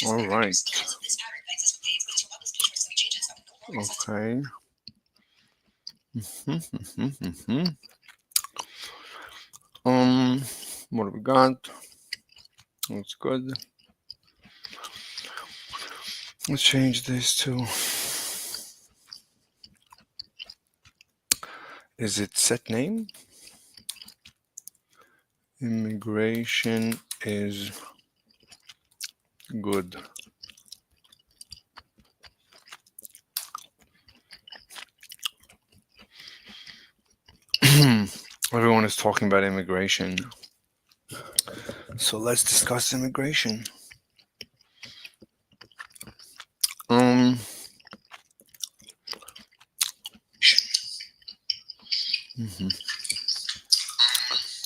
All right. Okay. Mhm. Um, what do we got? That's good. Let's change this to. Is it set name? Immigration is good. Everyone is talking about immigration. So let's discuss immigration. Um, mhm.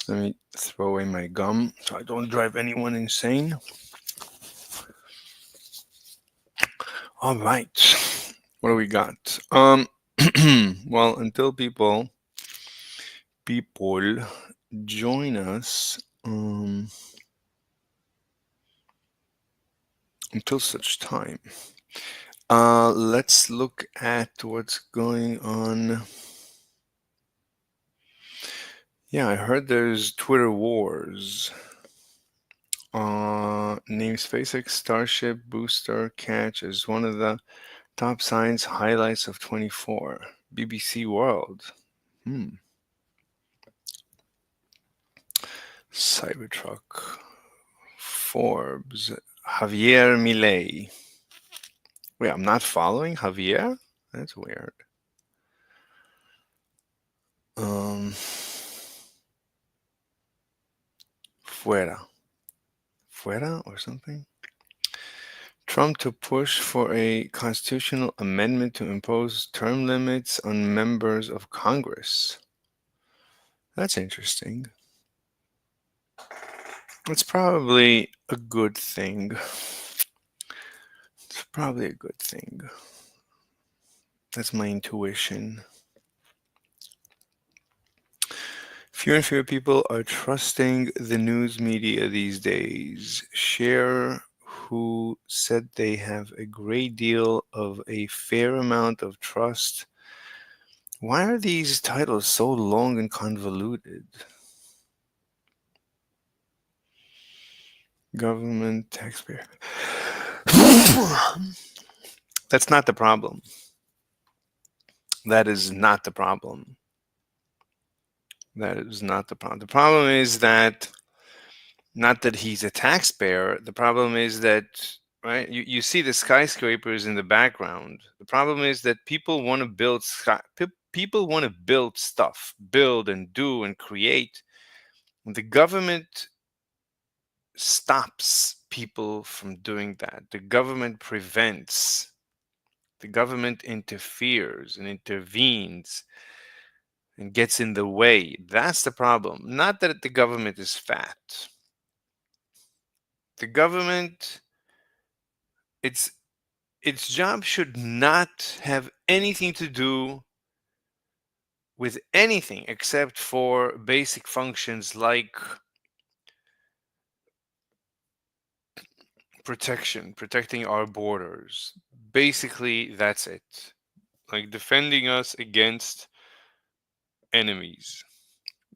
Let me throw away my gum so I don't drive anyone insane. All right. What do we got? Well, until people join us, until such time. Let's look at what's going on. Yeah, I heard there's Twitter wars. Name SpaceX Starship booster catch as one of the top science highlights of 24. BBC World. Cybertruck. Forbes. Javier Milei. Wait, I'm not following Javier? That's weird. Um, fuera. Fuera or something? Trump to push for a constitutional amendment to impose term limits on members of Congress. That's interesting. It's probably a good thing. It's probably a good thing. That's my intuition. Fewer and fewer people are trusting the news media these days. Share who said they have a great deal of a fair amount of trust. Why are these titles so long and convoluted? Government, taxpayer. That's not the problem. That is not the problem. That is not the problem. The problem is that not that he's a taxpayer. The problem is that, right, you see the skyscrapers in the background. The problem is that people want to build people want to build stuff, build and do and create. The government stops people from doing that. The government prevents. The government interferes and intervenes and gets in the way. That's the problem. Not that the government is fat. The government, its job should not have anything to do with anything except for basic functions like protecting our borders. Basically, that's it. Like defending us against enemies.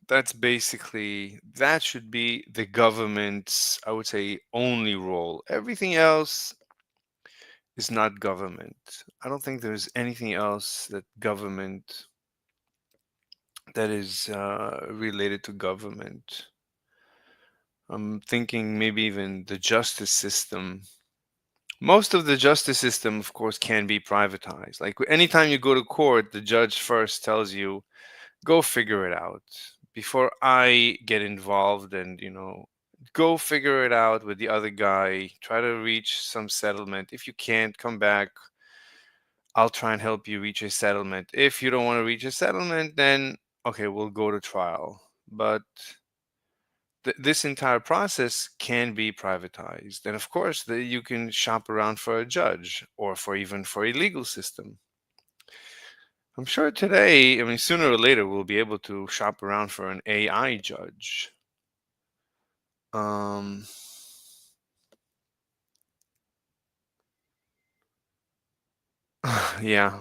That should be the government's, I would say, only role. Everything else is not government. I don't think there's anything else that is related to government. I'm thinking maybe even the justice system. Most of the justice system, of course, can be privatized. Like anytime you go to court, the judge first tells you, go figure it out before I get involved and, go figure it out with the other guy, try to reach some settlement. If you can't, come back. I'll try and help you reach a settlement. If you don't want to reach a settlement, then okay, we'll go to trial. But this entire process can be privatized. And of course, you can shop around for a judge or for a legal system. I'm sure today, I mean, sooner or later, we'll be able to shop around for an AI judge. Um, yeah,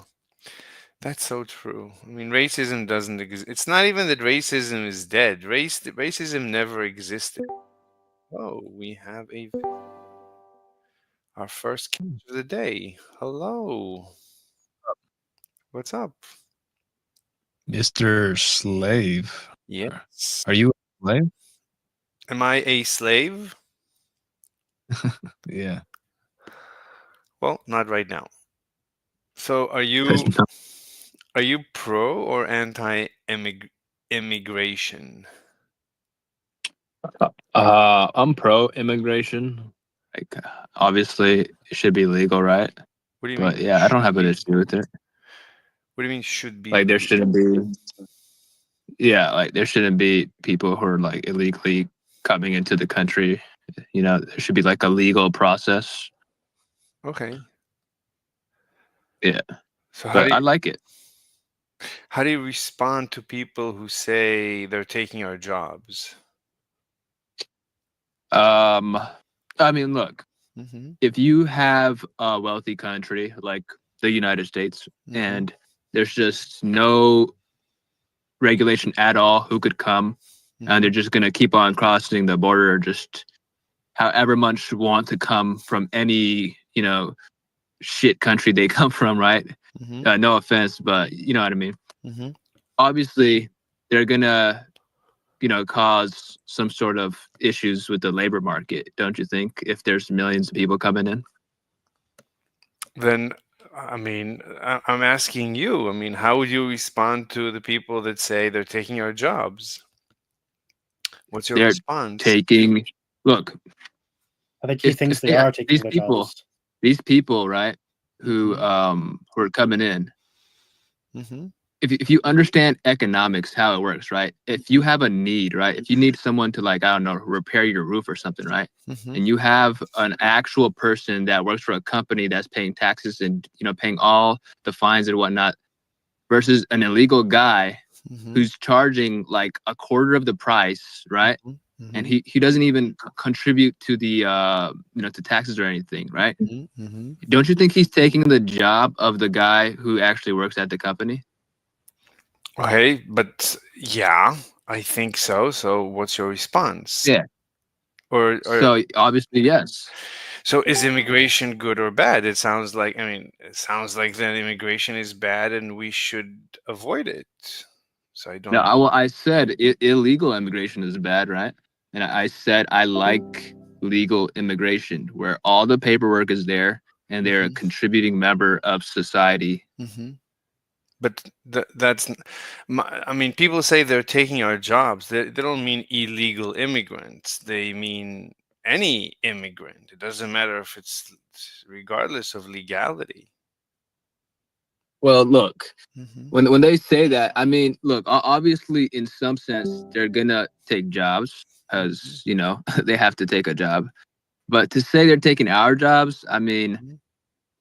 that's so true. I mean, racism doesn't exist. It's not even that racism is dead. Racism never existed. Oh, we have our first catch of the day. Hello. What's up? Mr. Slave. Yes. Are you a slave? Am I a slave? Yeah. Well, not right now. So, Because are you pro or anti immigration? I'm pro immigration. Like, obviously, it should be legal, right? What do you But mean yeah, I don't should have an be? issue with it. What do you mean should be Like, there legal? shouldn't be, yeah, like, there shouldn't be people who are like illegally coming into the country. There should be like a legal process. Okay. Yeah. So But I like it. how do you respond to people who say they're taking our jobs? Um, I mean, look, Mm-hmm. if you have a wealthy country like the United States Mm-hmm. and there's just no regulation at all who could come, and Mm-hmm. they're just going to keep on crossing the border just however much want to come from any shit country they come from, right? Mm-hmm. No offense, but you know what I mean. Mm-hmm. Obviously they're gonna cause some sort of issues with the labor market, don't you think, if there's millions of people coming in? Then, I mean, I'm asking you. I mean, how would you respond to the people that say they're taking our jobs? What's your They're response? taking look, I think he if thinks they they are taking these their people jobs. these people, right, Mm-hmm. who are coming in, Mm-hmm. if you understand economics, how it works, right? If you have a need, right? If you need someone to, like, I don't know, repair your roof or something, right? Mm-hmm. And you have an actual person that works for a company that's paying taxes and paying all the fines and whatnot, versus an illegal guy Mm-hmm. who's charging like a quarter of the price, right? And Mm-hmm. he doesn't even contribute to the to taxes or anything, right? Mm-hmm. Mm-hmm. Don't you think he's taking the job of the guy who actually works at the company? Okay, but yeah, I think so. So, what's your response? Yeah. Or So obviously, yes. so is immigration good or bad? It sounds like, I mean, it sounds like that immigration is bad and we should avoid it. So I No, don't. I said illegal immigration is bad, right? And I said I like legal immigration where all the paperwork is there and they're a Mhm. contributing member of society. Mhm. But I mean, people say they're taking our jobs. They don't mean illegal immigrants. They mean any immigrant. It doesn't matter if it's regardless of legality. Well, look, Hmm. when they say that, I mean, look, obviously in some sense they're gonna take jobs Hmm. because they have to take a job. But to say they're taking our jobs, I mean,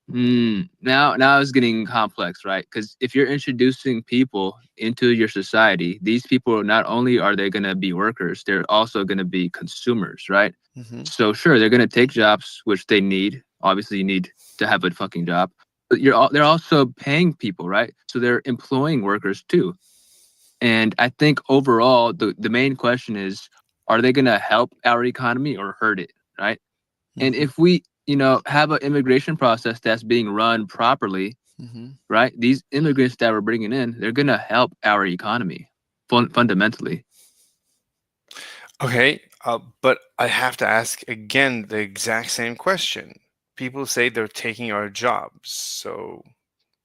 Hmm. now it's getting complex, right? Because if you're introducing people into your society, these people not only are they going to be workers, they're also going to be consumers, right? Hmm. So sure, they're going to take jobs which they need. Obviously, you need to have a fucking job, but they're also paying people, right? So they're employing workers too. And I think overall, the main question is, are they going to help our economy or hurt it, right? And Hmm. if we, have an immigration process that's being run properly, Hmm. right? These immigrants that we're bringing in, they're gonna help our economy fundamentally. Okay, but I have to ask again the exact same question. People say they're taking our jobs. So, what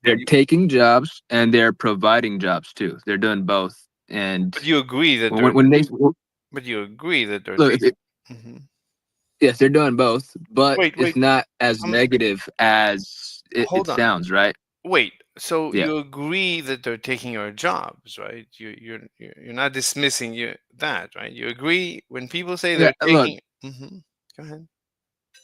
They're do you, taking jobs and they're providing jobs too. They're doing both. And but you agree that when they're, when they but you agree that they're look, taking. Hmm. yes, they're doing both, but Wait, it's wait. not as Um, negative as it hold on. sounds, right? Wait. So Yeah. you agree that they're taking our jobs, right? You're not dismissing that, right? You agree when people say Yeah. they're Look, taking. Hmm. Go ahead.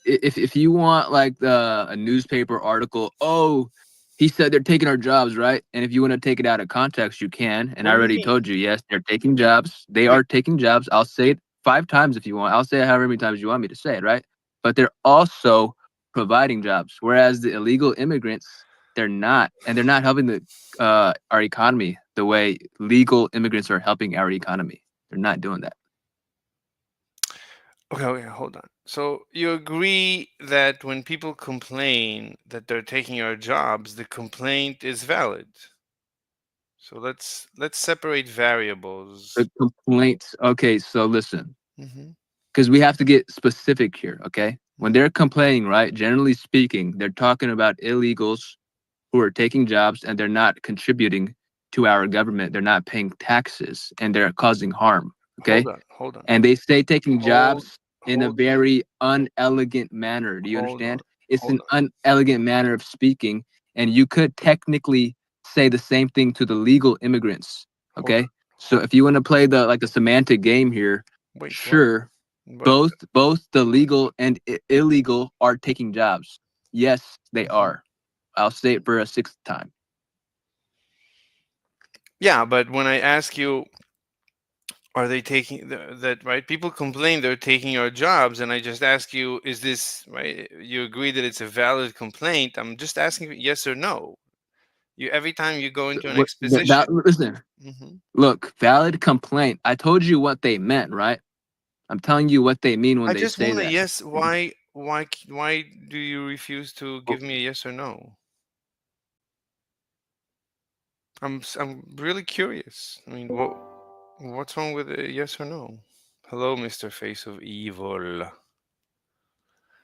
if you want like a newspaper article, oh, he said they're taking our jobs, right? And if you want to take it out of context, you can. And What I do you already mean? told you, yes, they're taking jobs. They Wait. are taking jobs. I'll say it 5 times if you want. I'll say it however many times you want me to say it, right? But they're also providing jobs, whereas the illegal immigrants, they're not, and they're not helping our economy the way legal immigrants are helping our economy. They're not doing that. Okay, okay, hold on. So you agree that when people complain that they're taking our jobs, the complaint is valid. So let's separate variables. The complaints. Okay, so listen, Hmm. because we have to get specific here. Okay, when Hmm. they're complaining, right? Generally speaking, they're talking about illegals who are taking jobs and they're not contributing to our government. They're not paying taxes and they're causing harm. Okay. Hold on, And they say taking hold, jobs in a hold, very unelegant manner. Do you hold on, understand? It's hold an on, unelegant manner of speaking. And you could technically say the same thing to the legal immigrants. hold on, Okay. So hold. if you want to play the like a semantic game here, Wait, what? sure, But both the legal and illegal are taking jobs. Yes, they Mhm. are. I'll say it for a 6th time. Yeah, but when I ask you, are they taking that right? People complain they're taking our jobs, and I just ask you, is this right? You agree that it's a valid complaint? I'm just asking you yes or no. You every time you go into an exposition. Listen, Hmm. look, valid complaint. I told you what they meant, right? I'm telling you what they mean when I they just say want a that. yes. Why do you refuse to Well, give me a yes or no? I'm really curious. I mean, what's wrong with a yes or no? Hello, Mr. Face of Evil.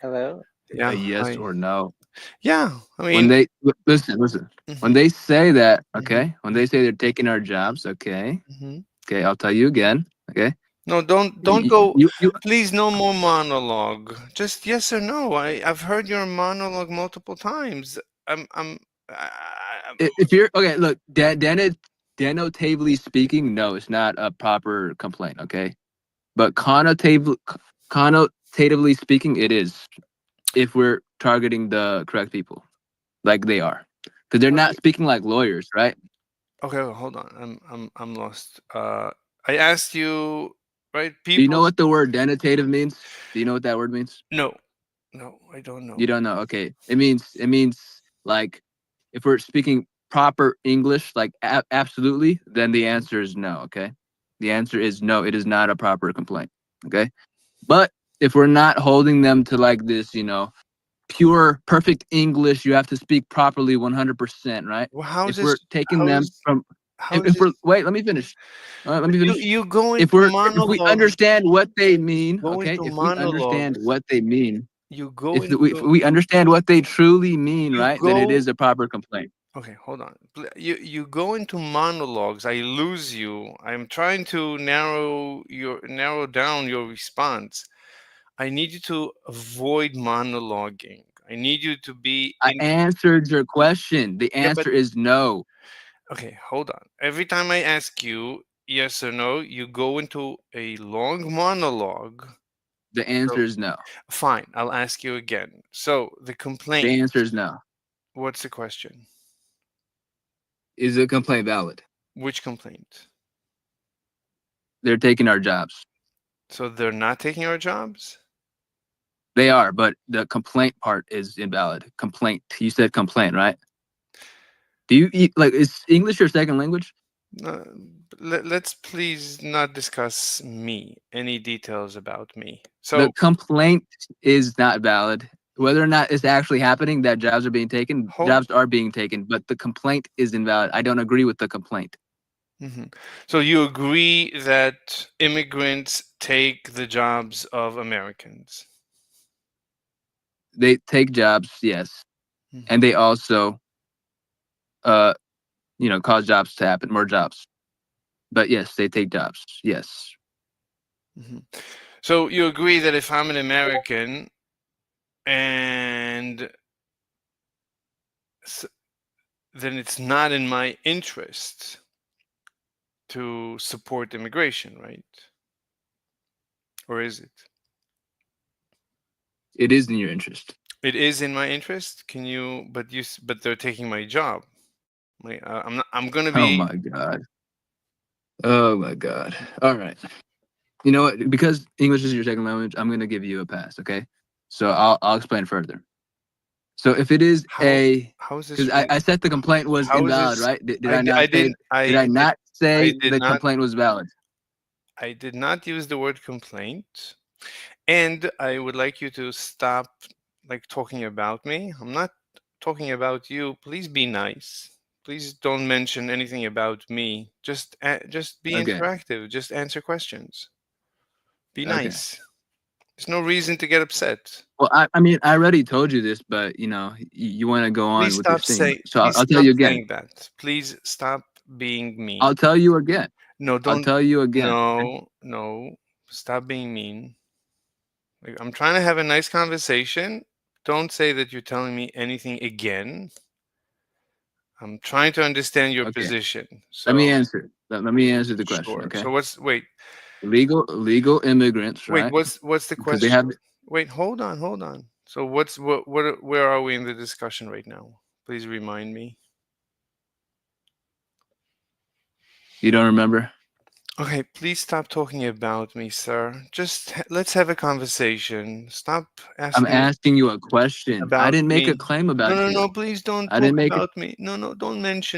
Hello. a Yeah, yes hi. or no. Yeah, I When mean, they listen. When hmm, they say that, hmm, okay. When they say they're taking our jobs, okay. hmm. Okay, I'll tell you again. Okay. No, don't You, go. you Please, no more monologue. Just yes or no. I've heard your monologue multiple times. I'm. I, if you're okay, look, denotatively speaking, no, it's not a proper complaint. Okay, but connotatively speaking, it is. If we're targeting the correct people, like they are, because they're not speaking like lawyers, right? okay, well, hold on. I'm lost. I asked you, right? Do you know People. what the word denotative means? Do you know what that word means? No, no, I don't You know. don't know. Okay, it means like if we're speaking proper English, like absolutely, then the answer is no. Okay, the answer is no. It is not a proper complaint. Okay, but if we're not holding them to like this, pure perfect English, you have to speak properly 100%, right? Well, how is If we're this? taking How them is from how is if we're this? wait, let me finish. Let me You finish. you go If into we monologue. understand what they mean, Go okay? into If we understand monologues. what they mean, You go if into. we understand what they truly mean, You right? Then it go. is a proper complaint. Okay, hold on. You go into monologues. I lose you. I'm trying to narrow down your response. I need you to avoid monologuing. I need you to be I in. answered your question. The Yeah, but answer is no. okay, hold on. Every time I ask you yes or no, you go into a long monologue. The So answer is no. fine, I'll ask you again. So the The complaint. answer is no. What's the question? Is the complaint valid? Which complaint? They're taking our jobs. So they're not taking our jobs? They are, but the complaint part is invalid. Complaint. You said complaint, right? Do you eat like is English your second language? Uh, let's please not discuss me, any details about me. The So complaint is not valid. Whether or not it's actually happening that hold. jobs are being taken, but the complaint is invalid. I don't agree with the complaint. Mhm. So you agree that immigrants take the jobs of Americans? They take jobs, yes, and Mhm. they also, uh, cause jobs to happen, more jobs. But yes, they take jobs. Yes, Mhm. So you agree that if I'm an American and s- then it's not in my interest to support immigration, right? Or is it? it is in your interest. It is in my interest. But they're taking my job. I'm not, I'm gonna Oh be. my god. Oh my god. All right. You know what? Because English is your second language, I'm gonna give you a pass. Okay, so I'll explain further. So if it is How a, how is because this re- I said the complaint was how is invalid, this? right? Did I not I say? didn't Did I not I say did the not complaint was valid? use the word complaint. And I would like you to stop like talking about me. I'm not talking about you. Please be nice. Please don't mention anything about me. Just be Okay, interactive. Just answer questions. Be okay. nice. There's no reason to get upset. Well, I mean, I already told you this, but you want to go on with your thing. So Please I'll tell stop you again. saying that. Please stop being I'll mean. tell you again. No, I'll don't. tell you again. Okay? No. Stop being mean. Like, I'm trying to have a nice conversation. Don't say that you're telling me anything again. I'm trying to understand your Okay. position. Let me So, answer. Let me answer the question. sure. Okay. So Legal immigrants, right? what's the Because they question? have. Wait, hold on. So where are we in the discussion right now? Please remind me. You don't remember? Okay, please stop talking about me, sir. Let's have a conversation. Stop I'm asking asking you a question. I about didn't make a me. claim about you. No, please don't I talk didn't make it. about me.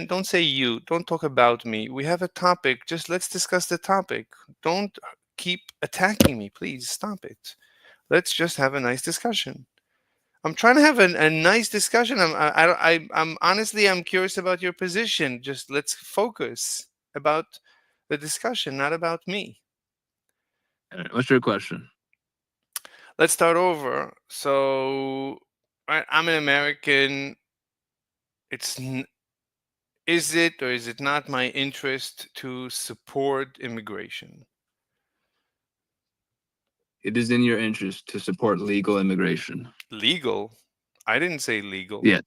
Don't say you. Don't talk about me. We have a topic. Just let's discuss the topic. Don't keep attacking me. Please stop it. Let's just have a nice discussion. I'm trying to have a nice discussion. I'm honestly, I'm curious about your position. Just let's focus about the discussion, not about me. What's your question? Let's start over. So, right, I'm an American. It's Is it or is it not my interest to support immigration? It is in your interest to support legal immigration. Legal? I didn't say legal. Yes.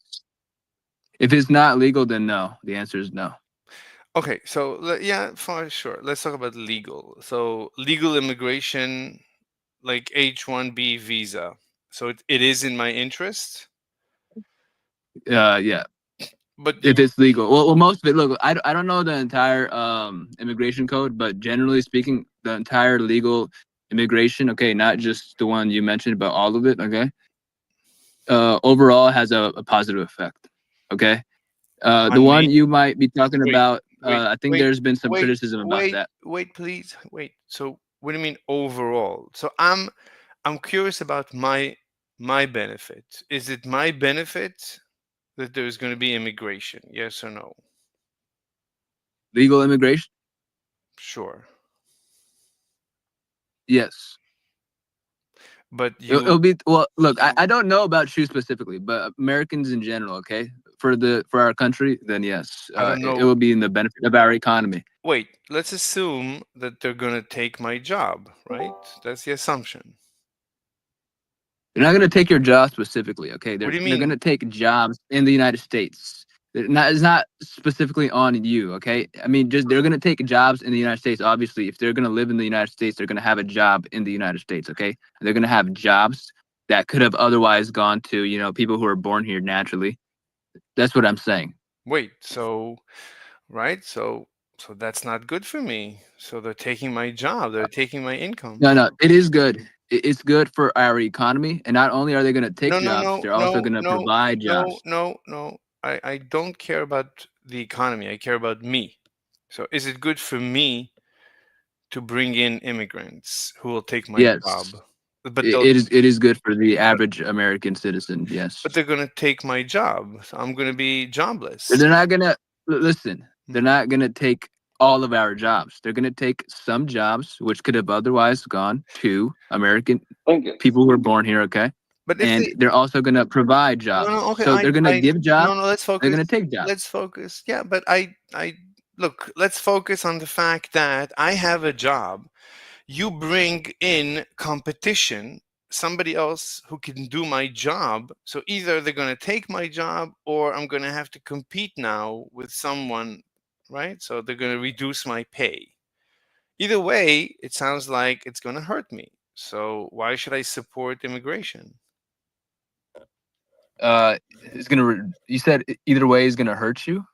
If it's not legal, then no. The answer is no. Okay, so yeah, for sure. Let's talk about legal. So legal immigration, like H-1B visa. So it is in my interest, Yeah. but If you it's legal. Well, most of it. Look, I don't know the entire immigration code, but generally speaking, the entire legal immigration. Okay, not just the one you mentioned, but all of it. Okay, overall has a positive effect. Okay, the on me. one you might be talking Wait, about. wait, I think wait, there's been some criticism about that. please. Wait. So what do you mean overall? So I'm curious about my benefit. Is it my benefit that there's going to be immigration? Yes or no? Legal immigration. Sure. Yes. But It'll be well. Look, I don't know about you specifically, but Americans in general. Okay, for our country, then yes, I don't it know. will be in the benefit of our economy. Wait, let's assume that they're going to take my job, right? That's the assumption. They're not going to take your job specifically. Okay, What do you they're going mean? to take jobs in the United States. It's not specifically on you. Okay, I mean, just they're going to take jobs in the United States. Obviously, if they're going to live in the United States, they're going to have a job in the United States. Okay, and they're going to have jobs that could have otherwise gone to people who are born here naturally. That's what I'm saying. Wait, so right? So that's not good for me. So they're taking my job, they're taking my income. No, it is good. It's good for our economy, and not only are they going to take No, no, jobs, no, they're also no, going to no, provide no, jobs. no, no. I don't care about the economy. I care about me. So is it good for me to bring in immigrants who will take my Yes, job? But they'll it is good for the average American citizen. Yes, but they're gonna take my job. So I'm gonna be jobless. they're not gonna listen. They're Mhm. not gonna take all of our jobs. They're gonna take some jobs which could have otherwise gone to American Thank you. people who were born here. Okay, But if and they they're also gonna provide no, jobs. no, okay, So they're gonna I give no, jobs. no, They're gonna take jobs. let's focus. Yeah, but I look, let's focus on the fact that I have a job. You bring in competition, somebody else who can do my job. So either they're going to take my job or I'm going to have to compete now with someone, right? So they're going to reduce my pay. Either way, it sounds like it's going to hurt me. So why should I support immigration? It's gonna. You said either way is gonna hurt you.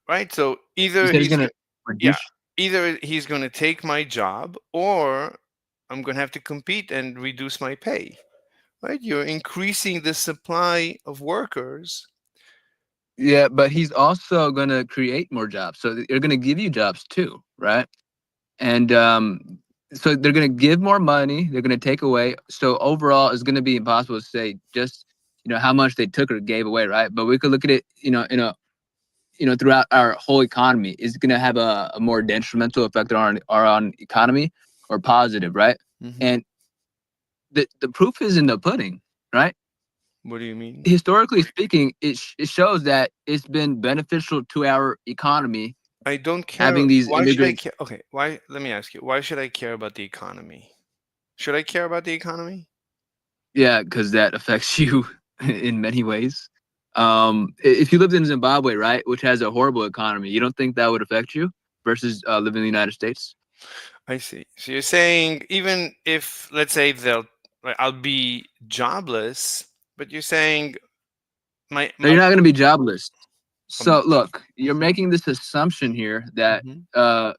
Right? So You either said it's he's gonna go- yeah, reduce. either he's going to take my job or I'm going to have to compete and reduce my pay. Right? You're increasing the supply of workers. Yeah, but he's also gonna create more jobs. So they're gonna give you jobs too, right? And so they're gonna give more money. They're gonna take away. So overall, it's gonna be impossible to say just how much they took or gave away, right? But we could look at it, in a throughout our whole economy. Is it gonna have a more detrimental effect on our on economy or positive, right? Hmm. And the proof is in the pudding, right? What do you mean? Historically speaking, it shows that it's been beneficial to our economy I don't care. having these Why should I immigrants. care? Okay, why? Let me ask you. Why should I care about the economy? Should I care about the economy? Yeah, because that affects you in many ways. If you lived in Zimbabwe, right, which has a horrible economy, you don't think that would affect you versus living in the United States? I see. So you're saying even if, let's say, like, I'll be jobless, but you're saying No, my you're not going to be jobless. um, So look, you're mhm, making this assumption here that mhm,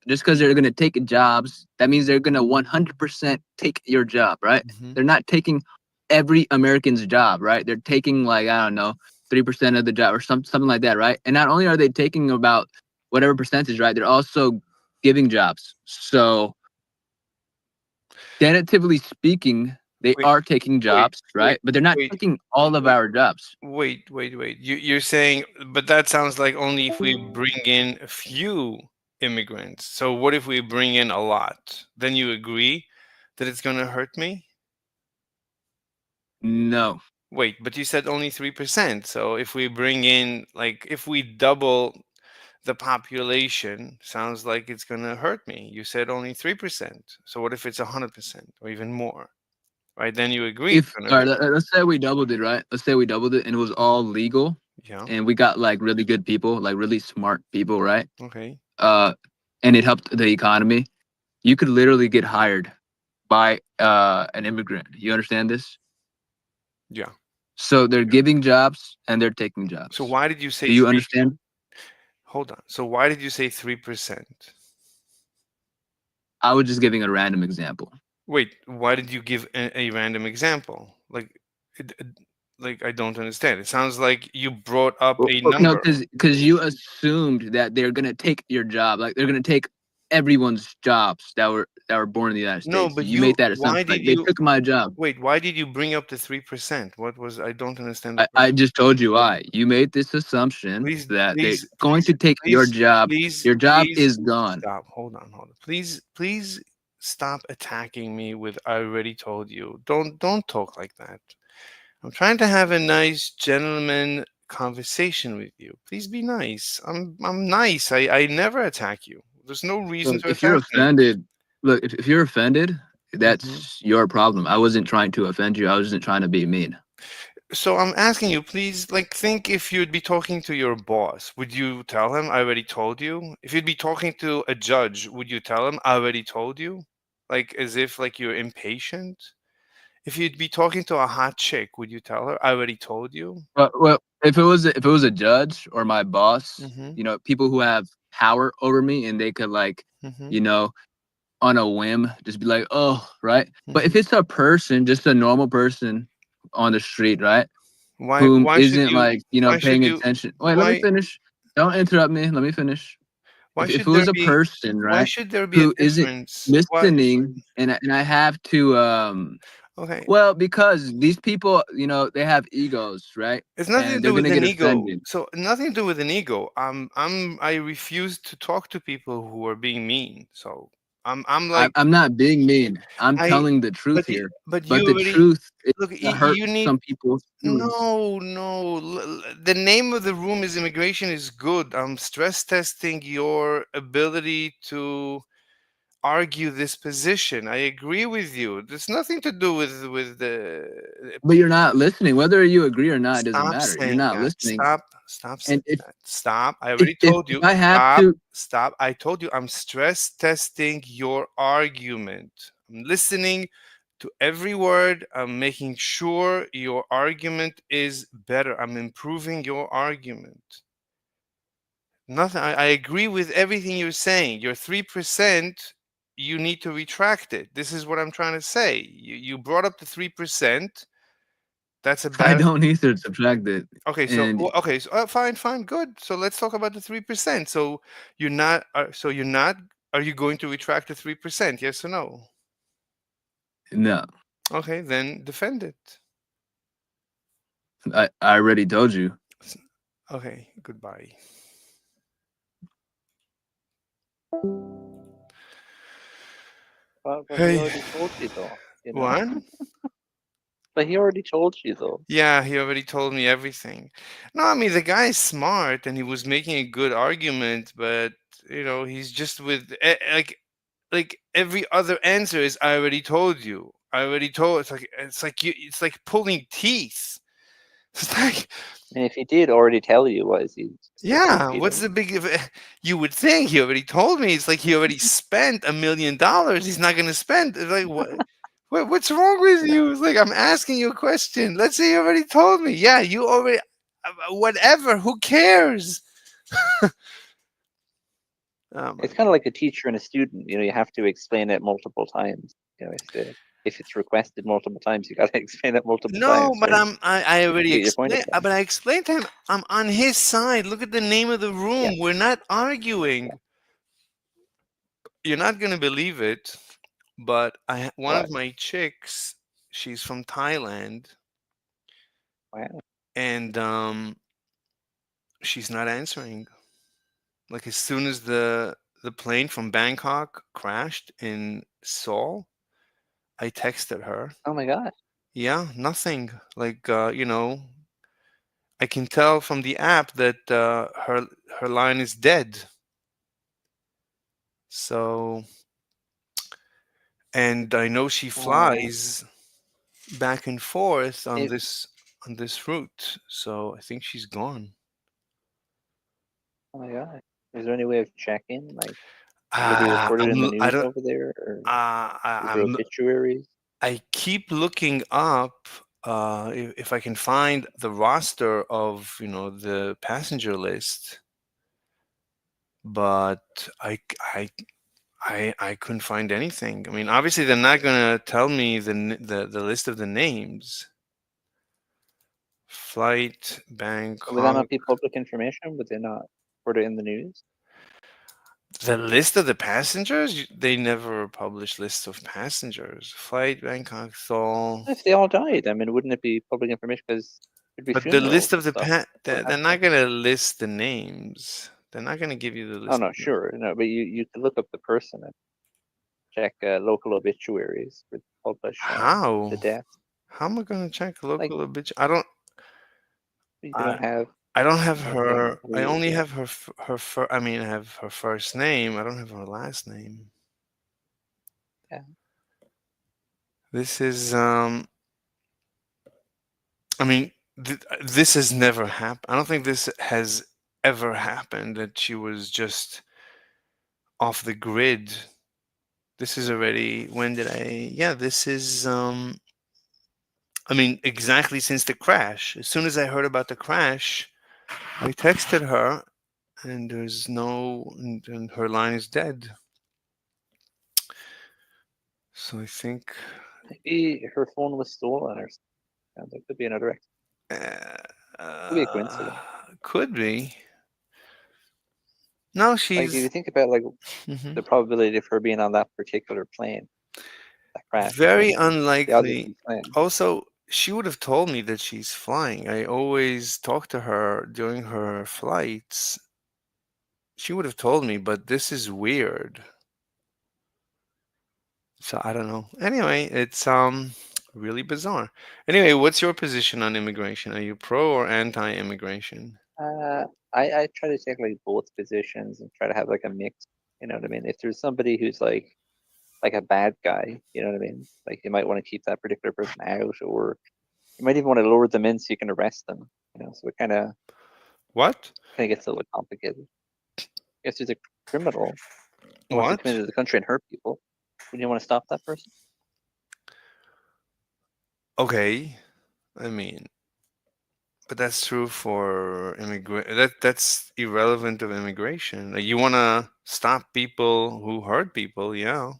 just because they're going to take jobs, that means they're going to 100% take your job, right? mhm. They're not taking every American's job, right? They're taking like I don't know 3% of the job or something like that, right? And not only are they taking about whatever percentage, right? They're also giving jobs. So tentatively speaking, they Wait, are taking wait, jobs, wait, right? But they're not wait, taking all of wait, our jobs. wait. You're saying, but that sounds like only if we bring in a few immigrants. So what if we bring in a lot? Then you agree that it's going to hurt me? No. Wait, but you said only 3%. So if we bring in, like, if we double the population, sounds like it's going to hurt me. You said only 3%. So what if it's 100% or even more? Right? Then you agree it's If going to all right, hurt. let's say we doubled it, right? Let's say we doubled it and it was all legal, Yeah. and we got like really good people, like really smart people, right? Okay. Uh, and it helped the economy. You could literally get hired by an immigrant. You understand this? Yeah. So they're giving jobs and they're taking So jobs. why did you say Do you three? understand? Hold on. So why did you say 3%? I was just giving a random example. Wait, why did you give a random example? It, it- like I don't understand. It sounds like you brought up a No, number. because you assumed that they're gonna take your job, like they're gonna take everyone's jobs that were born in the United No, States. but You made you, that why assumption, did like they you, took my job. wait, why did you bring up the 3%? What was, I don't understand the I question. just told you why. You made this assumption Please, that they're please, going please, to take your please, job. please, Your job please is gone. stop. Hold on. Please stop attacking me with I already told you. Don't talk like that. I'm trying to have a nice gentleman conversation with you. Please be nice. I'm nice. I never attack you. There's no reason Look, to if you're attack me. offended, look, if you're offended, Mhm. that's your problem. I wasn't trying to offend you. I wasn't trying to be mean. So I'm asking you, please, like, think if you'd be talking to your boss, would you tell him I already told you? If you'd be talking to a judge, would you tell him I already told you? Like, as if like you're impatient? If you'd be talking to a hot chick, would you tell her I already told you? Well, if it was a judge or my boss, Mm-hmm. people who have power over me and they could like, Mm-hmm. you know, on a whim, just be like, oh, right. But Mm-hmm. if it's a person, just a normal person on the street, right, Why whom why should isn't you like, why should paying you attention. Wait, let me why finish. Don't interrupt me. Let me finish. why If it should there was a be person, why right, should there be a who isn't difference? Why listening, and I have to okay. well, because these people, they have egos, right? It's nothing to And they're do with gonna an get ego. offended. So nothing to do with an ego. I refuse to talk to people who are being mean. So I'm I'm like I'm not being mean. I'm I telling the truth here. but But you the already truth is look, gonna hurt you need some people's feelings. no. The name of the room is immigration is good. I'm stress testing your ability to argue this position. I agree with you. There's nothing to do with the But you're not listening. Whether you agree or not, it doesn't stop matter. You're saying not that. listening. Stop saying And if that. Stop. I if already if, told if you. I have to, Stop. I told you I'm stress testing your argument. I'm listening to every word. I'm making sure your argument is better. I'm improving your argument. Nothing. I agree with everything you're saying. Your 3%, you need to retract it. This is what I'm trying to say. You brought up the 3%. That's a I bad. don't need to subtract it. Okay, so And okay, so fine, fine, good. So let's talk about the 3%. So you're not. So you're not. Are you going to retract the 3%? Yes or no? no, Okay, then defend it. I already told you. S- Okay, goodbye. But he Hey, already told you though, you know. what? But he already told you though. Yeah, he already told me everything. No, I mean the guy is smart and he was making a good argument, but he's just with like every other answer is I already told you. I already told. It's like pulling teeth. It's like, I mean, if he did already tell you, why is he still yeah, what's repeating? the big of it? You would think he already told me. It's like he already spent $1 million. He's not gonna spend. It's like what? What's wrong with you? It's like I'm asking you a question. Let's say you already told me. Yeah, you already. Whatever. Who cares? Oh my It's kind of god. like a teacher and a student. You know, you have to explain it multiple times. You know, if it's requested multiple times, you got to explain it multiple No, times, but right? I To already get your point explained. across. But I explained to him I'm on his side. Look at the name of the Yeah, room. We're not yeah. arguing. You're not gonna believe it, but one What? of my chicks, she's from Thailand, Wow. and she's not answering. Like as soon as the plane from Bangkok crashed in Seoul, I texted her. Oh my God. Yeah, nothing. Like I can tell from the app that her line is dead. So, and I know she Uh, flies back and forth on it, this route. So I think she's gone. oh my God. Is there any way of checking? Like, will they Ah, report it in the I news don't. over there, or is there I'm. obituaries? I keep looking up if I can find the roster of the passenger list, but I couldn't find anything. I mean, obviously they're not gonna tell me the list of the names. Flight Would that Bangkok. not be public information? Would they not report it in the news? The list of the passengers? They never publish lists of passengers. Flight Bangkok Seoul. If they all died, I mean, wouldn't it be public information? Because there'd be But the funerals list of and the stuff for they're passengers. not gonna list the names. They're not gonna give you the Oh list no, of names. sure, no, but you could look up the person and check local obituaries would publish the How? death. How am I gonna check Like local bitch? you I don't have I don't have nothing. her. What do I you only do? have I mean, I have her first name. I don't have her last name. Yeah, This is I mean, this has never happened. I don't think this has ever happened that she was just off the grid. This is already when did I? Yeah, this is I mean, exactly since the crash. As soon as I heard about the crash, I texted her, and there's no, and her line is dead. So I think maybe her phone was stolen or something. Yeah, there could be another. uh, Could be a uh, coincidence. could be. No, Like if you she's think about like mhm. the probability of her being on that particular plane that crashed, I Very mean, the odds are unlikely. pretty slim. Also, she would have told me that she's flying. I always talk to her during her flights. She would have told me, but this is weird. So I don't know. Anyway, it's really bizarre. Anyway, what's your position on immigration? Are you pro or anti-immigration? Uh, I try to take like both positions and try to have like a mix. You know what I mean? If there's somebody who's like a bad guy, you know what I mean? Like you might want to keep that particular person out, or you might even want to lower them in so you can arrest them. You know, so it What? kind of gets a little complicated. If there's a criminal who wants to come What? into the country and hurt people, wouldn't you want to stop that person? Okay. I mean, But that's true for immigrant. That's irrelevant of immigration. Like, you want to stop people who hurt people, yeah,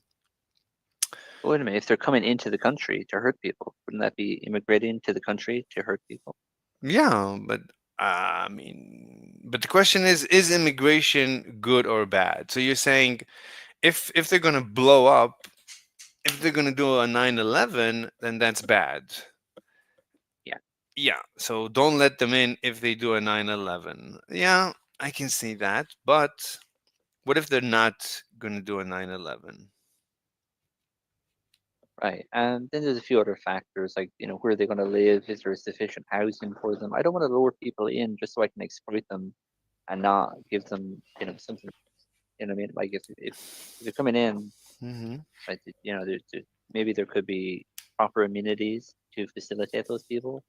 Wait a minute, if they're coming into the country to hurt people, wouldn't that be immigrating to the country to hurt people? yeah. But I mean, but the question is immigration good or bad? So you're saying if they're gonna blow up, if they're gonna do a 9/11, then that's bad. Yeah, Yeah. So don't let them in if they do a 9/11. Yeah, I can see that. But what if they're not gonna do a 9/11? right. And then there's a few other factors like, where are they going to live? Is there sufficient housing for them? I don't want to lure people in just so I can exploit them and not give them, something. You know what I mean? Like if they're coming in, Hmm. right, maybe there could be proper amenities to facilitate those people.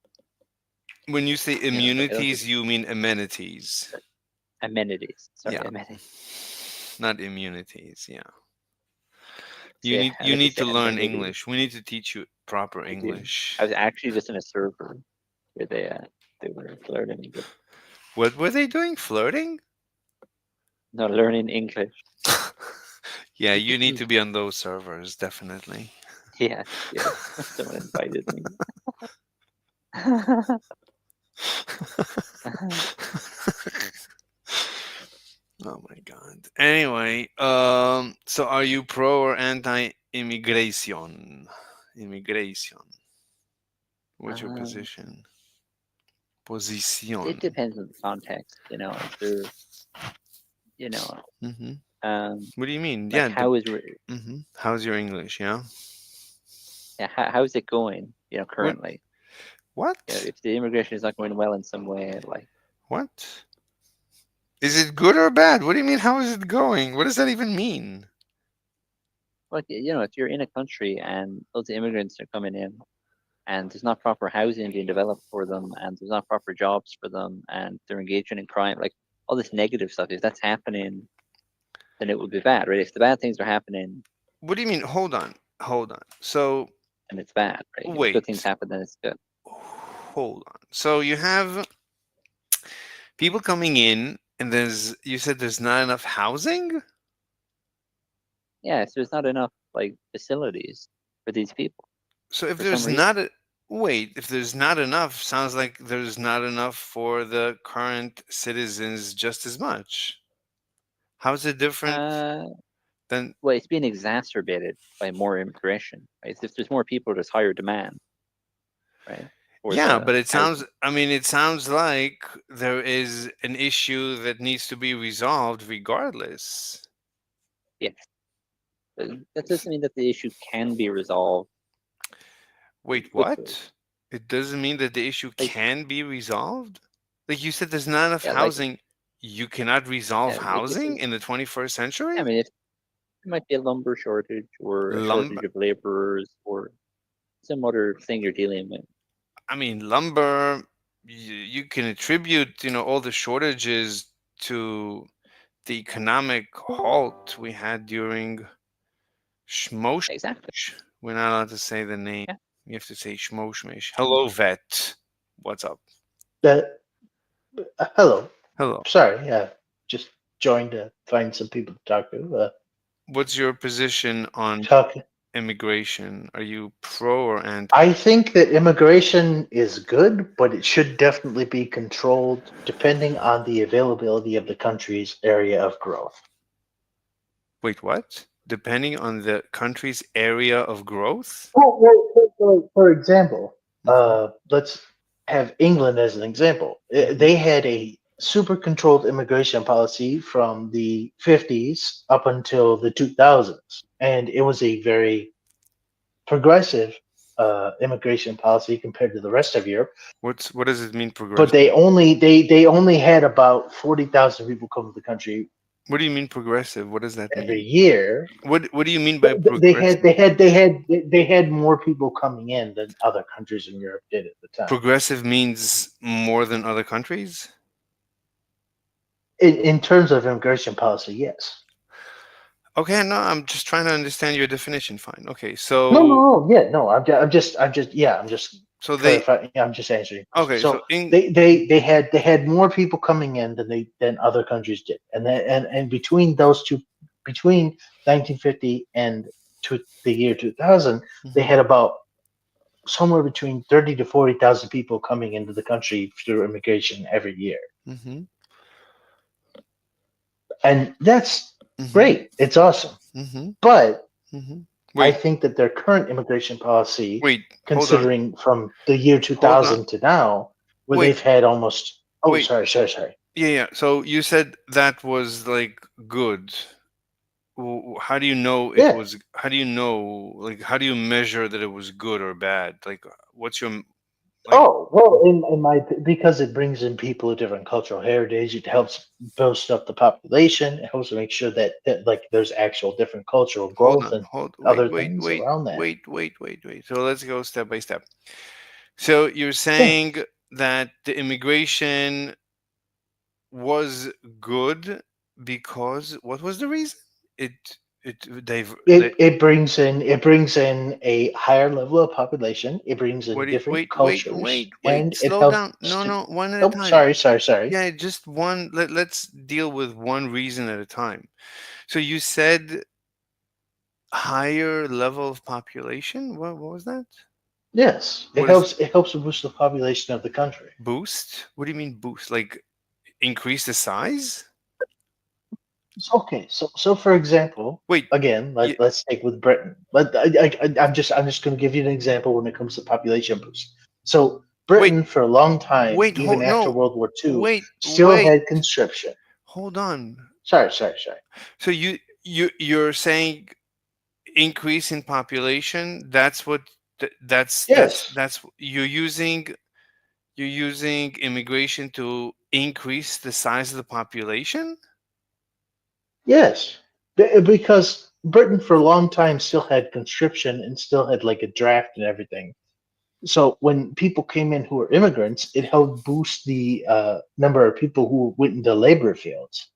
When you say But I don't think immunities, you mean amenities. amenities. Sorry, Yeah, amenities. not immunities. Yeah. So, yeah, You and if you need to say learn amenities, English. We need to teach you proper I do. English. I was actually just in a server where they were flirting with What were they doing? Flirting? no learning English. Yeah, you need to be on those servers, definitely. Yes, yes. Someone invited me. Oh my god. Anyway, so are you pro or anti immigration? Immigration. What's your um, position? it Position. depends on the context, if they're, you know, Hmm. um, What do you mean? like Yeah. How's your English? Yeah. yeah, how's it going, What? currently? What? If the immigration is not going well in some way, like, What? Is it good or bad? What do you mean? How is it going? What does that even mean? if you're in a country and loads of immigrants are coming in and there's not proper housing being developed for them and there's not proper jobs for them and they're engaging in crime, like all this negative stuff, if that's happening, then it would be bad, right? If the bad things are happening, What do you mean? Hold on. Hold on. So, then it's bad, right? If good things wait. happen, then it's good. Hold on. So, you have people coming in, and you said there's not enough housing? Yeah, so there's not enough like facilities for these people So, if for some there's reason. not a. Wait, if there's not enough, sounds like there's not enough for the current citizens just as much. How's it different Uh, than. well, it's being exacerbated by more immigration, right? If there's more people, there's higher demand, right, for Yeah, the but it sounds, housing. I mean, it sounds like there is an issue that needs to be resolved regardless. Yes, but that doesn't mean that the issue can be resolved Wait, quickly. what? It doesn't mean that the issue Like, can be resolved? Like you said, there's not enough yeah, like, housing. You cannot resolve if housing there's, in the 21st I century? mean, if there might be a lumber shortage or a shortage Lumber, of laborers or some other thing you're dealing with. I mean, lumber, you can attribute, all the shortages to the economic halt we had during Shmosh. Exactly. We're not allowed to say the name. Yeah. You have to say Shmoshmish. Hello, vet. What's up? That hello. Hello. Sorry, just joined to find some people to talk to. What's your position on Talk. immigration? Are you pro or anti? I think that immigration is good, but it should definitely be controlled depending on the availability of the country's area of growth. Wait, what? Depending on the country's area of growth? For example, Hmm. let's have England as an example. Hmm. They had a super controlled immigration policy from the 50s up until the 2000s, and it was a very progressive immigration policy compared to the rest of Europe. What does it mean But progressive? they only had about 40,000 people come to the country What do you mean progressive? What does that every mean? year. What do you mean by They progressive? had they had they had more people coming in than other countries in Europe did at the time. Progressive means more than other countries? In terms of immigration policy, yes. Okay, no, I'm just trying to understand your definition. Fine. Okay, No, no, so no. Yeah, no. I'm just, yeah. I'm just So they clarify. I'm just answering your question. okay. So So in they had more people coming in than other countries did, and between those two, between 1950 and to the year 2000, they mhm, had about somewhere between 30 to 40,000 people coming into the country through immigration every year, mhm, and that's mhm, great. It's awesome, mhm, but mhm. I Wait, think that their current immigration policy, wait, hold on, considering from the year hold on. 2000 to now, where Wait, they've had almost, oh, wait. sorry. Yeah, yeah. So you said that was like good. How do you know it Yeah. was? How do you know? Like, how do you measure that it was good or bad? Like, what's your like? Oh, well, in my, because it brings in people of different cultural heritage, it helps boost up the population. It helps to make sure that like there's actual different cultural Hold growth on, and hold. Wait, other wait, things wait, around that. wait, wait, wait, wait. So let's go step by step. So you're Yeah. saying that the immigration was good because what was the reason? It they It brings in a higher level of population. It brings in different wait, cultures, and it slow helps down. No, to. no, one at a Oh, time. sorry. Yeah, just one. Let's deal with one reason at a time. So you said higher level of population. What was that? Yes, it What is helps. It helps to boost the population of the country. boost? What do you mean boost? Like increase the size? Okay, so for example, Wait, again, y- let's take with Britain. I'm just going to give you an example when it comes to population boost. So wait, Britain, for a long time, wait, even hold after no, World War II, still wait, had conscription. hold on. Sorry. So you're saying increase in population? That's what Yes, you're using immigration to increase the size of the population? yes, because Britain for a long time still had conscription and still had like a draft and everything. So when people came in who were immigrants, it helped boost the number of people who went into labor fields.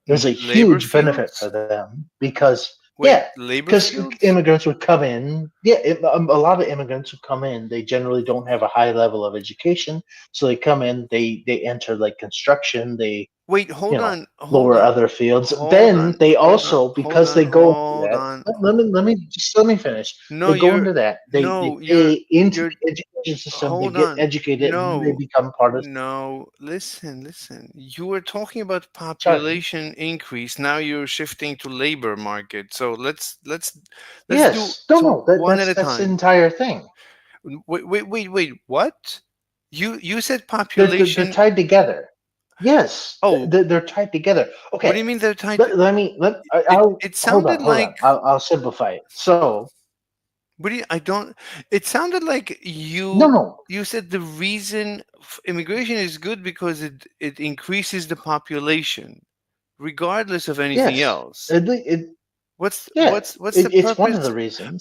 There's a Labor huge benefit for fields? them because, Wait, yeah, labor because fields? immigrants would come in. Yeah, a lot of immigrants who come in, they generally don't have a high level of education, so they come in, they enter like construction, they Wait, you hold know on, hold lower on, other fields. hold Then on, they hold on, also, hold because on, they go into hold that. on. Let me finish. No, They go you're into that. They no, pay into you're the education system. They hold get on. educated, and then they No, become part of. no, listen. You were talking about Sorry. population increase. Now you're shifting to labor market. So let's do Yes. No. so No. one at a That's the time. entire thing. Wait. What? You said They're population. tied together. Yes, Oh, they're tied together. what do Okay, you mean they're tied to? let me let It I'll it hold on, sounded hold like on. I'll simplify it. So what do you, I don't. It sounded like no, no, you said the reason immigration is good because it increases the population, regardless of anything yes, else. yeah, What's the it's one of purpose? the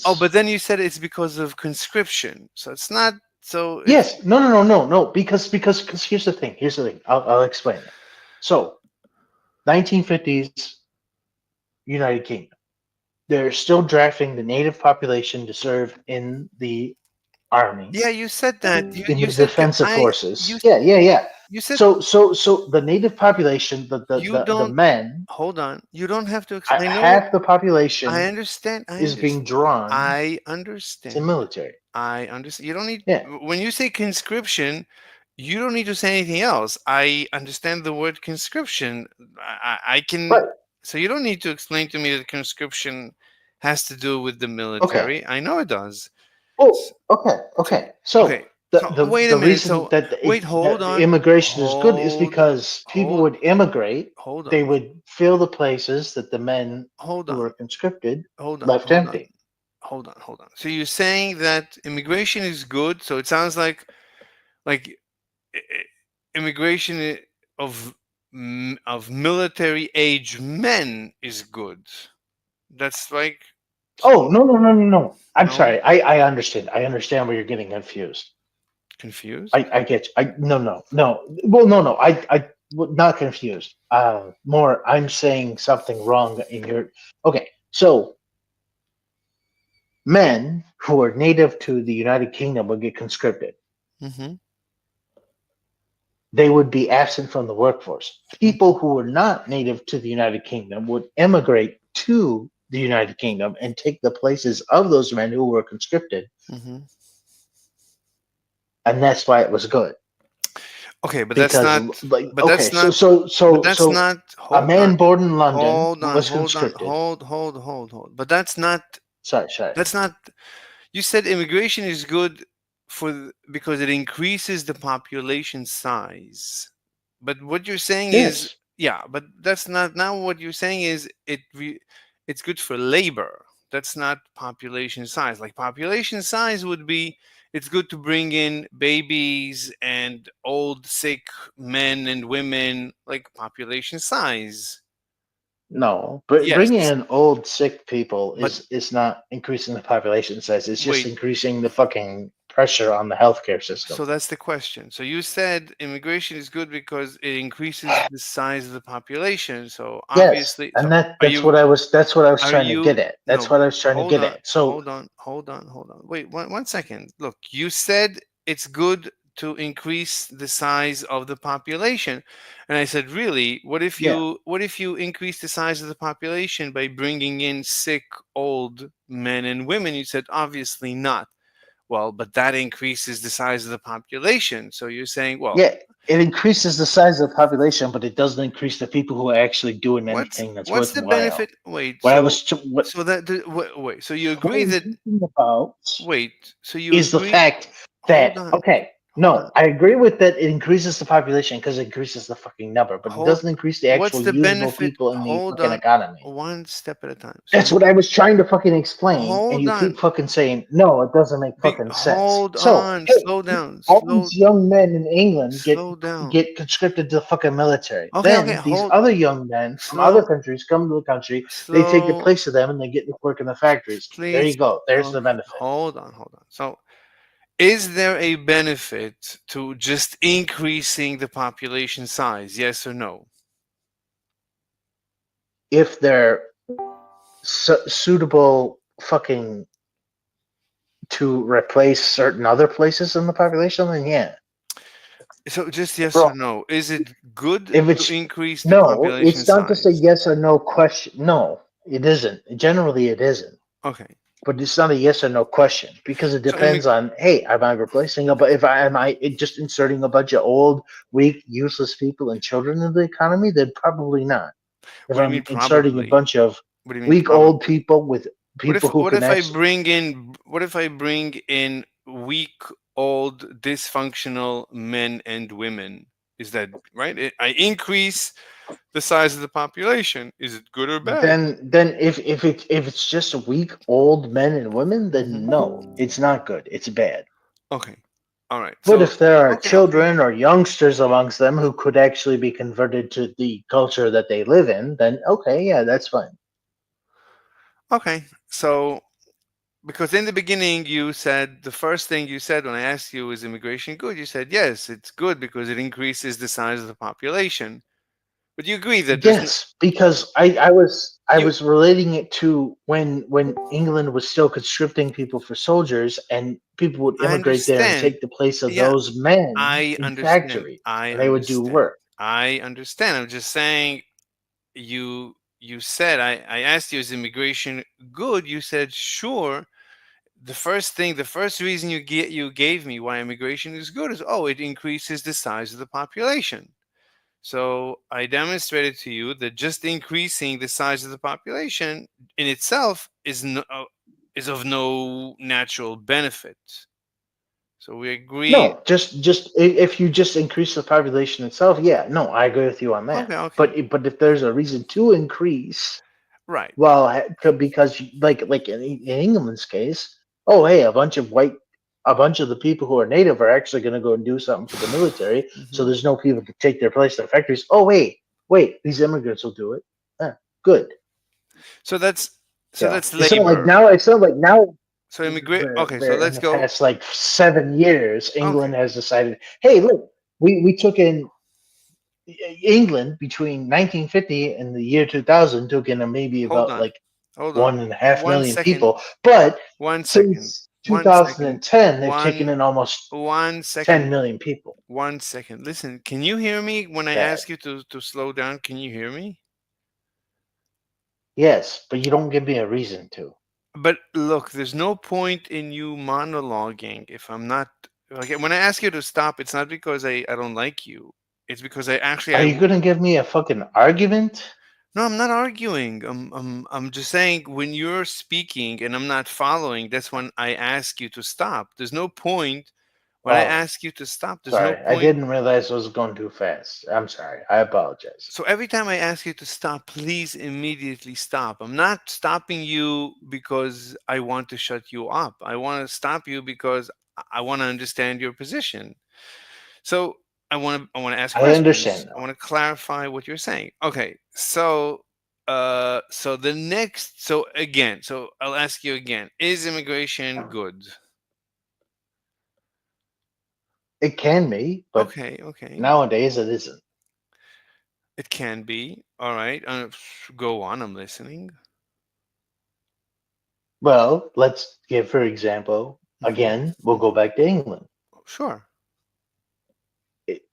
Oh, but reasons. then you said it's because of conscription. So it's not. So it's Yes, no, because here's the thing. Here's the thing. I'll explain it. So 1950s United Kingdom. They're still drafting the native population to serve in the army, yeah. You said that. in You the said defensive I forces. Yeah. you said So the native population, you the don't men, hold on. You don't have to. I know what half the I population understand. I is being understand. drawn I to understand. military. I understand. You don't need Yeah, when you say conscription, you don't need to say anything else. I understand the word conscription. I can. right. So you don't need to explain to me that conscription has to do with the Okay. military. I know it does. Oh, S- So, okay. So okay. So wait a the minute. reason So that wait. Hold that the on. immigration is good is because people Hold. would immigrate. Hold They on. would fill the places that the men Hold who on. were conscripted Hold on. left Hold on. empty. Hold on. So you're saying that immigration is good. So it sounds like immigration of military age men is good. That's like Oh, no. I'm no sorry. I understand. I understand where you're getting confused. confused. I get you. No. Well, no. Not confused. I'm saying something wrong in your. Okay, so men who are native to the United Kingdom would get conscripted. Mm-hmm. They would be absent from the workforce. People who were not native to the United Kingdom would immigrate to the United Kingdom and take the places of those men who were conscripted, Mm-hmm. and that's why it was good. Okay, but that's Because, not. like, But okay, that's not. But that's so not. a Hold on. man born in London Hold on. was Hold on. conscripted. Hold. But that's not. Sorry. That's not. You said immigration is good because it increases the population size. But what you're saying is, Yes. yeah, but that's not now what you're saying is it's good for labor. That's not population size. Like population size would be it's good to bring in babies and old sick men and women like population size. No, but bringing Yes. in old sick people But is not increasing the population size. It's just wait, increasing the fucking pressure on the healthcare system. so that's the question. So you said immigration is good because it increases the size of the population. So Yes, obviously, so and are you that's what I was are trying to you get at. no? That's what I was trying to Hold get on, at. So hold on. Wait, one second. Look, you said it's good to increase the size of the population, and I said, really? yeah, What if you increase the size of the population by bringing in sick old men and women? You said, obviously not. Well, but that increases the size of the population. So you're saying, well, yeah, it increases the size of the population, but it doesn't increase the people who are actually doing anything that's what's the worthwhile. benefit? Wait, What I was t- so that wait, so you what I agree was that talking about so you is the agree? fact Hold that on, okay, hold no, on, I agree with that. It increases the population because it increases the fucking number, but it hold. doesn't increase the What's actual the usable benefit? people in the Hold fucking on, economy. one step at a time. So That's you what I was trying to fucking explain, and hold you on, keep fucking saying no. It doesn't make fucking sense. hold So on, hey, slow down, all these young men in England slow down. get conscripted to the fucking military. Okay, Then these hold, other young men from other slow, countries come to the country. They take the slow, place of them, and they get to work in the factories. There you please. go. There's the Okay, benefit. hold on. So is there a benefit to just increasing the population size? Yes or no? If they're suitable fucking to replace certain other places in the population, then yeah, So just yes or bro. no. Is it good If to it's increase the no, population it's not just a size? yes or no question. No, it isn't. Generally, it isn't. Okay. But it's not a yes or no question because it So depends on, hey, am I replacing a, but if I am I just inserting a bunch of old, weak, useless people and children in the economy, then probably not. If what do you mean I'm inserting a probably? bunch of What do you mean weak old probably? people with people who What can if I actually, bring in weak, old, dysfunctional men and women? Is that right? I increase the size of the population. Is it good or bad? then if it's just weak old men and women, then no, Hmm. it's not good. It's bad. Okay. All right. But So if there are okay. children or youngsters amongst them who could actually be converted to the culture that they live in, then okay, yeah, that's fine. Okay. So because in the beginning you said the first thing you said when I asked you is immigration good? You said yes, it's good because it increases the size of the population. But you agree that Yes, because I you was relating it to when England was still conscripting people for soldiers and people would I immigrate there and understand. take the place of Yeah, those men I in understand. factories I and they would do understand. work. I understand. I'm just saying you said I asked you is immigration good? You said sure. The first reason you gave me why immigration is good is oh it increases the size of the population. So I demonstrated to you that just increasing the size of the population in itself is of no natural benefit. So we agree. No, if you just increase the population itself, yeah, no, I agree with you on that. Okay, okay, But if there's a reason to increase, right. well, because like in England's case, oh hey, a bunch of the people who are native are actually going to go and do something for the military, so Hmm. there's no people to take their place in the factories. Oh wait, these immigrants will do it. Good. So So that's labor. it's not like now So immigrate. Okay, so where in let's the go. past like 7 years, Okay, England has decided, hey, look, we took in England between 1950 and the year 2000 took in maybe hold about on. like Hold on. 1.5 million 1 second. people. But 1 second. since 1 second. 2010, they've taken One in almost 10 1 second. million people. 1 second. Listen, can you hear me when I Bad. ask you to slow down? Can you hear me? Yes, but you don't give me a reason to. But look, there's no point in you monologuing if I'm not like when I ask you to stop, it's not because I don't like you. It's because I actually Are you gonna give me a fucking argument? no, I'm not arguing. I'm just saying when you're speaking and I'm not following, that's when I ask you to stop. There's no point when I Oh, ask you to stop. There's no sorry. I point. didn't realize I was going too fast. I'm sorry. I apologize. So every time I ask you to stop, please immediately stop. I'm not stopping you because I want to shut you up. I want to stop you because I want to understand your position. So I want to ask I understand questions. I now. want to clarify what you're saying. Okay. So the next so again, so I'll ask you again. Is immigration good? It can be, but Okay, okay. nowadays it isn't. It can be. All right. Go on. I'm listening. Well, let's give, for example, again, we'll go back to England. Sure. It-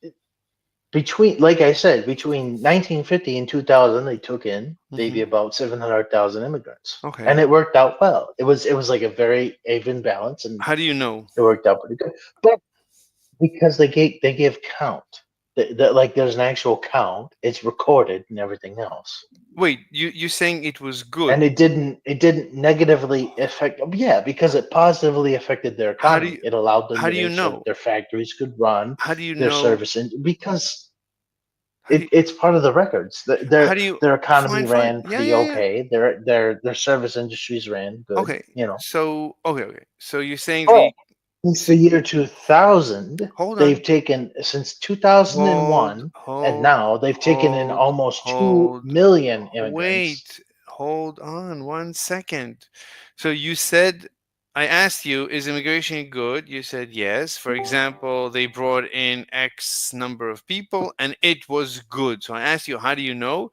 between, like I said, between 1950 and 2000, they took in maybe Hmm. about 700,000 immigrants, and Okay. it worked out well. It was like a very even balance, and How do you know? it worked out pretty good. But because they give count, that like there's an actual count, it's recorded and everything else, Wait, you saying it was and good? it didn't negatively affect. Yeah, because it positively affected their How do economy. you It allowed them how to do you make sure that know? their factories could run, How do you their know? service, and because How do you it's part of the records. how Their do you their economy fine, fine. ran Yeah, pretty yeah, yeah. okay. Their service industries ran good. Okay. You know, So okay, okay. So you're saying but the since the year 2000, hold they've on. taken since Hold, 2001, and hold, now they've taken in hold, almost two hold. million immigrants. Wait, hold on 1 second. So you said, I asked you, is immigration good? You said yes. For example, they brought in X number of people and it was good. So I asked you, how do you know?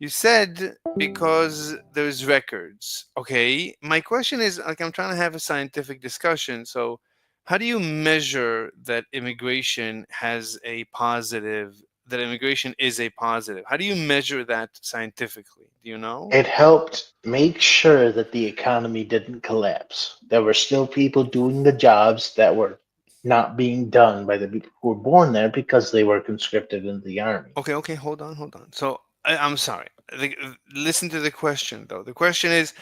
You said because there's records. Okay. My question is like I'm trying to have a scientific discussion. So how do you measure that immigration has a positive that immigration is a positive? How do you measure that scientifically? Do you know? It helped make sure that the economy didn't collapse. There were still people doing the jobs that were not being done by the people who were born there because they were conscripted into the army. Okay, okay, hold on, hold on. So I'm sorry. Listen to the question though. The question is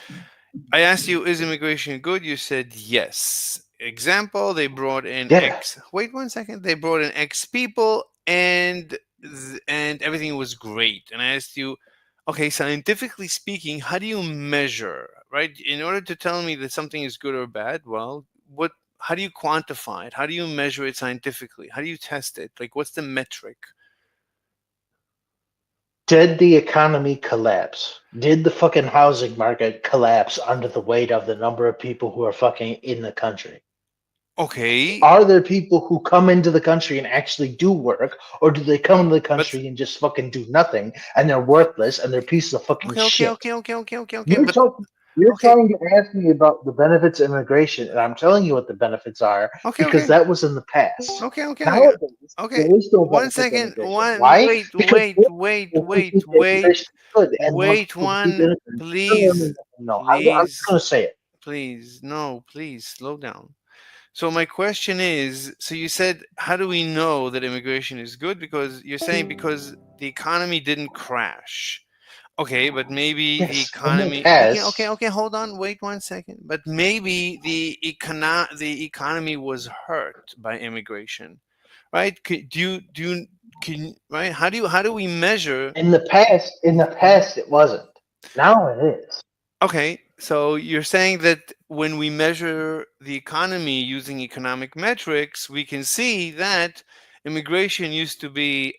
I asked you, is immigration good? You said yes. Example, they brought in Yeah, X. Wait 1 second. They brought in X people and and everything was great. And I asked you, okay, scientifically speaking, how do you measure, right? In order to tell me that something is good or bad, well, what how do you quantify it? How do you measure it scientifically? How do you test it? Like what's the metric? did the economy collapse? Did the fucking housing market collapse under the weight of the number of people who are fucking in the country? Okay, Are there people who come into the country and actually do work, or do they come into the but country and just fucking do nothing and they're worthless and they're pieces of fucking okay, okay, shit? okay, okay, okay, okay, okay. You're But talking. You're okay, trying to ask me about the benefits of immigration, and I'm telling you what the benefits are okay, because okay. that was in the past. Okay, okay, okay. Nowadays, Okay. there is no One benefit to second. immigration. One. Why? Wait. Because Wait. most Wait. people who Wait. keep the Wait. immigration good, and most Wait. people who keep One. immigrants. No, no, no, Please. no, no. I'm just Please. gonna say it. Please. No. Please slow down. So my question is: so you said, how do we know that immigration is good? Because you're saying because the economy didn't crash. Okay, but maybe the Yes, in the economy. Okay, okay, past, okay. Hold on. Wait 1 second. But maybe the economy was hurt by immigration, right? Right? How do we measure? in the past, it wasn't. Now it is. Okay, so you're saying that when we measure the economy using economic metrics, we can see that immigration used to be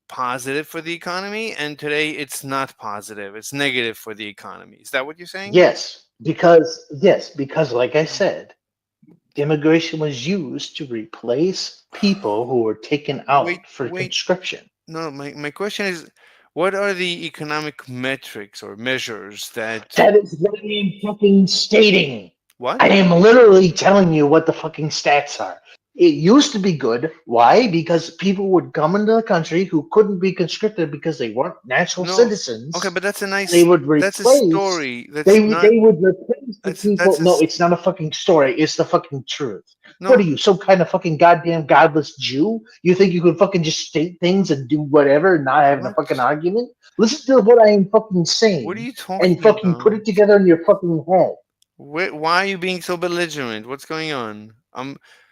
positive for the economy, and today it's not positive. It's negative for the economy. Is that what you're saying? Yes, because like I said, immigration was used to replace people who were taken Wait, out for wait. conscription. No, my question is What are the economic metrics or measures that That is what I am fucking stating. what? I am literally telling you what the fucking stats are. It used to be good. Why? Because people would come into the country who couldn't be conscripted because they weren't natural No. Okay, citizens. but that's a They nice would that's a replace. story. That's not They would replace the people. that's a No, it's not a fucking story. It's the fucking truth. What no. are you, some kind of fucking goddamn godless Jew? You think you can fucking just state things and do whatever and not have a What? fucking argument? Listen to what I am fucking What are saying you and talking fucking put it about? together in your fucking head. Why are you being so belligerent? What's going on?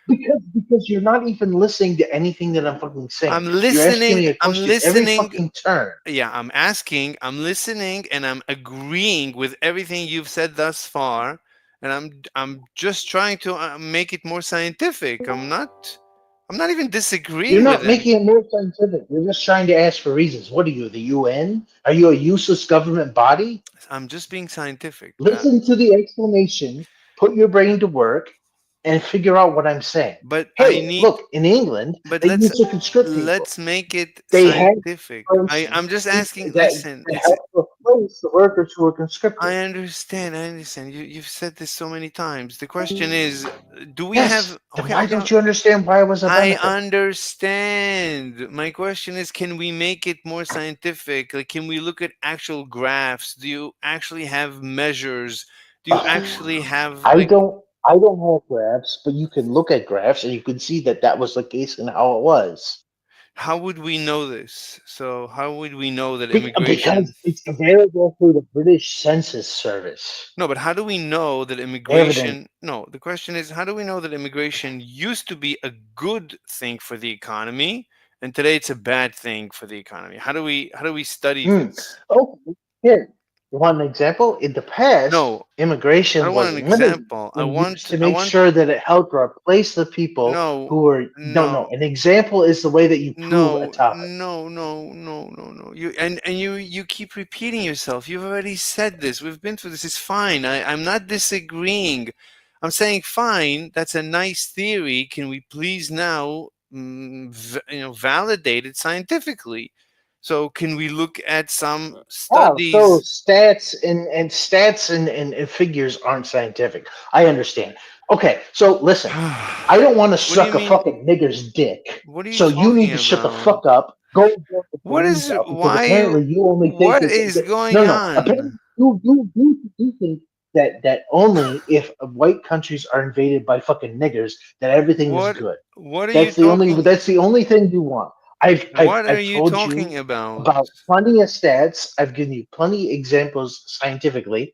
Because you're not even listening to anything that I'm fucking saying. I'm You're asking listening. me a I'm question every listening. fucking turn. Yeah, I'm asking. I'm listening, and I'm agreeing with everything you've said thus far. And I'm just trying to make it more scientific. I'm not even You're disagreeing with not any. making it more scientific. You're just trying to ask for reasons. What are you, the UN? Are you a useless government body? I'm just being scientific. Listen to the explanation, put your brain to work, and figure out what I'm saying. But I Hey, need. look, in England, But they used to conscript people. let's make it They had scientific. person I'm just asking. that, Listen, that it's helped replace the workers who were conscripted. I understand. I understand. You've said this so many times. The question is, do we have? Yes. Then Okay, why okay. don't you understand why it was a I benefit? understand. My question is, can we make it more scientific? Like, can we look at actual graphs? Do you actually have measures? Do you actually have I like? don't. I don't have graphs, but you can look at graphs and you can see that that was the case and how it was. How would we know this? So, how would we know that Because immigration? it's available through the British Census Service. No, but how do we know that Evident. immigration? No, the question is, how do we know that immigration used to be a good thing for the economy, and today it's a bad thing for the economy? How do we study Hmm. this? Okay. Here, you want an example? In the past, No, I immigration don't want was an limited example. and used to I make want sure that it helped replace the people no, who were. No, no. no, An example is the way that you prove a no, topic. no, no, no, no, no. You keep repeating yourself. You've already said this. We've been through this. It's fine. I'm not disagreeing. I'm saying fine. That's a nice theory. Can we please now, validate it scientifically? So can we look at some Wow, so studies? stats and figures aren't scientific. I understand. Okay, so listen, I don't want to What do you suck a mean? fucking nigger's dick. What are you So you need talking to shut the about? fuck up. Go and work the What police is out because why you? apparently you only think What this. is No, going no. Apparently on? you think that only if white countries are invaded by fucking niggers that everything is What good. what are you talking? That's the only thing you want. What are I've you told you talking about? about plenty of stats. I've given you plenty examples scientifically.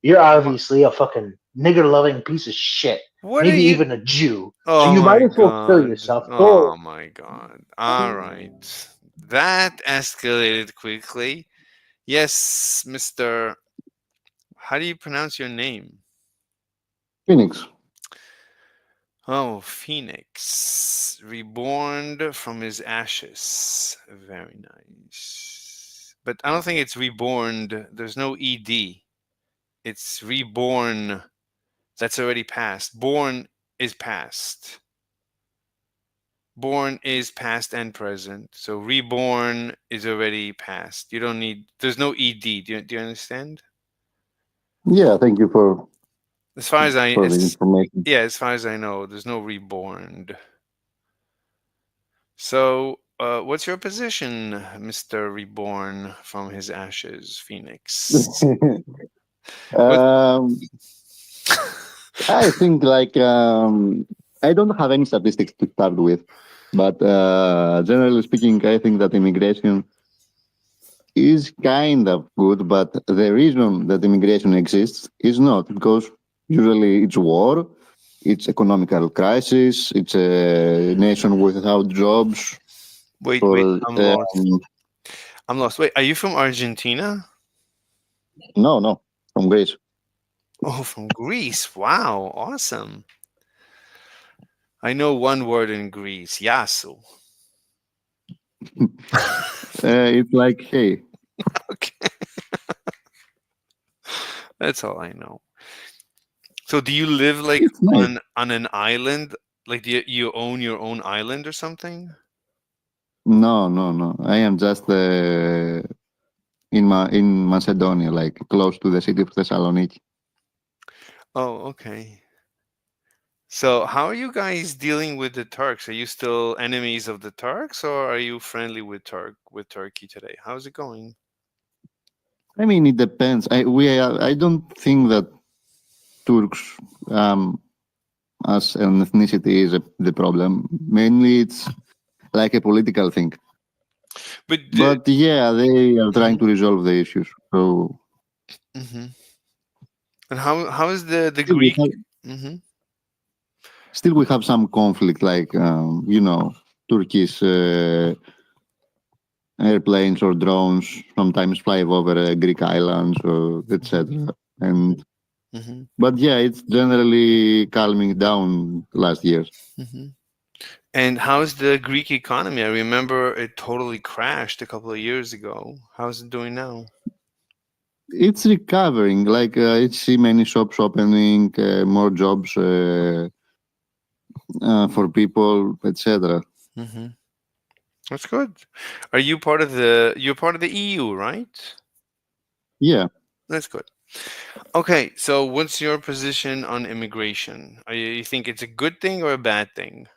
You're What obviously a fucking nigger loving piece of shit. what are Maybe you? even a Jew. So Oh you might my as well kill god. yourself. Oh Go. my god. All right. That escalated quickly. Yes, Mr. How do you pronounce your name? Phoenix. Oh, Phoenix. Reborn from his ashes. Very nice. But I don't think it's reborn. There's no ed. It's reborn. That's already passed. Born is past. Born is past and present. So reborn is already past. You don't need, there's no ed. Do you understand? Yeah, thank you As far as I, for the as, information. yeah, as far as I know, there's no reborn. So, what's your position, Mr. Reborn from his ashes, Phoenix? What? um, I think I don't have any statistics to start with, but generally speaking, I think that immigration is kind of good, but the reason that immigration exists is not because usually it's war, it's economical crisis, it's a nation without jobs, Wait, wait, or I'm lost. I'm lost. Wait, are you from Argentina? no, from Greece. Oh, from Greece. Wow, awesome. I know one word in Greece, yasu. It's like, hey, Okay, that's all I know. So, do you live like it's nice. on an island? Like, do you own your own island or something? No. I am just in Macedonia, like close to the city of Thessaloniki. Oh, okay. So, how are you guys dealing with the Turks? Are you still enemies of the Turks, or are you friendly with Turkey today? How's it going? I mean, it depends. I don't think that Turks as an ethnicity is the problem. Mainly, it's like a political thing. But But yeah, they are trying Mhm, to resolve the issues. So mhm. And how is the still we Greek? have Hmm. still we have some conflict, like Turkish airplanes or drones sometimes fly over Greek islands or etc. And Hmm. but yeah, it's generally calming down last year. Hmm. And how's the Greek economy? I remember it totally crashed a couple of years ago. How's it doing now? It's recovering. Like I see many shops opening, more jobs for people, etc. Hmm. That's good. Are you you're part of the EU, right? Yeah, That's good. Okay, so what's your position on immigration? You think it's a good thing or a bad thing?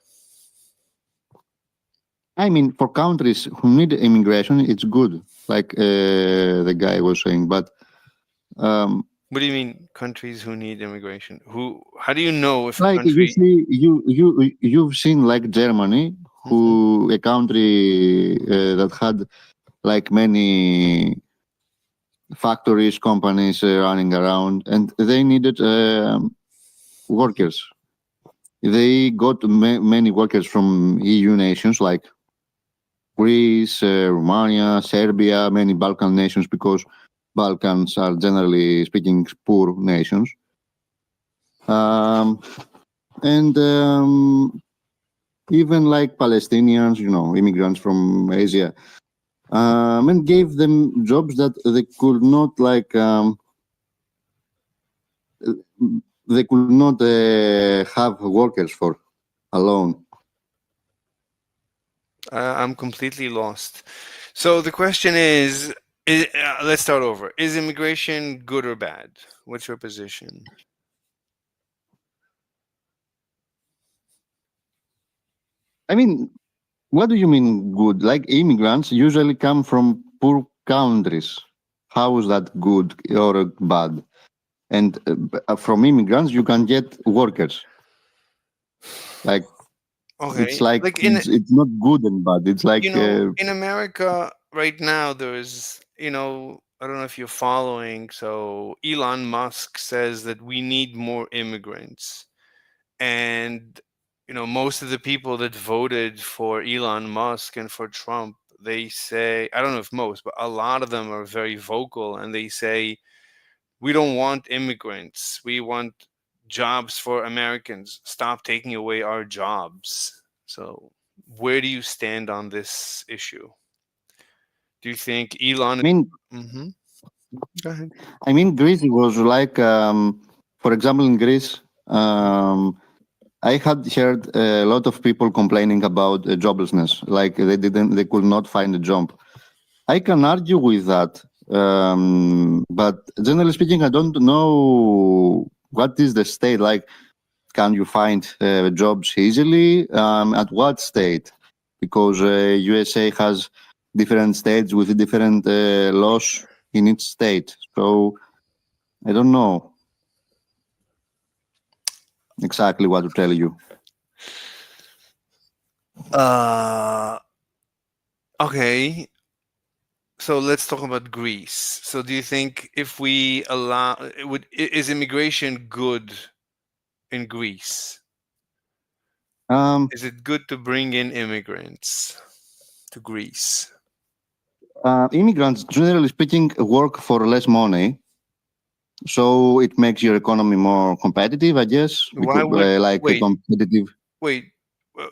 I mean, for countries who need immigration, it's good, like the guy was saying. But um, What do you mean countries who need immigration? How do you know if a like you country? see, you've seen like Germany, Mhm, who a country that had like many factories, companies running around, and they needed workers. They got many workers from EU nations like Greece, Romania, Serbia, many Balkan nations, because Balkans are generally speaking poor nations. Um, and even like Palestinians, immigrants from Asia, and gave them jobs that they could not they could not have workers for alone. I'm completely lost. So the question let's start over. Is immigration good or bad? What's your position? I mean, what do you mean good? Like immigrants usually come from poor countries. How is that good or bad? And from immigrants, you can get workers. Like it's Okay, like like it's not good and bad. It's like in America right now, there's, I don't know if you're following. So Elon Musk says that we need more immigrants, and most of the people that voted for Elon Musk and for Trump, they say, I don't know if most, but a lot of them are very vocal, and they say we don't want immigrants. We want jobs for Americans. Stop taking away our jobs. So, where do you stand on this issue? Do you think Elon? I mean, Mm-hmm. Go ahead. Greece was like, for example, in Greece, I had heard a lot of people complaining about joblessness, like they could not find a job. I can argue with that, but generally speaking, I don't know what is the state like. Can you find jobs easily? At what state? Because USA has different states with different laws in each state. So I don't know exactly what to tell you. Uh, okay. So let's talk about Greece. So do you think if we allow, is immigration good in Greece? Um, Is it good to bring in immigrants to Greece? Immigrants, generally speaking, work for less money, so it makes your economy more competitive, I guess, Why because would like a wait, competitive. wait.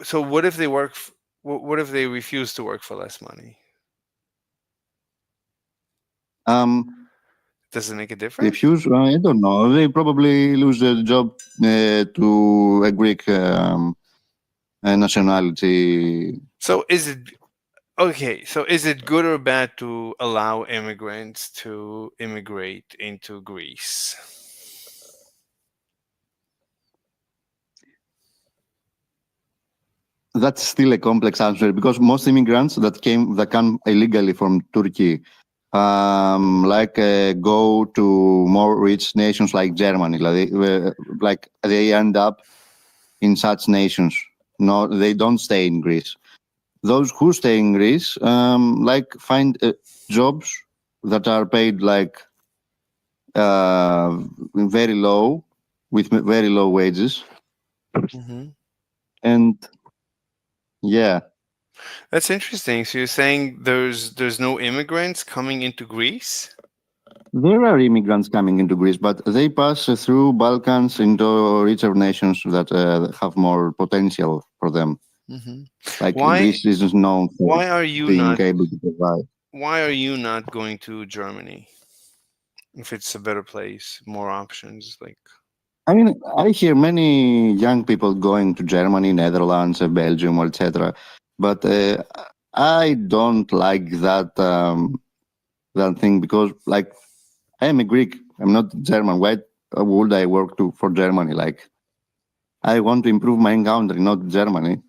So what if they what if they refuse to work for less money? Um, Does it make a difference? Refuse? I don't know. They probably lose their job to a Greek nationality. So is it Okay, so is it good or bad to allow immigrants to immigrate into Greece? That's still a complex answer because most immigrants that come illegally from Turkey, go to more rich nations like Germany. Like they end up in such nations. No, they don't stay in Greece. Those who stay in Greece, find jobs that are paid uh, very low, with very low wages, Hmm. and yeah, That's interesting. So you're saying there's no immigrants coming into Greece? there are immigrants coming into Greece, but they pass through Balkans into richer nations that have more potential for them. Hmm. Like Why Greece is known for why are you being not able to provide. why are you not going to Germany if it's a better place, more options? Like, I mean, I hear many young people going to Germany, Netherlands, Belgium, etc. But I don't like that thing because, like, I am a Greek. I'm not German. Why would I work for Germany? Like, I want to improve my country, not Germany.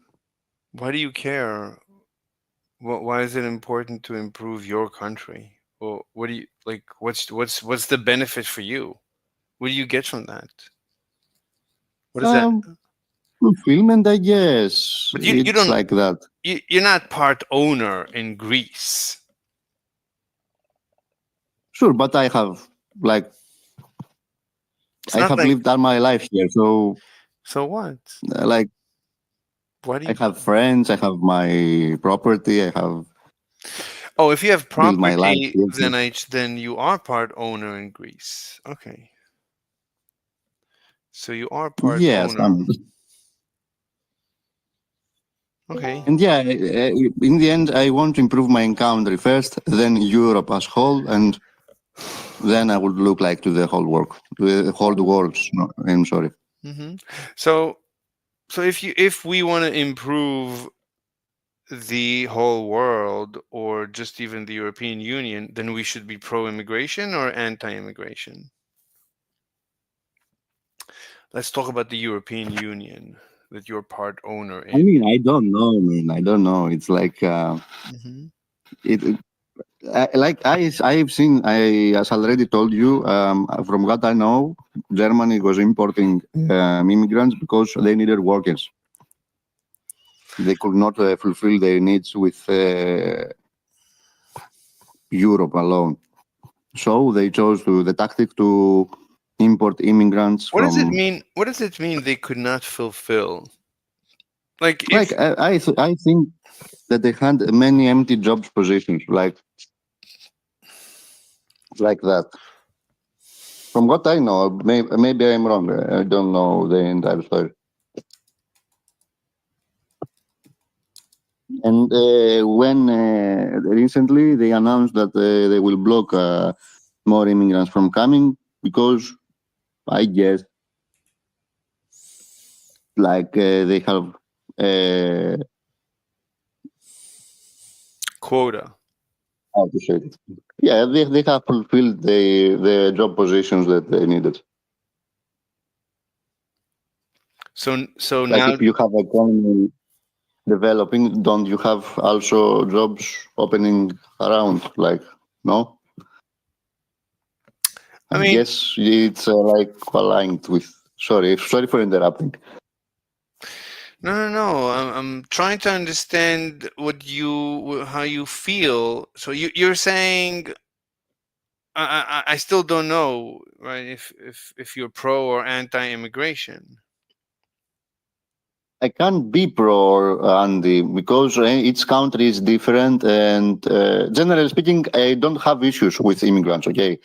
why do you care? Why is it important to improve your country? Well, what do you like? What's the benefit for you? What do you get from that? What is that? Um, Fulfillment, I guess. But you It's don't like that. you're not part owner in Greece. Sure, but I have like It's I not have like, lived all my life here, so so what? like Why do I you? have friends, I have my property, I have Oh, if you have built my life property, here. then then you are part owner in Greece. Okay, so you are part Yes, owner. Okay. and yeah, in the end, I want to improve my country first, then Europe as whole, and then I would look like to the whole world, to the whole world. No, I'm sorry. Hmm. So if we want to improve the whole world or just even the European Union, then we should be pro-immigration or anti-immigration. Let's talk about the European Union that you're part owner I in. mean, I don't know, man. I don't know. It's like Hmm. it. I've seen. As already told you, from what I know, Germany was importing immigrants because they needed workers. They could not fulfill their needs with Europe alone. So they chose the tactic to import immigrants What does it from. mean? What does it mean they could not fulfill? Like Like if I think that they had many empty jobs positions, like that. From what I know, maybe I'm wrong. I don't know the entire story. And when recently they announced that they will block more immigrants from coming because I guess they have uh, quota. how to say it. Yeah, they have fulfilled the job positions that they needed. So Like now, if you have economy developing, don't you have also jobs opening around? Like no, I I mean, guess it's aligned with. Sorry for interrupting. no. I'm trying to understand how you feel. So you're saying I still don't know, right? If you're pro or anti-immigration. I can't be pro Andy because each country is different, and generally speaking, I don't have issues with immigrants. Okay,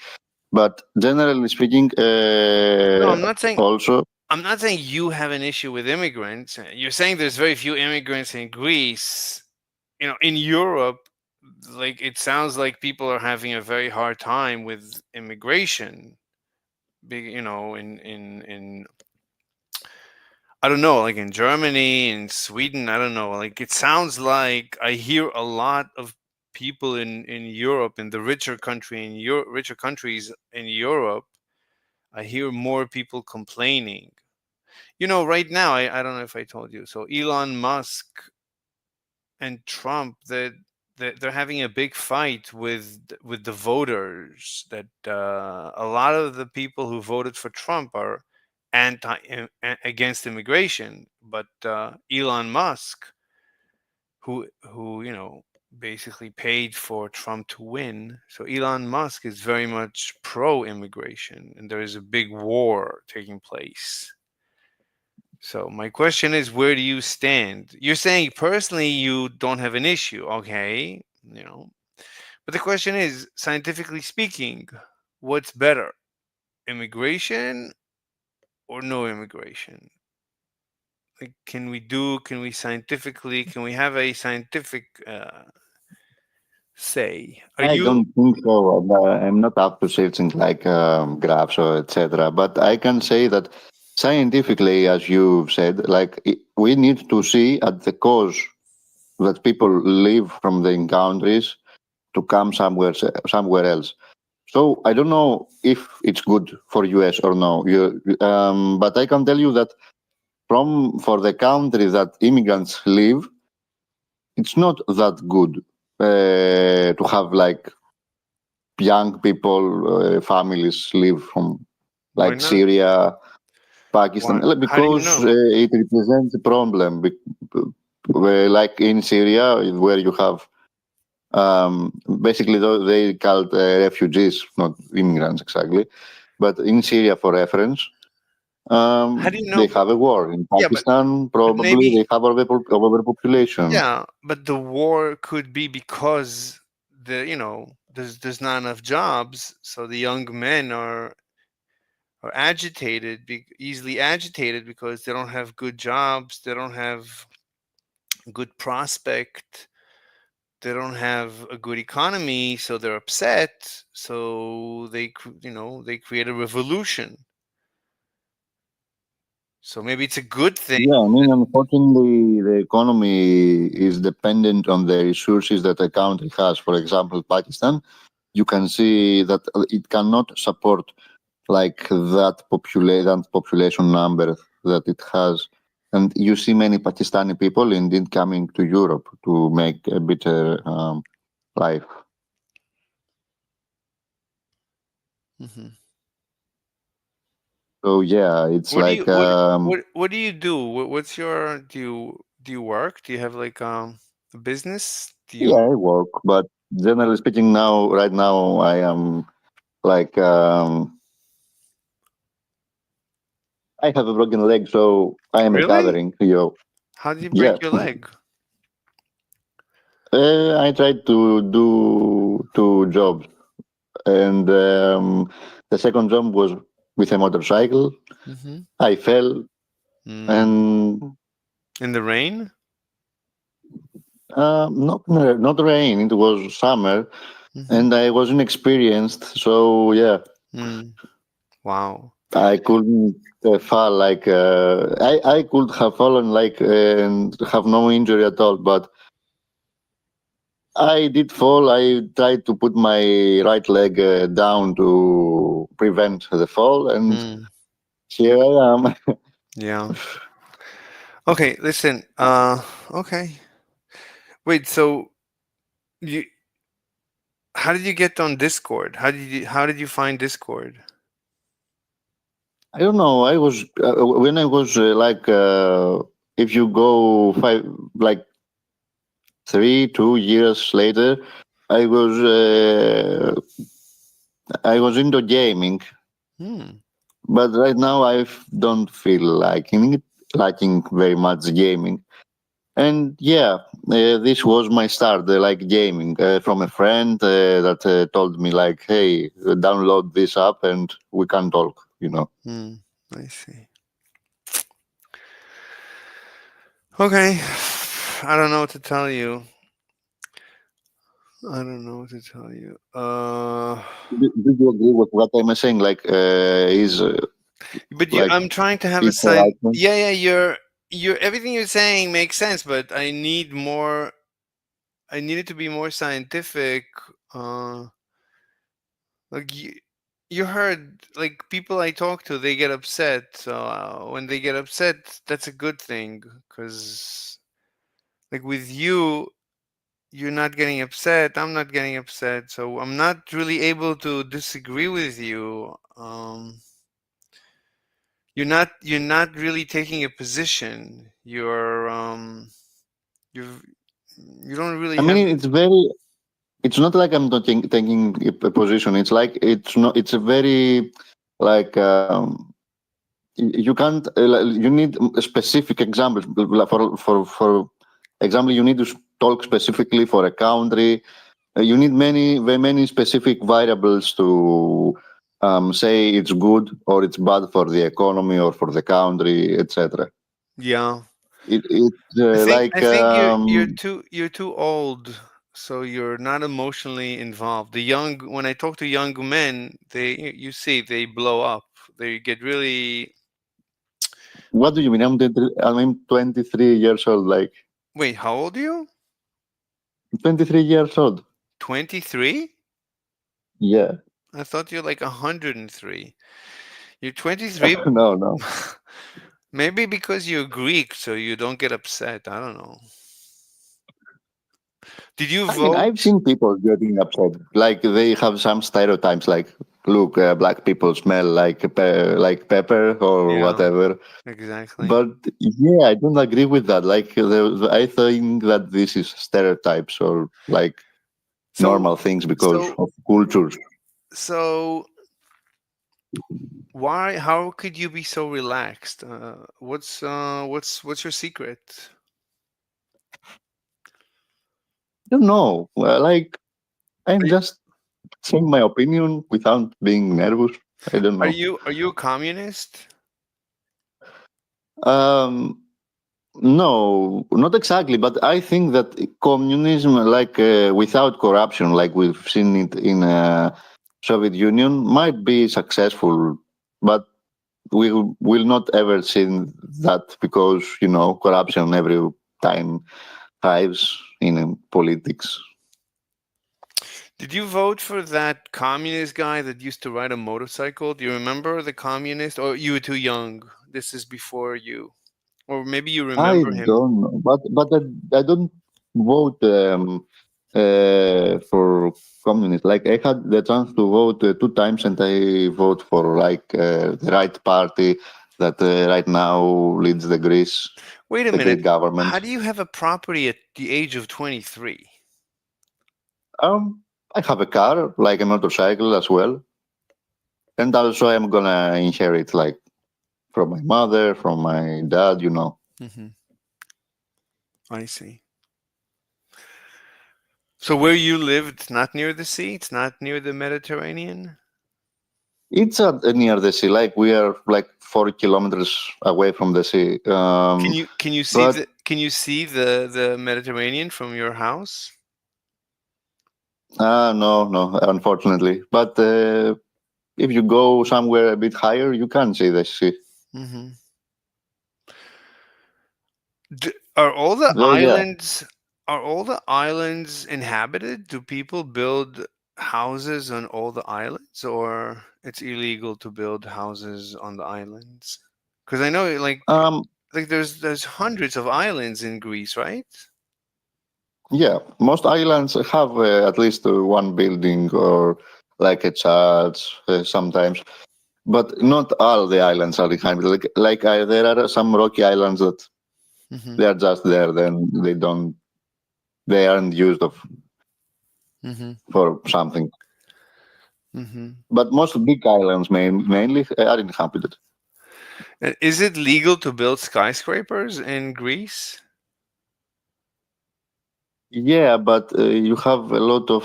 but generally speaking, No, I'm not saying also I'm not saying you have an issue with immigrants. You're saying there's very few immigrants in Greece. In Europe, like it sounds like people are having a very hard time with immigration. Big, in I don't know, like in Germany, in Sweden, I don't know. Like it sounds like I hear a lot of people in Europe, in the richer country, in richer countries in Europe. I hear more people complaining. Right now, I don't know if I told you. So Elon Musk and Trump, they're having a big fight with the voters. That a lot of the people who voted for Trump are against immigration, but Elon Musk, who basically paid for Trump to win. So Elon Musk is very much pro immigration, and there is a big war taking place. So my question is, where do you stand? You're saying personally you don't have an issue, okay? But the question is, scientifically speaking, what's better, immigration or no immigration? Like, can we have a scientific say? Are I you don't think so. I'm not up to searching like graphs or etc. But I can say that scientifically, as you've said, like we need to see at the cause that people leave from the countries to come somewhere else. So I don't know if it's good for US or no. But I can tell you that from for the country that immigrants live, it's not that good to have like young people, families live from why like not? Syria, Pakistan, Why? How do you because know? it represents a problem. Like in Syria, where you have basically they called refugees, not immigrants exactly, but in Syria, for reference, How do you they know? have a war. In Yeah, Pakistan, but probably maybe they have overpopulation. yeah, but the war could be because there's not enough jobs, so the young men are agitated, easily agitated because they don't have good jobs, they don't have good prospect, they don't have a good economy, so they're upset. So they create a revolution. So maybe it's a good thing. Yeah, I mean, unfortunately, the economy is dependent on the resources that a country has. For example, Pakistan, you can see that it cannot support like that population number that it has. And you see many Pakistani people indeed coming to Europe to make a better life. Hmm. So yeah, it's What do you like what do you do? What's your do you work? Do you have like a business? Do yeah, you I work, but generally speaking, now right now I am like I have a broken leg, so I am really? recovering. Yo, How did you yeah, break your leg? I tried to do two jobs, and the second job was with a motorcycle. Hmm. I fell, Mm. and In the rain? not rain. It was summer, Hmm. and I wasn't experienced. So yeah, Mm. Wow. I couldn't fall like I could have fallen like and have no injury at all, but I did fall. I tried to put my right leg down to prevent the fall, and Mm. here I am. Yeah. Okay, listen. Okay. Wait, so you how did you get on Discord? How did you find Discord? I don't know. I was when I was if you go like 2 years later, I was into gaming, Hmm. but right now I don't feel liking very much gaming. And yeah, this was my start, like gaming, from a friend that told me like, "Hey, download this app and we can talk." Hmm. I see. Okay. I don't know what to tell you. I don't know what to tell you. Do you agree with what I'm saying? Like, is But Like I'm trying to have a it's the right thing. Yeah, yeah. You're everything you're saying makes sense, but I need more. I need it to be more scientific. Uh, like you heard, like people I talk to, they get upset. So when they get upset, that's a good thing, because like with you, you're not getting upset. I'm not getting upset, so I'm not really able to disagree with you. You're not really taking a position. You you don't really I have. mean, it's very. It's not like I'm not taking a position. It's like it's not. It's a very like you can't. You need specific examples. Like for example, you need to talk specifically for a country. You need very many specific variables to say it's good or it's bad for the economy or for the country, etc. Yeah. It's I like think you're too old, so you're not emotionally involved. The young When I talk to young men, you see they blow up. They get really. what do you mean? I'm 23 years old. Like Wait, how old are you? 23 years old. 23? Yeah. I thought you're like 103. You're 23. No, no. Maybe because you're Greek, so you don't get upset. I don't know. Did you I mean, vote? I've seen people getting upset. Like they have some stereotypes, like look, black people smell like pepper or Yeah, whatever. exactly. But yeah, I don't agree with that. Like I think that this is stereotypes or like So, normal things because so, of cultures. so, how could you be so relaxed? What's your secret? I don't know. Well, like Are I'm you, just saying my opinion without being nervous. I don't are know. you are you a communist? Um, No, not exactly, but I think that communism, like without corruption, like we've seen it in Soviet Union, might be successful, but we will not ever see that because corruption every time thrives in politics. Did you vote for that communist guy that used to ride a motorcycle? Do you remember the communist? Or you were too young? This is before you, or maybe you I remember him. don't know, but I don't vote for communist. Like I had the chance to vote two times, and I vote for like the right party that right now leads Wait a the minute. Greek government. How do you have a property at the age of 23? I have a car, like a motorcycle as well, and also I'm gonna inherit like from my mother, from my dad. Hmm. I see. So where you live, it's not near the sea. It's not near the Mediterranean. It's near the sea. Like we are like 4 kilometers away from the sea. But Can you see the Mediterranean from your house? no, no, unfortunately. But if you go somewhere a bit higher, you can see the sea. Hmm. Are all the So yeah, islands inhabited? Do people build houses on all the islands, or it's illegal to build houses on the islands? Because I know, um, there's hundreds of islands in Greece, right? yeah. Most islands have at least one building or like a church sometimes, but not all the islands are inhabited. There are some rocky islands that Mm-hmm. they are just there. Then they aren't used of Mm-hmm. for something. Mm-hmm. But most big islands mainly are inhabited. And is it legal to build skyscrapers in Greece? Yeah, but you have a lot of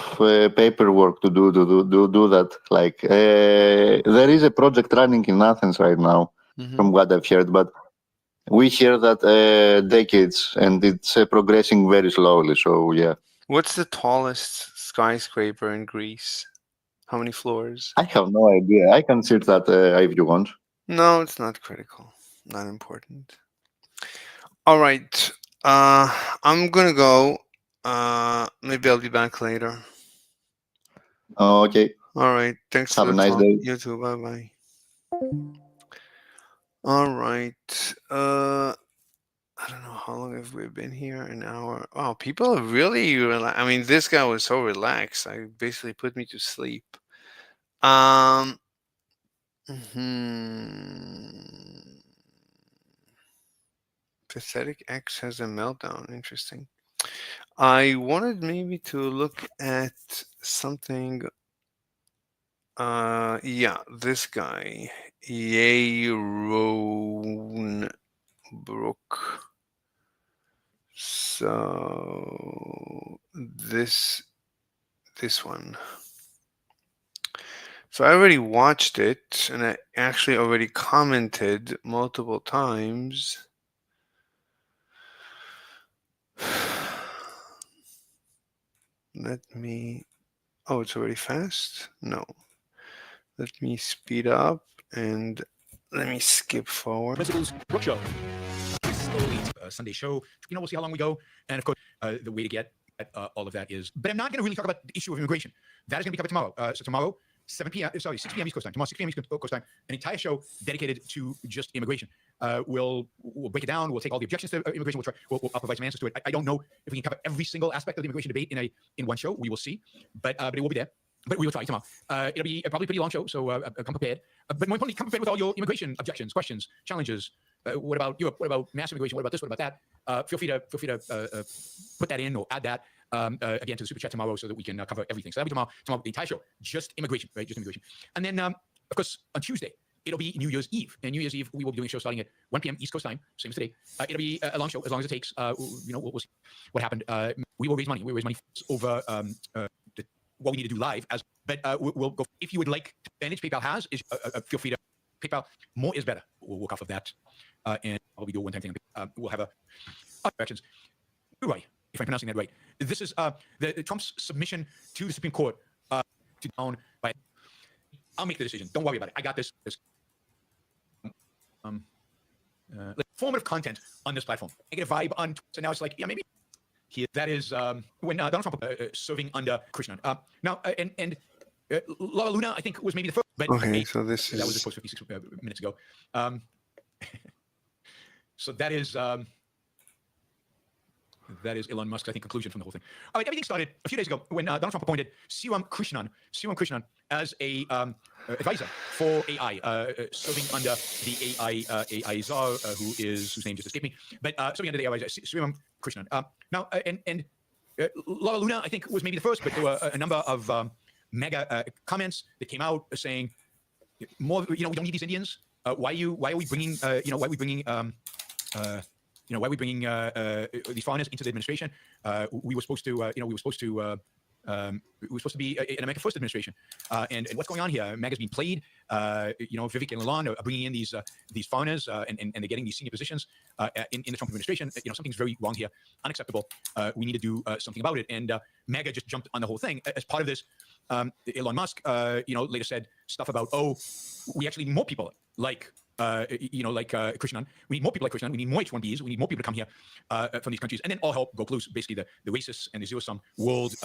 paperwork to do that. Like there is a project running in Athens right now, Mm-hmm. from what I've heard, but we hear that decades, and it's progressing very slowly. So yeah, What's the tallest skyscraper in Greece? How many floors? I have no idea. I can search that if you want. No, it's not critical. Not important. All right. I'm gonna go. Maybe I'll be back later. Okay. All right. Thanks for Have a the nice talk. day. You too. Bye bye. All right. I don't know how long have we been here? An hour. Oh, people are really I mean, this guy was so relaxed. I basically put me to sleep. Um. hmm. Pathetic X has a meltdown. Interesting. I wanted maybe to look at something. Yeah, this guy, yaron brook. So this one. So I already watched it, and I actually already commented multiple times. Let me. Oh, it's already fast? No. Let me speed up and let me skip forward. Principals Brook Show. Slowly, Sunday show. We'll see how long we go. And of course, the way to get at all of that is. But I'm not going to really talk about the issue of immigration. That is going to be covered tomorrow. So tomorrow, 7 p.m. Sorry, 6 p.m. East Coast time. Tomorrow, 6 p.m. East Coast time. An entire show dedicated to just immigration. We'll break it down. We'll take all the objections to immigration. I'll provide some answers to it. I don't know if we can cover every single aspect of the immigration debate in one show. We will see. But it will be there. But we will try tomorrow. It'll be probably a pretty long show, so come prepared. But more importantly, come prepared with all your immigration objections, questions, challenges. What about Europe? What about mass immigration? What about this? What about that? Feel free to put that in or add that again to the super chat tomorrow so that we can cover everything. So that'll be tomorrow. Tomorrow, the entire show, just immigration, right? Just immigration. And then, of course, on Tuesday, it'll be New Year's Eve. And New Year's Eve, we will be doing a show starting at 1 p.m. East Coast time, same as today. It'll be a long show, as long as it takes. We'll see what happened. We will raise money. We'll raise money over what we need to do live. But we'll go. If you would like to manage, PayPal has. Feel free to PayPal. More is better. We'll work off of that. And I'll be doing a one-time thing. We'll have directions. Right, if I'm pronouncing that right. This is the Trump's submission to the Supreme Court to down by. I'll make the decision. Don't worry about it. I got this. Formative content on this platform. Negative vibe on Twitter. So now it's like, yeah, maybe. Here, that is when Donald Trump serving under Krishnan. Now, and Laura Luna, I think, was maybe the first. But Okay, so this that was is. post 56 minutes ago. So that is Elon Musk's, I think, conclusion from the whole thing. All right, everything started a few days ago when Donald Trump appointed Siram Krishnan as a advisor for AI, serving under the AI czar, whose name just escaped me, but serving under the AI Siram Krishnan. Now, and Laura Luna, I think, was maybe the first, but there were a number of mega comments that came out saying, more, we don't need these Indians. Why are we bringing, these foreigners into the administration? We were supposed to, we were supposed to be an American first administration. And what's going on here? MAGA's being played. Vivek and Elon are bringing in these foreigners, and they're getting these senior positions in the Trump administration. Something's very wrong here, unacceptable. We need to do something about it. And MAGA just jumped on the whole thing as part of this. Elon Musk, later said stuff about, we actually need more people like Krishnan. We need more people like Krishnan. We need more H-1Bs. We need more people to come here from these countries. And then all hell broke loose. Basically, the racists and the zero-sum world,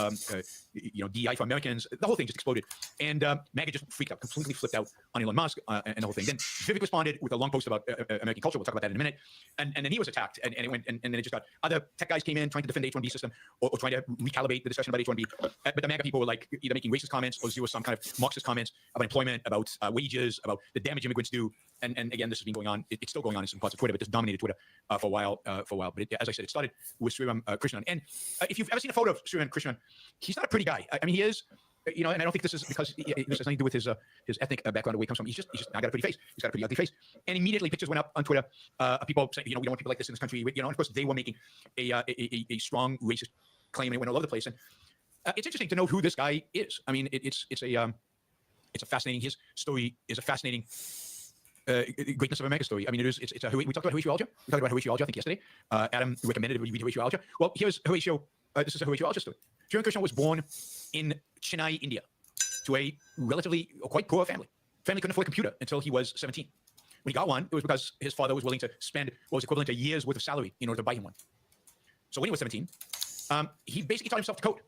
DEI for Americans, the whole thing just exploded. And MAGA just freaked out, completely flipped out on Elon Musk and the whole thing. Then Vivek responded with a long post about American culture. We'll talk about that in a minute. And then he was attacked. And it went, and then it just got, other tech guys came in trying to defend the H-1B system or trying to recalibrate the discussion about H-1B. But the MAGA people were like either making racist comments or zero-sum kind of Marxist comments about employment, about wages, about the damage immigrants do. And again, this has been going on. It's still going on in some parts of Twitter, but this dominated Twitter for a while. But as I said, it started with Sriram Krishnan. And if you've ever seen a photo of Sriram Krishnan, he's not a pretty guy. I mean, he is, and I don't think this is because this has nothing to do with his ethnic background or where he comes from. He's just not got a pretty face. He's got a pretty ugly face. And immediately pictures went up on Twitter. People saying, we don't want people like this in this country. And of course, they were making a strong racist claim, and it went all over the place. And it's interesting to know who this guy is. I mean, it's a fascinating. His story is a fascinating. Greatness of America story. I mean, we talked about Horatio Alger. We talked about Horatio Alger, I think, yesterday. Adam recommended that we read Horatio Alger. Well, here's Horatio. This is a Horatio Alger story. Sriram Krishnan was born in Chennai, India, to a relatively quite poor family. Family couldn't afford a computer until he was 17. When he got one, it was because his father was willing to spend what was equivalent to a year's worth of salary in order to buy him one. So when he was 17, he basically taught himself to code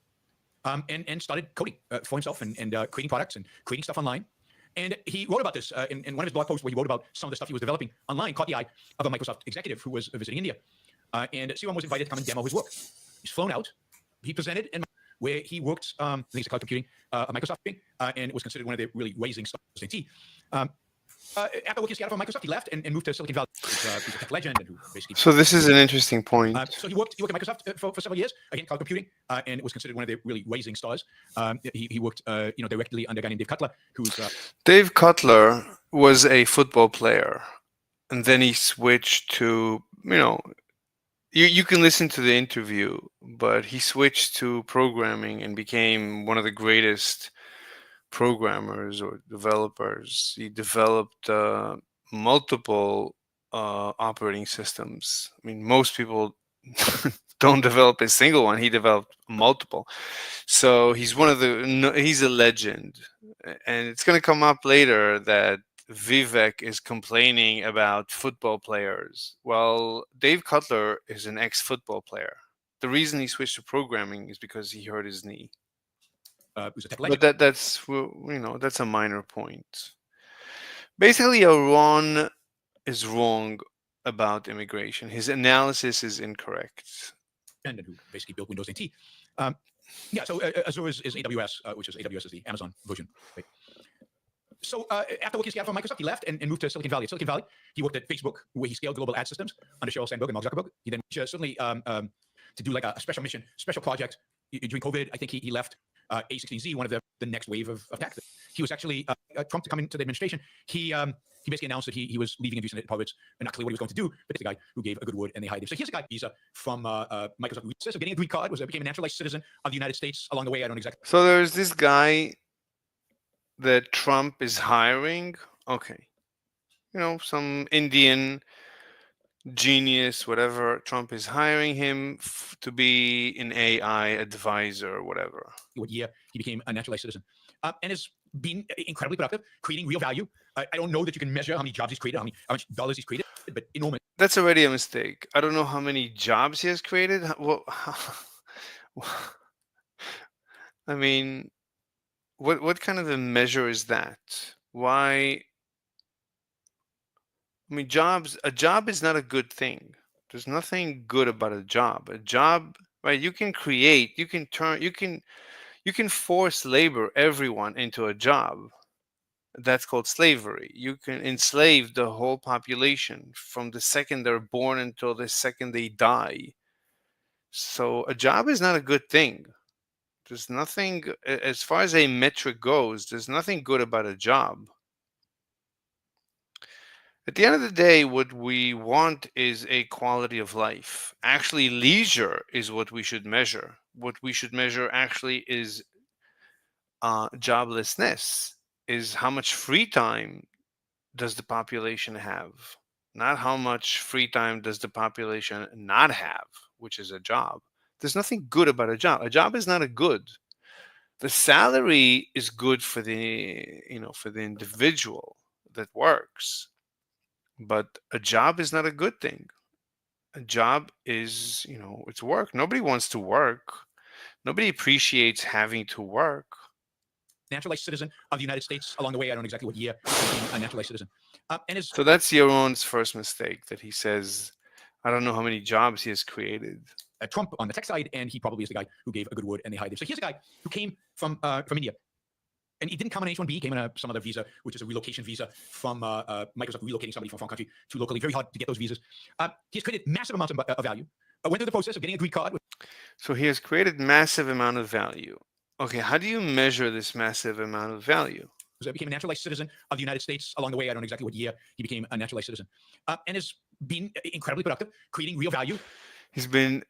and started coding for himself and creating products and creating stuff online. And he wrote about this in one of his blog posts where he wrote about some of the stuff he was developing online, caught the eye of a Microsoft executive who was visiting India. And C1 was invited to come and demo his work. He's flown out. He presented in where he worked, I think it's cloud computing, Microsoft, and it was considered one of the really raising stars in IT. After working scattered from Microsoft, he left and moved to Silicon Valley. He's a tech legend and who basically. So this is an interesting point. So he worked at Microsoft for several years, again, cloud computing, and it was considered one of the really raising stars. He worked, directly under a guy named Dave Cutler, who's. Dave Cutler was a football player, and then he switched to, you can listen to the interview, but he switched to programming and became one of the greatest programmers or developers. He developed multiple operating systems. I mean, most people don't develop a single one. He developed multiple. So he's he's a legend. And it's going to come up later that Vivek is complaining about football players. Well, Dave Cutler is an ex-football player. The reason he switched to programming is because he hurt his knee. Who's a tech legend. But that's a minor point. Basically, yaron is wrong about immigration. His analysis is incorrect. And who basically built Windows NT. So Azure is AWS, which is AWS is the Amazon version. Right? So after working scattered from Microsoft, he left and moved to Silicon Valley. At Silicon Valley, he worked at Facebook, where he scaled global ad systems under Sheryl Sandberg and Mark Zuckerberg. He then certainly to do like a special mission, special project during COVID. I think he left A16Z, one of the next wave of tech. He was actually Trump to come into the administration. He basically announced that he was leaving and doing Harvard's, and not clear what he was going to do, but it's the guy who gave a good word and they hired him. So here's a guy, he's from Microsoft. So getting a green card, became a naturalized citizen of the United States. Along the way, I don't exactly. So there's this guy that Trump is hiring. Okay. Some Indian genius, whatever. Trump is hiring him to be an AI advisor or whatever. What year he became a naturalized citizen. And has been incredibly productive, creating real value. I don't know that you can measure how many jobs he's created, how much dollars he's created, but enormous. That's already a mistake. I don't know how many jobs he has created. Well, I mean, what kind of a measure is that? Why? I mean, a job is not a good thing. There's nothing good about a job. A job, right? You can create, you can force labor everyone into a job. That's called slavery. You can enslave the whole population from the second they're born until the second they die. So a job is not a good thing. There's nothing, as far as a metric goes, there's nothing good about a job. At the end of the day, what we want is a quality of life. Actually, leisure is what we should measure. What we should measure actually is joblessness, is how much free time does the population have, not how much free time does the population not have, which is a job. There's nothing good about a job. A job is not a good. The salary is good for the individual that works, but a job is not a good thing. A job is, it's work. Nobody wants to work. Nobody appreciates having to work. Naturalized citizen of the United States. Along the way, I don't know exactly what year he became a naturalized citizen. So that's yaron's first mistake, that he says, I don't know how many jobs he has created. Trump on the tech side, and he probably is the guy who gave a good word and they hired him. So here's a guy who came from India. And he didn't come on an H-1B, he came on some other visa, which is a relocation visa from Microsoft relocating somebody from a foreign country to locally. Very hard to get those visas. He's created massive amounts of value. Went through the process of getting a green card. So he has created massive amount of value. Okay, how do you measure this massive amount of value? Became a naturalized citizen of the United States. Along the way, I don't know exactly what year he became a naturalized citizen. And has been incredibly productive, creating real value. He's been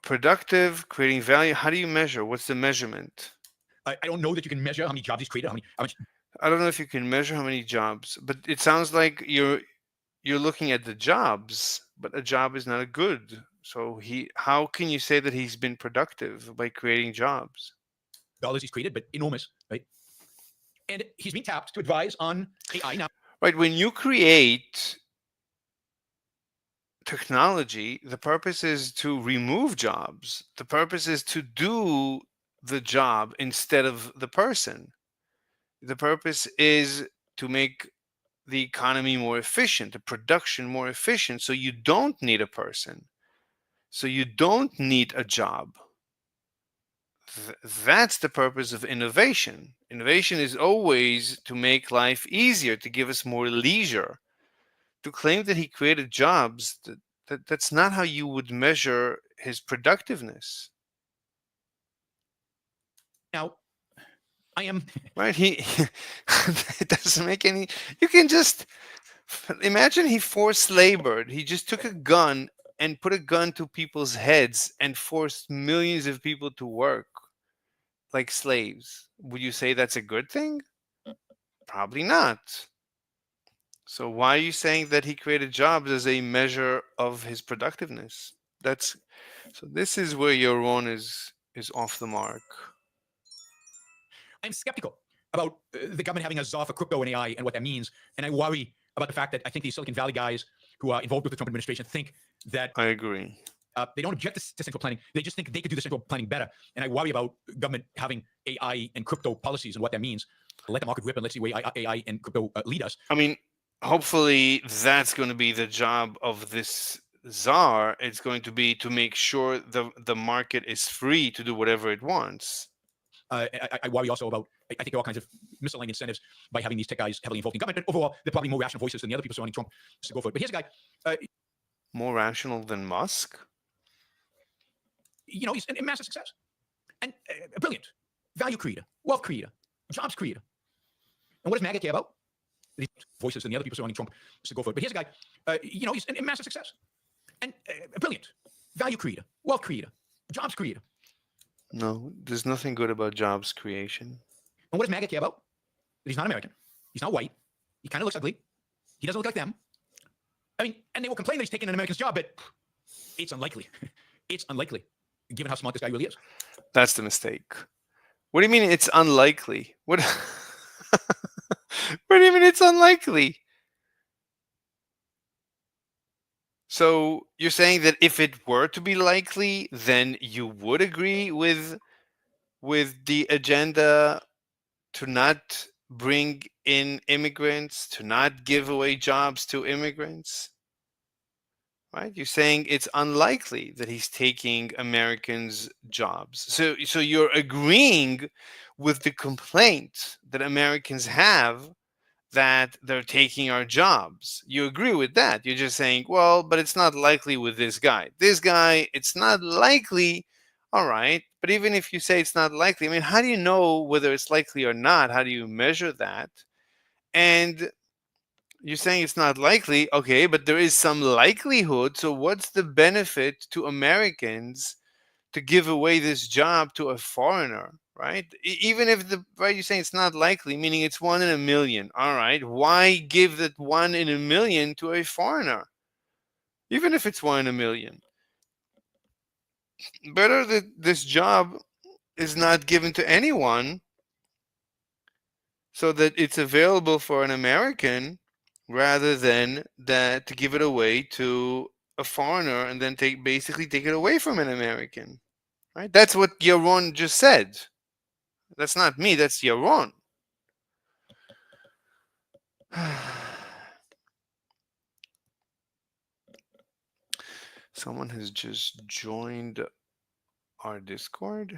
productive, creating value. How do you measure? What's the measurement? I don't know that you can measure how many jobs he's created. How much? I don't know if you can measure how many jobs, but it sounds like you're looking at the jobs, but a job is not a good. So how can you say that he's been productive by creating jobs? Dollars he's created, but enormous, right? And he's being tapped to advise on AI now. Right? When you create technology, the purpose is to remove jobs. The purpose is to do the job instead of the person. The purpose is to make the economy more efficient, the production more efficient, so you don't need a person. So you don't need a job. That's the purpose of innovation. Innovation is always to make life easier, to give us more leisure. To claim that he created jobs, that's not how you would measure his productiveness. Now, I am. Right? It doesn't make any. You can just imagine he forced labor. He just took a gun and put a gun to people's heads and forced millions of people to work like slaves. Would you say that's a good thing? Probably not. So why are you saying that he created jobs as a measure of his productiveness? That's so. This is where yaron is off the mark. I'm skeptical about the government having a czar for crypto and AI and what that means. And I worry about the fact that I think these Silicon Valley guys who are involved with the Trump administration think that I agree. they don't object to central planning. They just think they could do the central planning better. And I worry about government having AI and crypto policies and what that means. Let the market rip and let's see where AI and crypto lead us. I mean, hopefully that's going to be the job of this czar. It's going to be to make sure the market is free to do whatever it wants. I worry also about, I think there are all kinds of misaligned incentives by having these tech guys heavily involved in government. But overall, they're probably more rational voices than the other people surrounding Trump to go for it. But here's a guy, More rational than Musk? he's a massive success and brilliant value creator, wealth creator, jobs creator. And what does MAGA care about? These voices than the other people surrounding Trump to go for it. But here's a guy, he's a massive success and brilliant value creator, wealth creator, jobs creator. No, there's nothing good about jobs creation. And what does MAGA care about? He's not American. He's not white. He kind of looks ugly. He doesn't look like them. I mean, and they will complain that he's taking an American's job, but it's unlikely. It's unlikely, given how smart this guy really is. That's the mistake. What do you mean it's unlikely? What? What do you mean it's unlikely? So you're saying that if it were to be likely, then you would agree with the agenda to not bring in immigrants, to not give away jobs to immigrants? Right? You're saying it's unlikely that he's taking Americans' jobs. So you're agreeing with the complaint that Americans have that they're taking our jobs. You agree with that. You're just saying, well, but it's not likely with this guy. This guy, it's not likely. All right. But even if you say it's not likely, I mean, how do you know whether it's likely or not? How do you measure that? And you're saying it's not likely. Okay, but there is some likelihood. So what's the benefit to Americans to give away this job to a foreigner? Right? Even if you're saying it's not likely, meaning it's 1 in a million. All right. Why give that 1 in a million to a foreigner? Even if it's 1 in a million. Better that this job is not given to anyone so that it's available for an American rather than that to give it away to a foreigner and then basically take it away from an American. Right? That's what yaron just said. That's not me, that's yaron. Someone has just joined our Discord.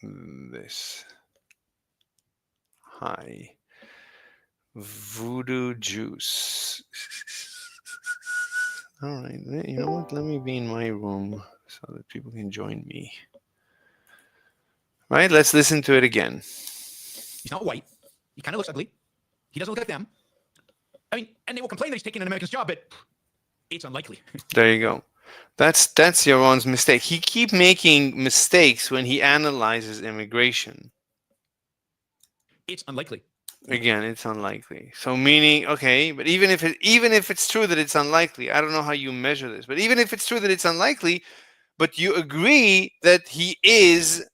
This. Hi. Voodoo Juice. All right. You know what? Let me be in my room so that people can join me. Right? Let's listen to it again. He's not white. He kind of looks ugly. He doesn't look like them. I mean, and they will complain that he's taking an American's job, but it's unlikely. There you go. That's yaron's mistake. He keep making mistakes when he analyzes immigration. It's unlikely. Again, it's unlikely. So meaning, okay, but even if it's true that it's unlikely, I don't know how you measure this, but even if it's true that it's unlikely, but you agree that he is,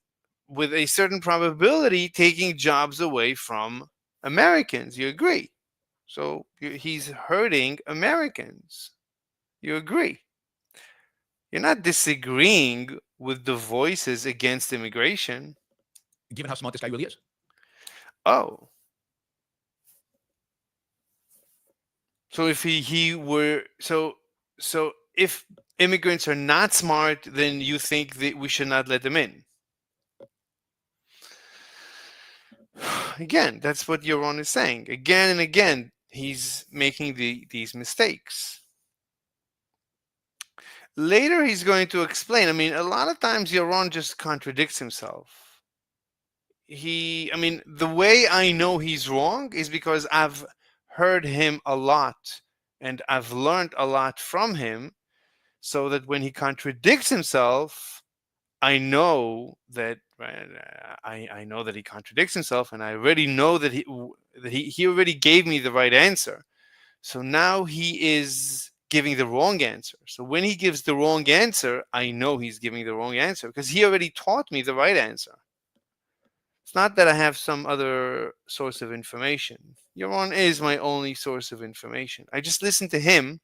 with a certain probability, taking jobs away from Americans. You agree. So he's hurting Americans. You agree? You're not disagreeing with the voices against immigration. Given how smart this guy really is. Oh, so if he were so if immigrants are not smart, then you think that we should not let them in. Again, that's what Yaron is saying. Again and again, he's making these mistakes. Later, he's going to explain. I mean, a lot of times Yaron just contradicts himself. The way I know he's wrong is because I've heard him a lot and I've learned a lot from him, so that when he contradicts himself, I know that right, I know that he contradicts himself, and I already know that he already gave me the right answer. So now he is giving the wrong answer. So when he gives the wrong answer, I know he's giving the wrong answer because he already taught me the right answer. It's not that I have some other source of information. Yaron is my only source of information. I just listen to him.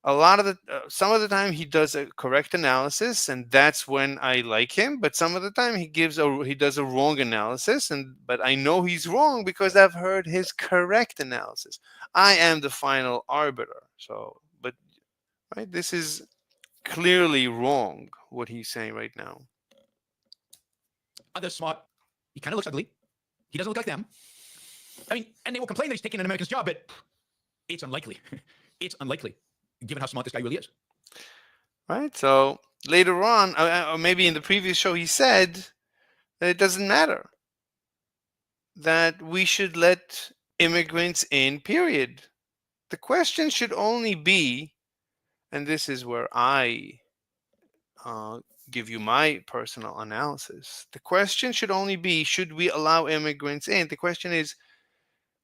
A lot of the some of the time he does a correct analysis, and that's when I like him. But some of the time he does a wrong analysis, and but I know he's wrong because I've heard his correct analysis. I am the final arbiter. So, but right, this is clearly wrong what he's saying right now. Others smart. He kind of looks ugly. He doesn't look like them. I mean, and they will complain that he's taking an American's job, but it's unlikely. It's unlikely, given how smart this guy really is. Right. So later on, or maybe in the previous show, he said that it doesn't matter, that we should let immigrants in, period. The question should only be, and this is where I uh, give you my personal analysis. The question should only be, should we allow immigrants in? The question is,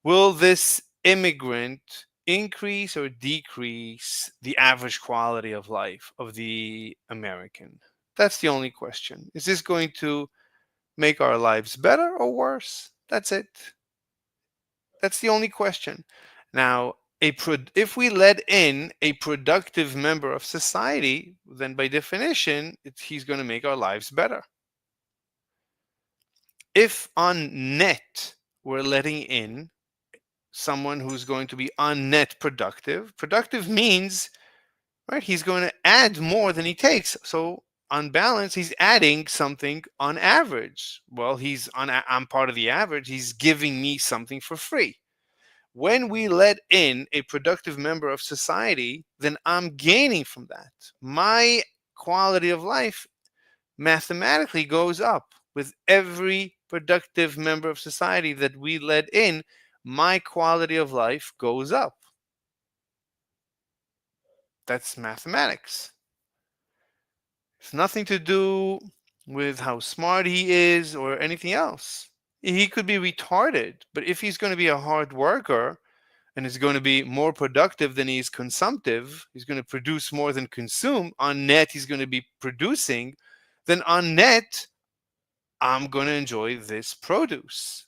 will this immigrant increase or decrease the average quality of life of the American? That's the only question. Is this going to make our lives better or worse? That's it. That's the only question. Now, if we let in a productive member of society, then by definition, he's going to make our lives better. If on net we're letting in someone who's going to be on net productive means, right, he's going to add more than he takes. So on balance, he's adding something on average. Well, I'm part of the average. He's giving me something for free. When we let in a productive member of society, then I'm gaining from that. My quality of life mathematically goes up with every productive member of society that we let in. My quality of life goes up. That's mathematics. It's nothing to do with how smart he is or anything else. He could be retarded, but if he's going to be a hard worker and is going to be more productive than he's consumptive, he's going to produce more than consume. On net, he's going to be producing. Then on net, I'm going to enjoy this produce.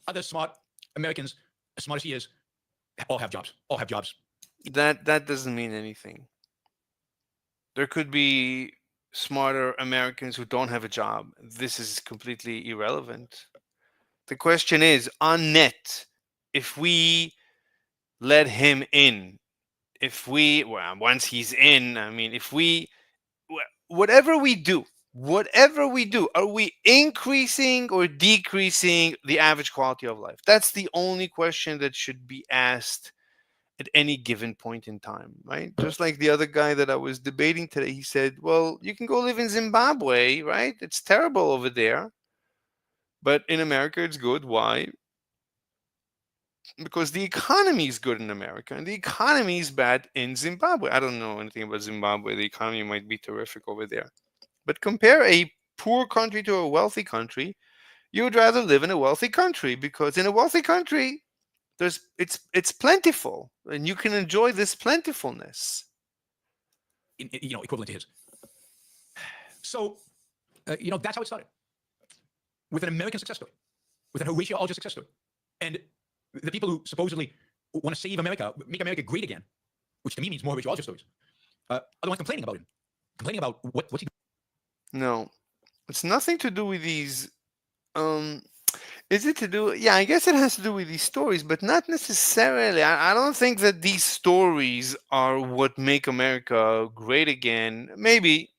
Other smart Americans, as smart as he is, all have jobs. All have jobs. That doesn't mean anything. There could be smarter Americans who don't have a job. This is completely irrelevant. The question is, on net, if we let him in, once he's in, I mean, whatever we do, are we increasing or decreasing the average quality of life? That's the only question that should be asked at any given point in time, right? Just like the other guy that I was debating today, he said, well, you can go live in Zimbabwe, right? It's terrible over there. But in America, it's good. Why? Because the economy is good in America and the economy is bad in Zimbabwe. I don't know anything about Zimbabwe. The economy might be terrific over there. But compare a poor country to a wealthy country. You would rather live in a wealthy country because in a wealthy country, it's plentiful and you can enjoy this plentifulness. Equivalent to his. So, that's how it started. with an American success story, with an Horatio Alger success story. And the people who supposedly want to save America, make America great again, which to me means more Horatio Alger stories, are the ones complaining about him, complaining about what's he doing. No, it's nothing to do with these. Is it to do? Yeah, I guess it has to do with these stories, but not necessarily. I don't think that these stories are what make America great again. Maybe,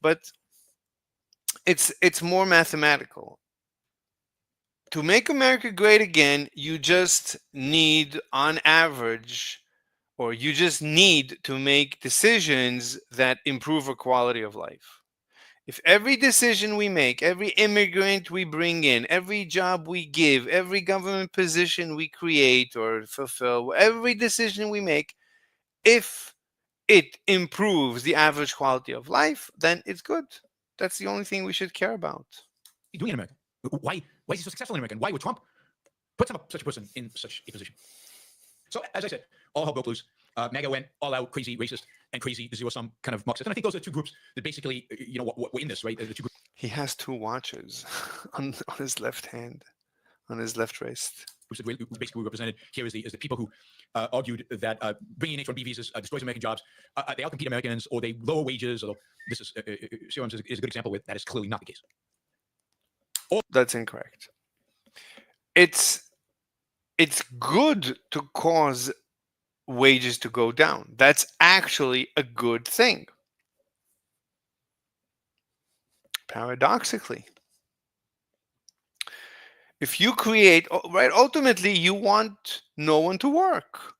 but it's more mathematical. To make America great again, you just need, on average, or you just need to make decisions that improve our quality of life. If every decision we make, every immigrant we bring in, every job we give, every government position we create or fulfill, every decision we make, if it improves the average quality of life, then it's good. That's the only thing we should care about. Doing in America? Why is he so successful in America? And why would Trump put such a person in such a position? So, as I said, all hell broke loose. MAGA went all out, crazy racist and crazy zero-sum kind of Marxist. And I think those are the two groups that basically, were in this, right? The two groups. He has two watches on his left hand, on his left wrist. That basically represented here is the people who argued that bringing in H-1B visas destroys American jobs. They outcompete Americans, or they lower wages. Although this is Serum is a good example with that is clearly not the case. That's incorrect. It's good to cause wages to go down. That's actually a good thing. Paradoxically, if you create, right, ultimately you want no one to work.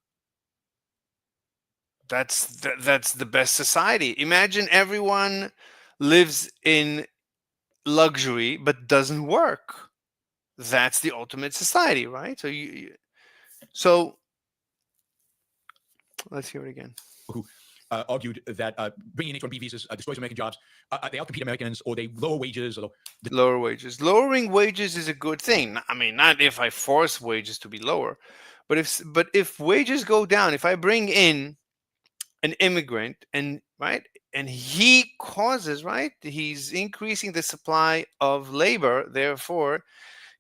That's the best society. Imagine everyone lives in luxury but doesn't work. That's the ultimate society, right? So let's hear it again. Who argued that bringing in H-1B visas destroys American jobs. They outcompete Americans, or they lower wages. Although lower wages, lowering wages is a good thing. I mean, not if I force wages to be lower, but if wages go down, if I bring in an immigrant and he causes, he's increasing the supply of labor, therefore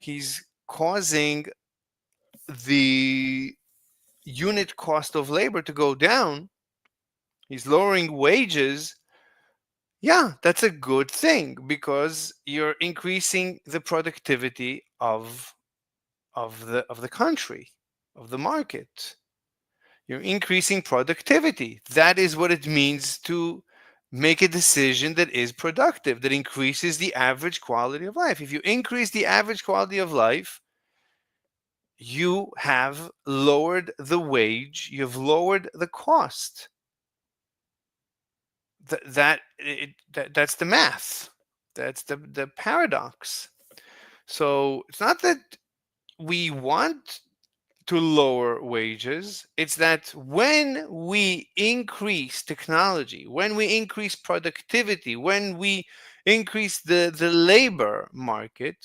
he's causing the unit cost of labor to go down, he's lowering wages. Yeah, that's a good thing, because you're increasing the productivity of the country, of the market. You're increasing productivity. That is what it means to make a decision that is productive, that increases the average quality of life. If you increase the average quality of life, you have lowered the wage, you've lowered the cost. That's the math. That's the paradox. So it's not that we want to lower wages. It's that when we increase technology, when we increase productivity, when we increase the labor market,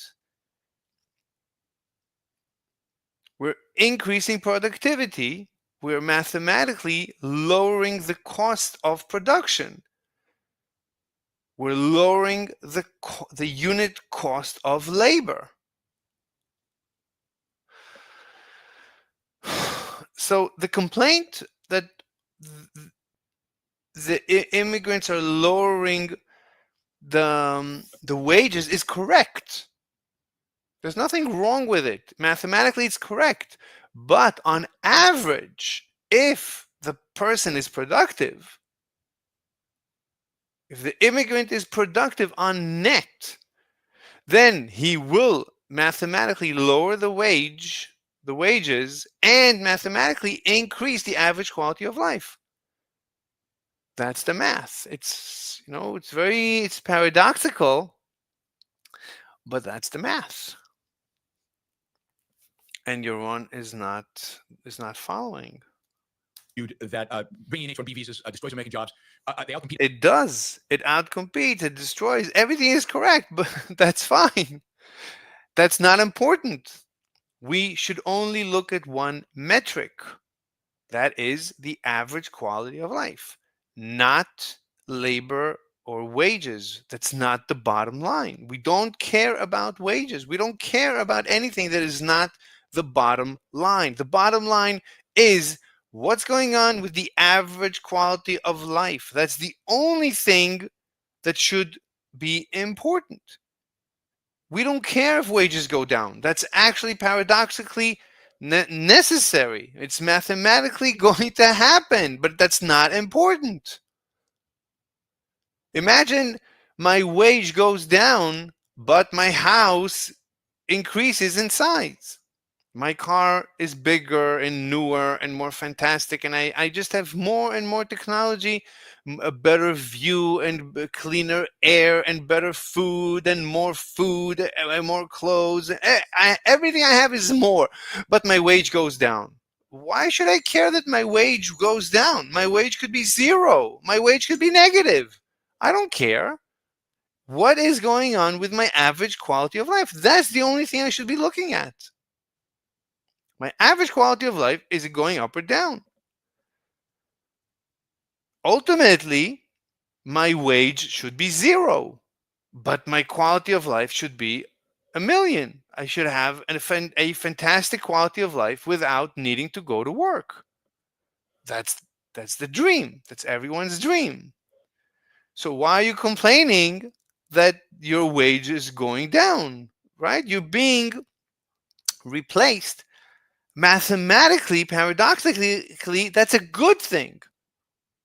we're increasing productivity. We're mathematically lowering the cost of production. We're lowering the unit cost of labor. So the complaint that the immigrants are lowering the wages is correct. There's nothing wrong with it. Mathematically, it's correct. But on average, if the person is productive, if the immigrant is productive on net, then he will mathematically lower the wages, and mathematically increase the average quality of life. That's the math. It's it's paradoxical, but that's the math. And yaron is not following. That bringing in H-1B visas destroys American jobs. They outcompete. It does. It outcompetes. It destroys. Everything is correct, but that's fine. That's not important. We should only look at one metric. That is the average quality of life, not labor or wages. That's not the bottom line. We don't care about wages. We don't care about anything that is not the bottom line. The bottom line is what's going on with the average quality of life. That's the only thing that should be important. We don't care if wages go down. That's actually paradoxically necessary. It's mathematically going to happen, but that's not important. Imagine my wage goes down, but my house increases in size. My car is bigger and newer and more fantastic, and I just have more and more technology, a better view and cleaner air and better food and more clothes. Everything I have is more, but my wage goes down. Why should I care that my wage goes down? My wage could be zero. My wage could be negative. I don't care. What is going on with my average quality of life? That's the only thing I should be looking at. My average quality of life, is it going up or down? Ultimately, my wage should be zero, but my quality of life should be a million. I should have a fantastic quality of life without needing to go to work. That's the dream. That's everyone's dream. So why are you complaining that your wage is going down, right? You're being replaced. Mathematically, paradoxically, that's a good thing.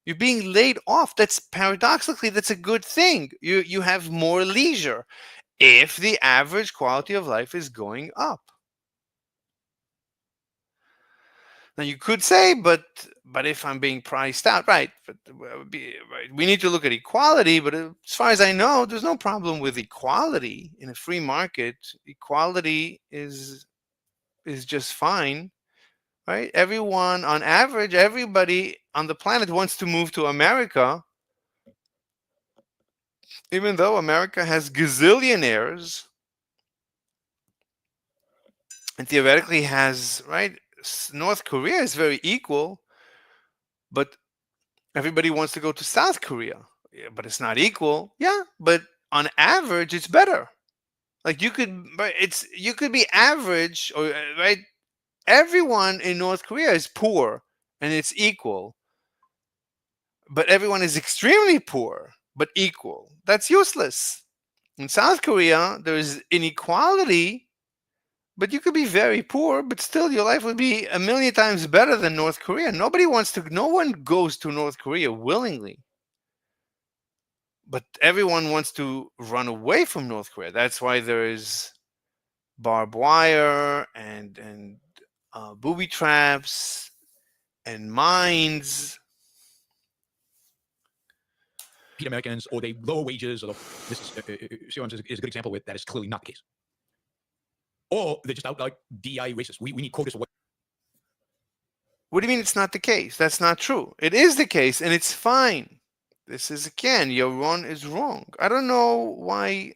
You're being laid off. That's a good thing. You have more leisure if the average quality of life is going up. Now you could say, but if I'm being priced out, right? But we need to look at equality. But as far as I know, there's no problem with equality in a free market. Equality is just fine, right? Everyone, on average, everybody on the planet wants to move to America, even though America has gazillionaires and theoretically has, right? North Korea is very equal, but everybody wants to go to South Korea. Yeah, but it's not equal. Yeah, but on average, it's better. Like you could be average, or right? Everyone in North Korea is poor, and it's equal. But everyone is extremely poor, but equal. That's useless. In South Korea, there is inequality, but you could be very poor, but still your life would be a million times better than North Korea. No one goes to North Korea willingly. But everyone wants to run away from North Korea. That's why there is barbed wire and booby traps and mines. Americans, or they lower wages, although this is is a good example with that is clearly not the case. Or they're just outright DI racist. We need quotas. What do you mean it's not the case? That's not true. It is the case, and it's fine. This is, again, yaron is wrong. I don't know why.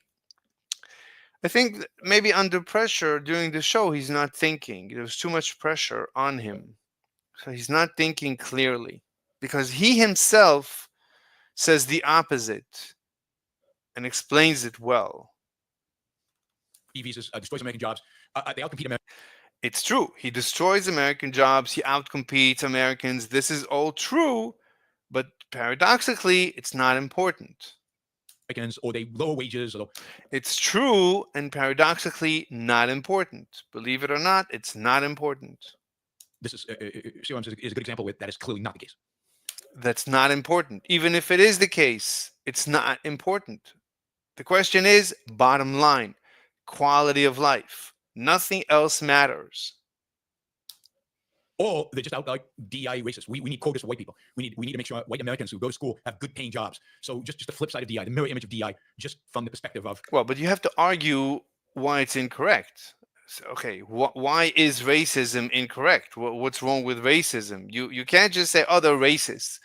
I think maybe under pressure during the show, he's not thinking. There's too much pressure on him. So he's not thinking clearly, because he himself says the opposite and explains it well. Visas destroys American jobs. They outcompete American. It's true. He destroys American jobs. He outcompetes Americans. This is all true, but paradoxically, it's not important. Americans, or they lower wages. Although it's true and paradoxically not important. Believe it or not, it's not important. This is a good example with that is clearly not the case. That's not important. Even if it is the case, it's not important. The question is bottom line, quality of life. Nothing else matters. Or they're just outright DI racist. We need quotas for white people. We need to make sure white Americans who go to school have good paying jobs. So just the flip side of DI, the mirror image of DI, just from the perspective of. Well, but you have to argue why it's incorrect. So, okay, why is racism incorrect? What's wrong with racism? You can't just say, oh, they're racist.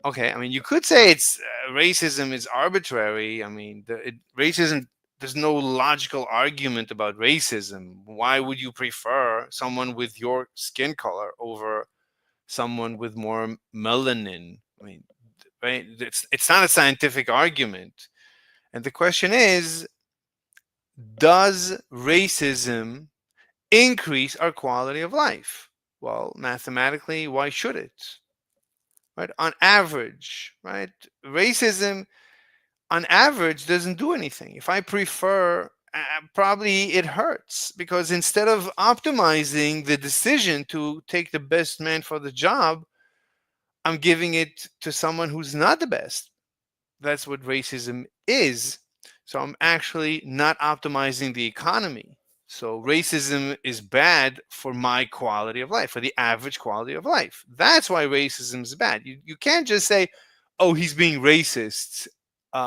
Okay, I mean, you could say it's racism is arbitrary. I mean, racism, there's no logical argument about racism. Why would you prefer someone with your skin color over someone with more melanin? I mean, right? It's not a scientific argument. And the question is, does racism increase our quality of life? Well, mathematically, why should it? Right? On average, right? Racism on average doesn't do anything. If I prefer, probably it hurts, because instead of optimizing the decision to take the best man for the job, I'm giving it to someone who's not the best. That's what racism is. So I'm actually not optimizing the economy. So racism is bad for my quality of life, for the average quality of life. That's why racism is bad. You can't just say, "Oh, he's being racist.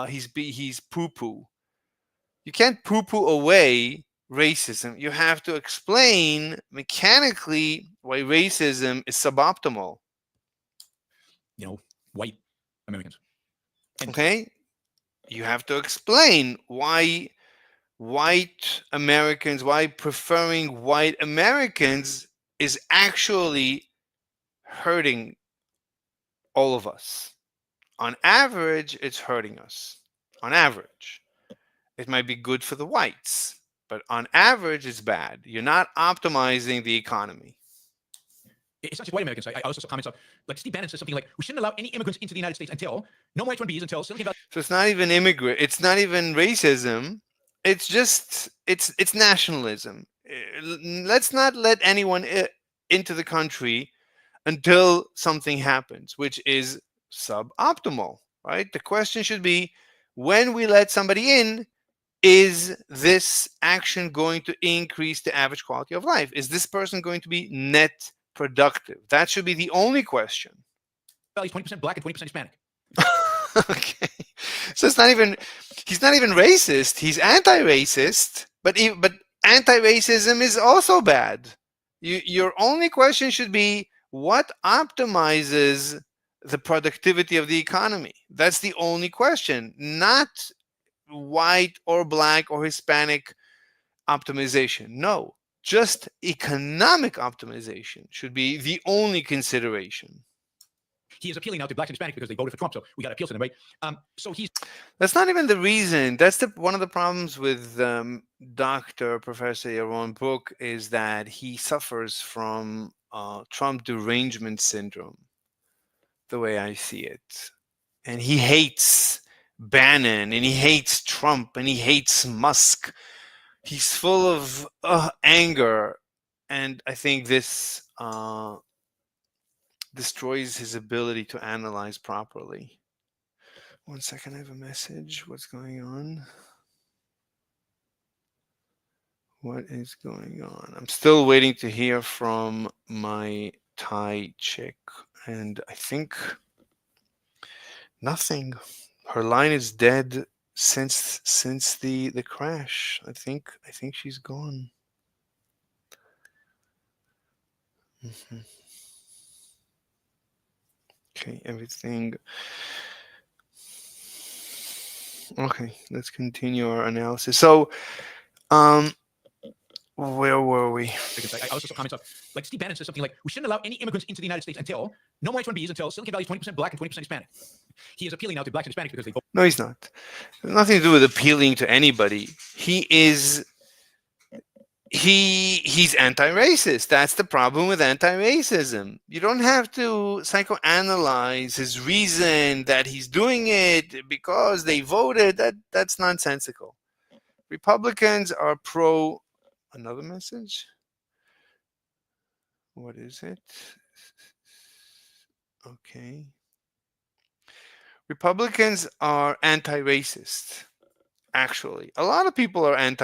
He's poo poo." You can't poo poo away racism. You have to explain mechanically why racism is suboptimal. White Americans. Okay, you have to explain why white Americans, why preferring white Americans is actually hurting all of us. On average, it's hurting us. On average, it might be good for the whites, but on average, it's bad. You're not optimizing the economy. It's not just white Americans. I also saw comments of, like, Steve Bannon says something like, we shouldn't allow any immigrants into the United States until no more H-1Bs, until Silicon Valley. So it's not even immigrant. It's not even racism. It's just it's nationalism. Let's not let anyone into the country until something happens, which is suboptimal, right? The question should be, when we let somebody in, is this action going to increase the average quality of life? Is this person going to be net productive? That should be the only question. Valley's 20% black and 20% Hispanic. Okay, so it's not even, he's not even racist, he's anti-racist, but anti-racism is also bad. Your only question should be, what optimizes the productivity of the economy? That's the only question, not white or black or Hispanic optimization. No, just economic optimization should be the only consideration. He is appealing now to blacks and Hispanics because they voted for Trump, so we got to appeal to them, right? So he's That's not even the reason. That's one of the problems with Dr. Professor Yaron Brook, is that he suffers from Trump derangement syndrome, the way I see it. And he hates Bannon, and he hates Trump, and he hates Musk. He's full of anger, and I think this destroys his ability to analyze properly. 1 second, I have a message. What's going on? What is going on? I'm still waiting to hear from my Thai chick, and I think nothing. Her line is dead since the crash. I think she's gone. Okay, everything. Okay, let's continue our analysis. So, where were we? I also saw comments of, like, Steve Bannon says something like, we shouldn't allow any immigrants into the United States until no more H-1Bs, until Silicon Valley's 20% black and 20% Hispanic. He is appealing now to blacks and Hispanics because they vote. No, he's not. It has nothing to do with appealing to anybody. He's anti-racist. That's the problem with anti-racism. You don't have to psychoanalyze his reason that he's doing it because they voted. That's nonsensical. Republicans are pro. Another message? What is it? Okay. Republicans are anti-racist. Actually, a lot of people are I'm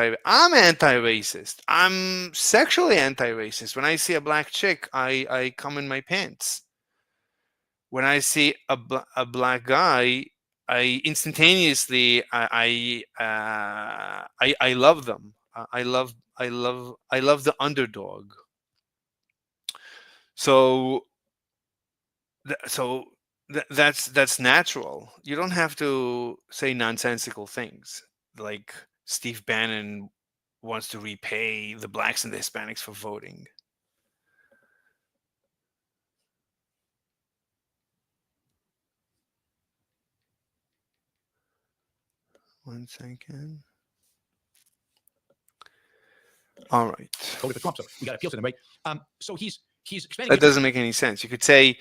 anti-racist. I'm sexually anti-racist. When I see a black chick, I come in my pants. When I see a black guy, I instantaneously I love them. I love the underdog. So that's natural. You don't have to say nonsensical things like Steve Bannon wants to repay the blacks and the Hispanics for voting. 1 second. All right. voted for Trump, so we got to appeal to them, right? So he's expanding. That doesn't make any sense. You could say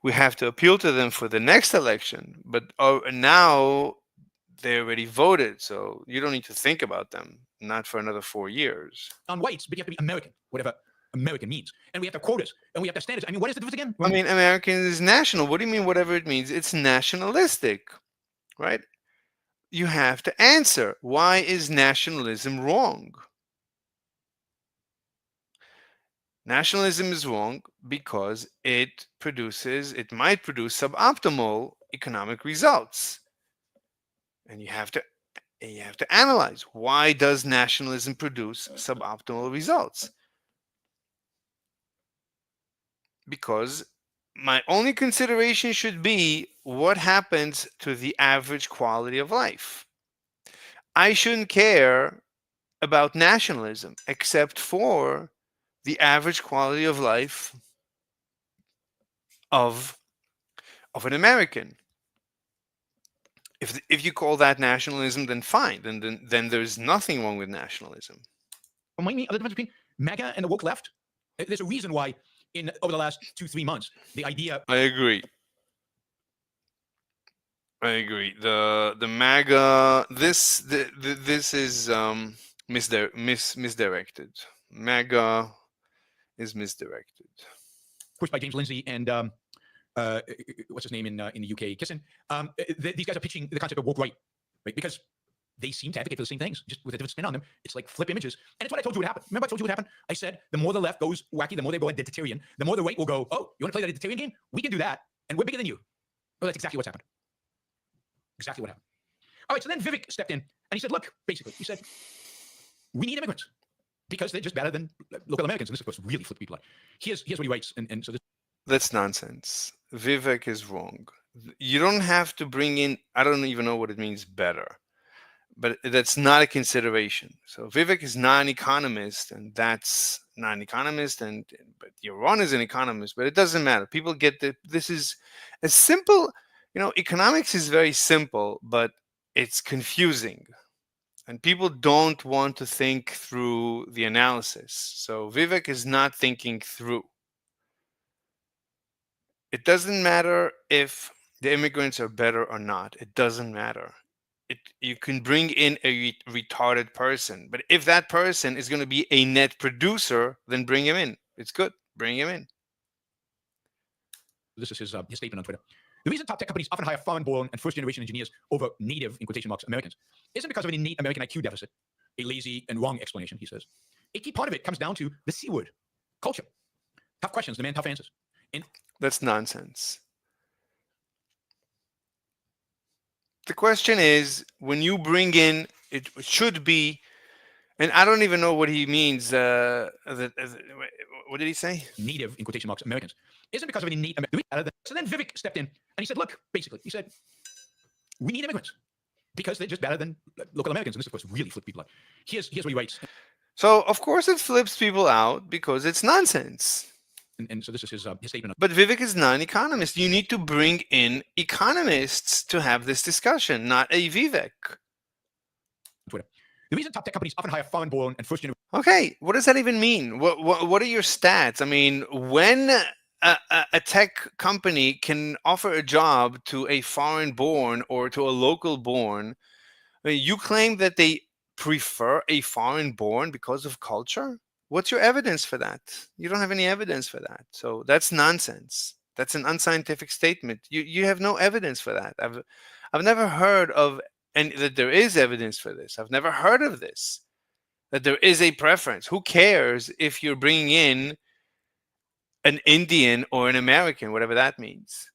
we have to appeal to them for the next election, but now they already voted, so you don't need to think about them, not for another 4 years. On whites, but you have to be American, whatever American means, and we have to have quotas, and we have to have standards. I mean, what is the difference again? I mean, American is national. What do you mean, whatever it means? It's nationalistic, right? You have to answer. Why is nationalism wrong? Nationalism is wrong because it might produce suboptimal economic results. And you have to analyze, why does nationalism produce suboptimal results? Because my only consideration should be what happens to the average quality of life. I shouldn't care about nationalism except for the average quality of life of an American. If you call that nationalism, then fine. Then there's nothing wrong with nationalism. Remind me of the difference between MAGA and the woke left. There's a reason why over the last 2-3 months, the idea. I agree. The MAGA. This is misdirected. MAGA is misdirected. Pushed by James Lindsay and what's his name in the UK, Kissen. These guys are pitching the concept of woke right, because they seem to advocate for the same things, just with a different spin on them. It's like flip images, and it's what I told you would happen. Remember, I told you what happened. I said the more the left goes wacky, the more they go dictatorial, the more the right will go, oh, you want to play that dictatorial game? We can do that, and we're bigger than you. Well, that's exactly what's happened. Exactly what happened. All right, so then Vivek stepped in, and he said, look, basically, he said, we need immigrants because they're just better than local Americans. And this, of course, really flipped people out. Here's what he writes, and so this. That's nonsense. Vivek is wrong. You don't have to bring in, I don't even know what it means, better. But that's not a consideration. So Vivek is not an economist, and that's not an economist, but Yaron is an economist, but it doesn't matter. People get that this is a simple, economics is very simple, but it's confusing. And people don't want to think through the analysis. So Vivek is not thinking through. It doesn't matter if the immigrants are better or not. It doesn't matter. You can bring in a retarded person, but if that person is going to be a net producer, then bring him in. It's good. Bring him in. This is his statement on Twitter. The reason top tech companies often hire foreign-born and first-generation engineers over native, in quotation marks, Americans, isn't because of an innate American IQ deficit, a lazy and wrong explanation, he says. A key part of it comes down to the C word, culture. Tough questions demand tough answers. And that's nonsense. The question is, when you bring in, it should be, and I don't even know what he means. What did he say? Native, in quotation marks, Americans. Isn't because of an innate American. So then Vivek stepped in, and he said, look, basically, he said, we need immigrants because they're just better than local Americans. And this, of course, really flipped people out. Here's what he writes. So, of course, it flips people out because it's nonsense. And so this is his statement. But Vivek is not an economist. You need to bring in economists to have this discussion, not a Vivek. Twitter. The reason top tech companies often hire foreign-born and first-generation. Okay, what does that even mean? What are your stats? I mean, when a tech company can offer a job to a foreign-born or to a local-born, you claim that they prefer a foreign-born because of culture? What's your evidence for that? You don't have any evidence for that. So that's nonsense. That's an unscientific statement. You have no evidence for that. I've never heard of, and that there is evidence for this. I've never heard of this, that there is a preference. Who cares if you're bringing in an Indian or an American, whatever that means?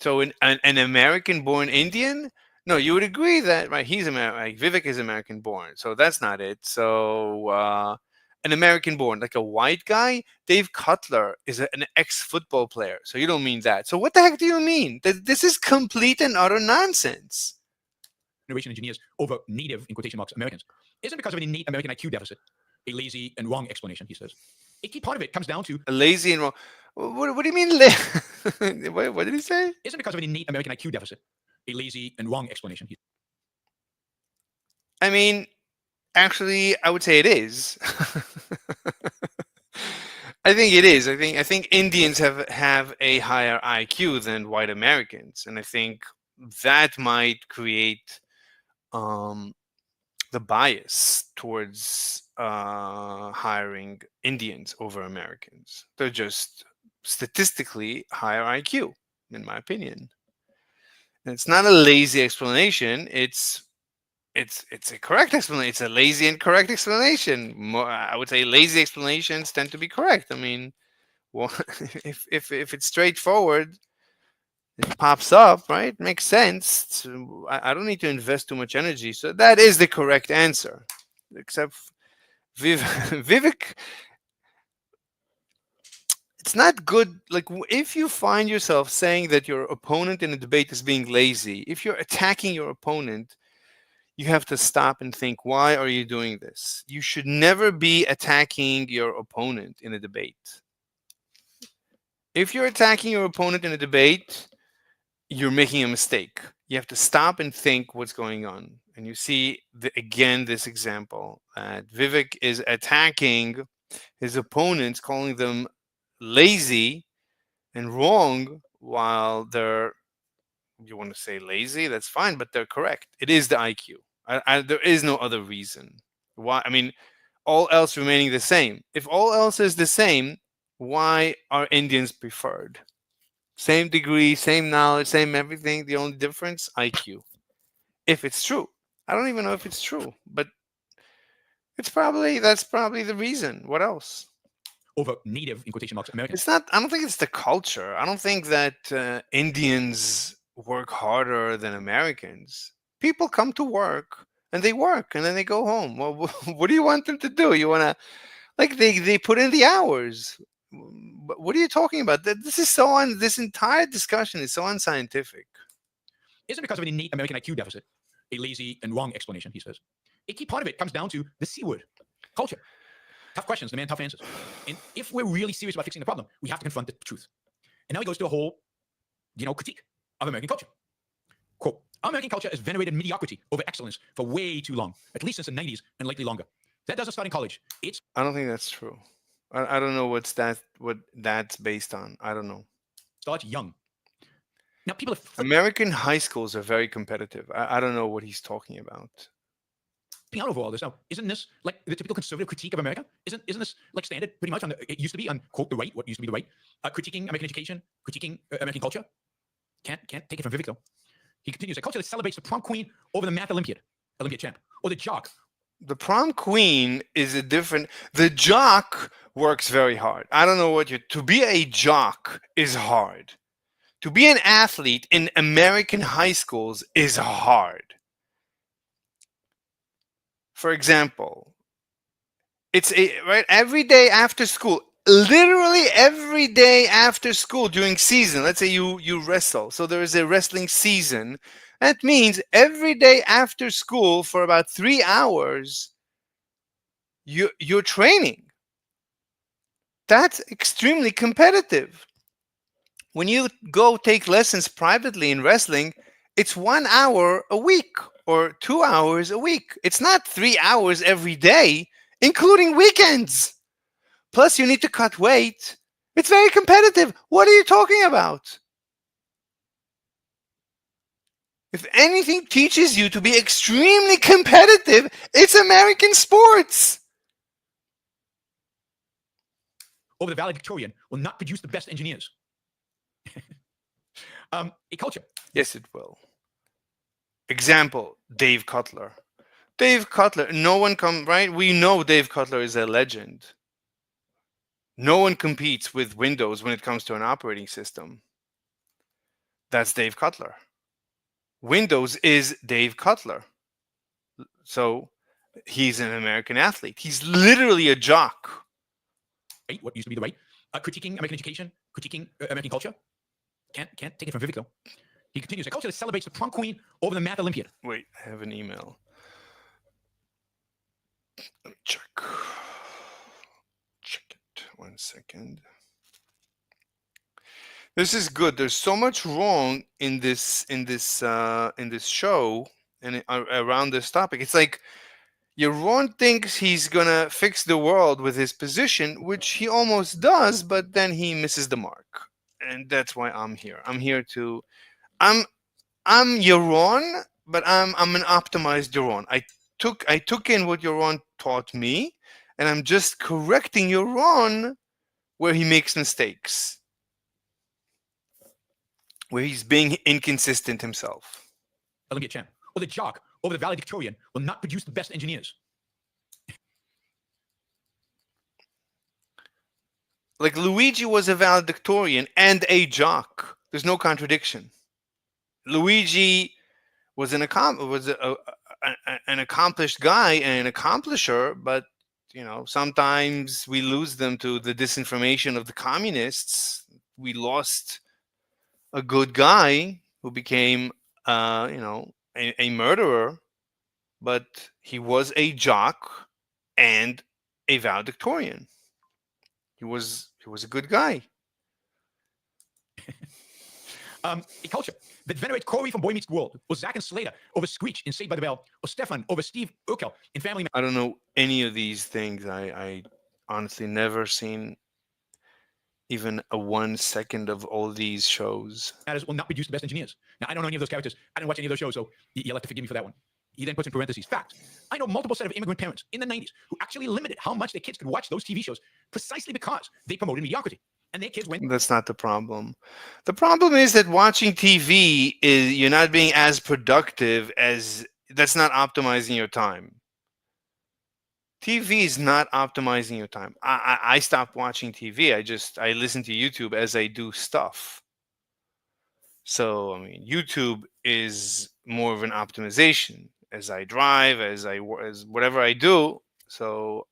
So an American-born Indian? No, you would agree that, right, he's American. Like, Vivek is American-born. So that's not it. So an American-born, like a white guy, Dave Cutler is an ex-football player. So you don't mean that. So what the heck do you mean? This is complete and utter nonsense. Generation engineers over native, in quotation marks, Americans, isn't because of an innate American IQ deficit, a lazy and wrong explanation, he says. A key part of it comes down to a lazy and wrong. What do you mean? What did he say? Isn't because of an innate American IQ deficit, a lazy and wrong explanation. I mean, actually, I would say it is. I think it is. I think Indians have a higher IQ than white Americans, and I think that might create um, the bias towards hiring Indians over Americans. They're just statistically higher IQ, in my opinion. And it's not a lazy explanation. It's a correct explanation. It's a lazy and correct explanation. More, I would say lazy explanations tend to be correct. I mean, well, if it's straightforward, it pops up, right? Makes sense. I don't need to invest too much energy. So that is the correct answer. Except Vivek, it's not good. Like if you find yourself saying that your opponent in a debate is being lazy, if you're attacking your opponent, you have to stop and think, why are you doing this? You should never be attacking your opponent in a debate. If you're attacking your opponent in a debate, you're making a mistake. You have to stop and think what's going on. And you see, again, this example that Vivek is attacking his opponents, calling them lazy and wrong, while they're, you want to say lazy, that's fine, but they're correct. It is the IQ. There is no other reason. Why? I mean, all else remaining the same. If all else is the same, why are Indians preferred? Same degree, same knowledge, same everything. The only difference, IQ. If it's true, I don't even know if it's true, but that's probably the reason. What else? over native, in quotation marks, Americans. It's not. I don't think it's the culture. I don't think that Indians work harder than Americans. People come to work and they work and then they go home. Well, what do you want them to do? You want to like they put in the hours. What are you talking about? This is so this entire discussion is so unscientific. Isn't because of an innate American IQ deficit, a lazy and wrong explanation, he says. A key part of it comes down to the C word, culture. Tough questions demand tough answers. And if we're really serious about fixing the problem, we have to confront the truth. And now he goes to a whole, critique of American culture. Quote, our American culture has venerated mediocrity over excellence for way too long, at least since the 90s and likely longer. That doesn't start in college. It's I don't think that's true. I don't know what that's based on. I don't know. starts young. Now people are American high schools are very competitive. I don't know what he's talking about. flipping out over all this now. Isn't this like the typical conservative critique of America? Isn't this like standard pretty much on it used to be on quote the right, what used to be the right, critiquing American education, critiquing American culture? Can't take it from Vivek though. He continues, a culture that celebrates the prom queen over the math Olympiad champ, or the jock. The prom queen is a different. The jock works very hard. I don't know what you. To be a jock is hard. To be an athlete in American high schools is hard. For example, it's right every day after school. Literally every day after school during season. Let's say you wrestle, so there is a wrestling season. That means every day after school for about 3 hours, you're training. That's extremely competitive. When you go take lessons privately in wrestling, it's 1 hour a week or 2 hours a week. It's not 3 hours every day, including weekends. Plus, you need to cut weight. It's very competitive. What are you talking about? If anything teaches you to be extremely competitive, it's American sports. Over the valedictorian will not produce the best engineers. A culture. Yes, it will. Example, Dave Cutler. Dave Cutler, no one right? We know Dave Cutler is a legend. No one competes with Windows when it comes to an operating system. That's Dave Cutler. Windows is Dave Cutler. So he's an American athlete. He's literally a jock. Right, what used to be the right, critiquing American education, critiquing American culture. Can't take it from Vivek though. He continues, a culture that celebrates the prom queen over the math Olympiad. Wait, I have an email. Let me check. Check it. 1 second. This is good. There's so much wrong in this show and around this topic. It's like Yaron thinks he's gonna fix the world with his position, which he almost does, but then he misses the mark. And that's why I'm here. I'm here to I'm I'm Yaron, but I'm an optimized Yaron. I took in what Yaron taught me, and I'm just correcting Yaron where he makes mistakes, where he's being inconsistent himself. Olympiad champ, or the jock, or the valedictorian will not produce the best engineers. Like Luigi was a valedictorian and a jock. There's no contradiction. Luigi was an accomplished guy and an accomplisher, but sometimes we lose them to the disinformation of the communists. We lost a good guy who became, a murderer, but he was a jock and a valedictorian. He was a good guy. A culture that venerates Corey from Boy Meets World, or Zack and Slater over Screech in Saved by the Bell, or Stefan over Steve Urkel in Family I don't know any of these things. I honestly never seen even a 1 second of all these shows. Matters will not produce the best engineers. Now, I don't know any of those characters. I didn't watch any of those shows, so you'll have to forgive me for that one. He then puts in parentheses, fact. I know multiple set of immigrant parents in the 90s who actually limited how much their kids could watch those TV shows precisely because they promoted mediocrity. And their kids went. That's not the problem. The problem is that watching TV is you're not being as productive as that's not optimizing your time. TV is not optimizing your time. I stopped watching TV. I listen to YouTube as I do stuff. So I mean, YouTube is more of an optimization as I drive, as whatever I do. So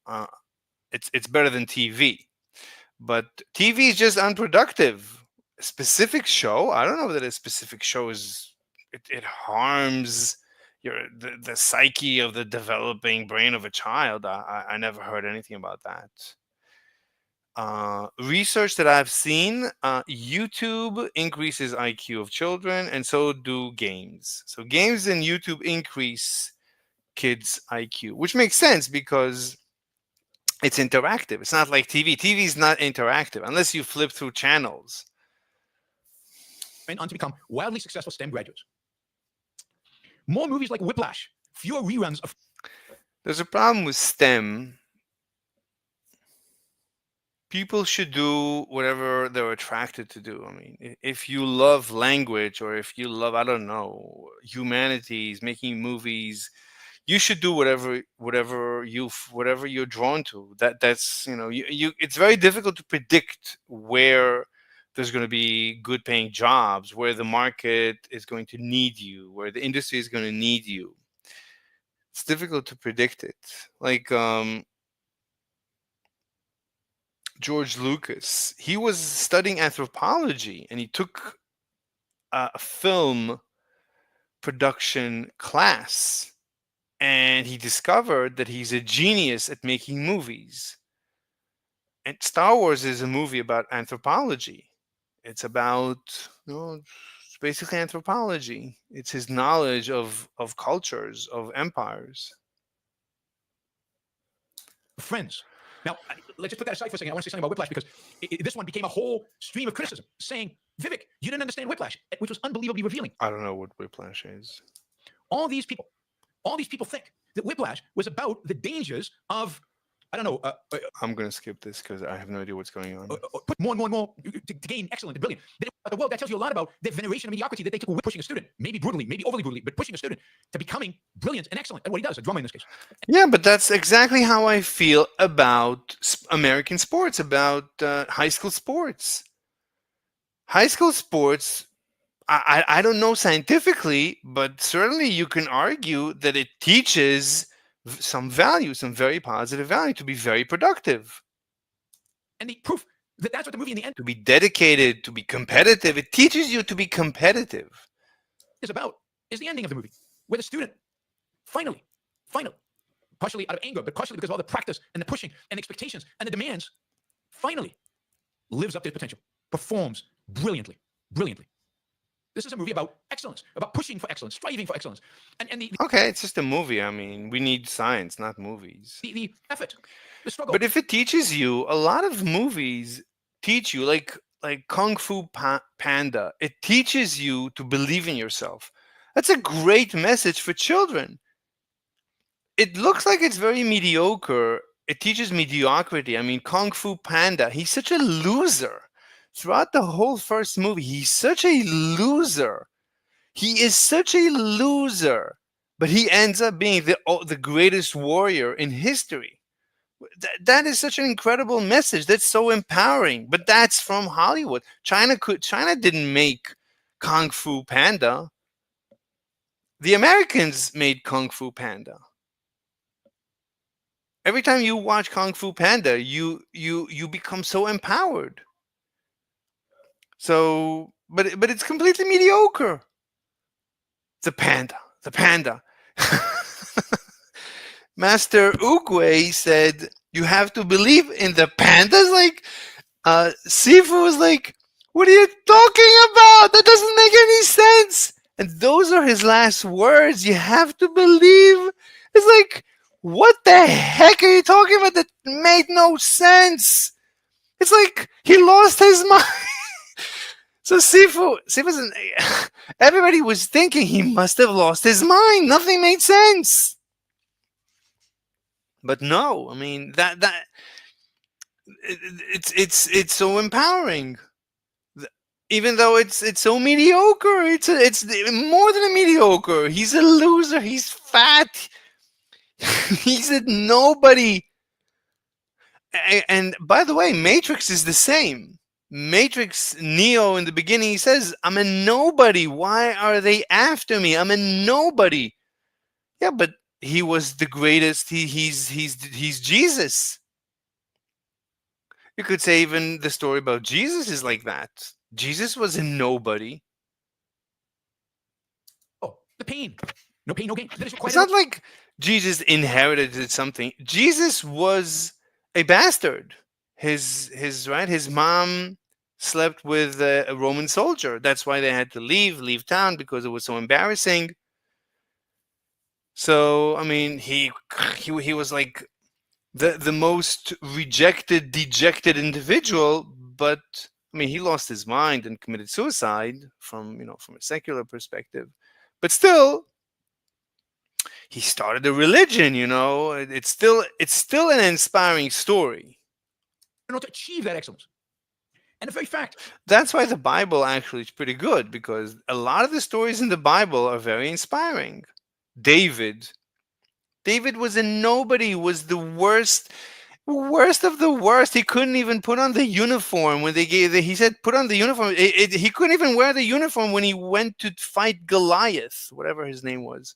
it's better than TV. But TV is just unproductive. A specific show, I don't know that a specific show it harms the psyche of the developing brain of a child. I never heard anything about that. Research that I've seen, YouTube increases IQ of children, and so do games. So games and YouTube increase kids' IQ, which makes sense because it's interactive. It's not like TV. TV is not interactive unless you flip through channels. Went on to become wildly successful STEM graduates. More movies like Whiplash, fewer reruns of. There's a problem with STEM. People should do whatever they're attracted to do. I mean, if you love language or if you love, I don't know, humanities, making movies, you should do whatever you're drawn to. That's you it's very difficult to predict where there's going to be good paying jobs, where the market is going to need you, where the industry is going to need you. It's difficult to predict it. Like George Lucas, he was studying anthropology and he took a film production class. And he discovered that he's a genius at making movies. And Star Wars is a movie about anthropology. It's about, it's basically anthropology. It's his knowledge of cultures, of empires. Friends. Now, let's just put that aside for a second. I want to say something about Whiplash because this one became a whole stream of criticism saying, Vivek, you didn't understand Whiplash, which was unbelievably revealing. I don't know what Whiplash is. All these people think that Whiplash was about the dangers of, I don't know. I'm going to skip this because I have no idea what's going on. Put more and more to gain excellent and brilliant. The world, that tells you a lot about the veneration of mediocrity that they took with pushing a student, maybe brutally, maybe overly brutally, but pushing a student to becoming brilliant and excellent at what he does, a drummer in this case. Yeah, but that's exactly how I feel about American sports, about high school sports. High school sports, I don't know scientifically, but certainly you can argue that it teaches some value, some very positive value, to be very productive. And the proof that that's what the movie in the end to be dedicated, to be competitive. It teaches you to be competitive. is about is the ending of the movie, where the student finally, partially out of anger, but partially because of all the practice and the pushing and expectations and the demands, finally lives up to his potential, performs brilliantly. This is a movie about excellence, about pushing for excellence, striving for excellence, and Okay, it's just a movie. I mean, we need science, not movies. the effort, the struggle. But if it teaches you, a lot of movies teach you, like Kung Fu Panda. It teaches you to believe in yourself. That's a great message for children. It looks like it's very mediocre. It teaches mediocrity. I mean, Kung Fu Panda, he's such a loser. Throughout the whole first movie, he's such a loser. He is such a loser. But he ends up being the greatest warrior in history. That is such an incredible message. That's so empowering. But that's from Hollywood. China didn't make Kung Fu Panda. The Americans made Kung Fu Panda. Every time you watch Kung Fu Panda, you become so empowered. So, but it's completely mediocre. The panda. Master Oogway said, "You have to believe in the pandas." Like, Sifu was like, "What are you talking about? That doesn't make any sense." And those are his last words. You have to believe. It's like, what the heck are you talking about? That made no sense. It's like he lost his mind. So Sifu's everybody was thinking he must have lost his mind. Nothing made sense. But no, I mean that it's so empowering. Even though it's so mediocre, it's more than a mediocre. He's a loser. He's fat. He's a nobody. And by the way, Matrix is the same. Matrix Neo in the beginning, he says, "I'm a nobody. Why are they after me? I'm a nobody." Yeah, but he was the greatest. He's Jesus. You could say even the story about Jesus is like that. Jesus was a nobody. Oh, the pain. No pain, no gain. That is quite It's not like Jesus inherited something. Jesus was a bastard. His mom slept with a Roman soldier. That's why they had to leave town, because it was so embarrassing. So I mean, he was like the most rejected, dejected individual. But I mean, he lost his mind and committed suicide from a secular perspective. But still, he started a religion. It's still an inspiring story. to achieve that excellence. And the very fact. That's why the Bible actually is pretty good, because a lot of the stories in the Bible are very inspiring. David was a nobody, was the worst of the worst. He couldn't even put on the uniform when he said put on the uniform. He couldn't even wear the uniform when he went to fight Goliath, whatever his name was.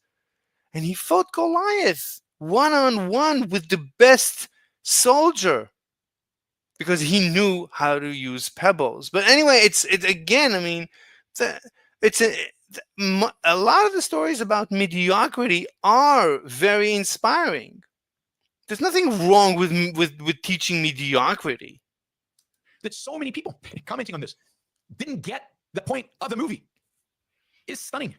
And he fought Goliath one-on-one with the best soldier, because he knew how to use pebbles. But anyway, it's again, I mean, a lot of the stories about mediocrity are very inspiring. There's nothing wrong with teaching mediocrity. That so many people commenting on this didn't get the point of the movie is stunning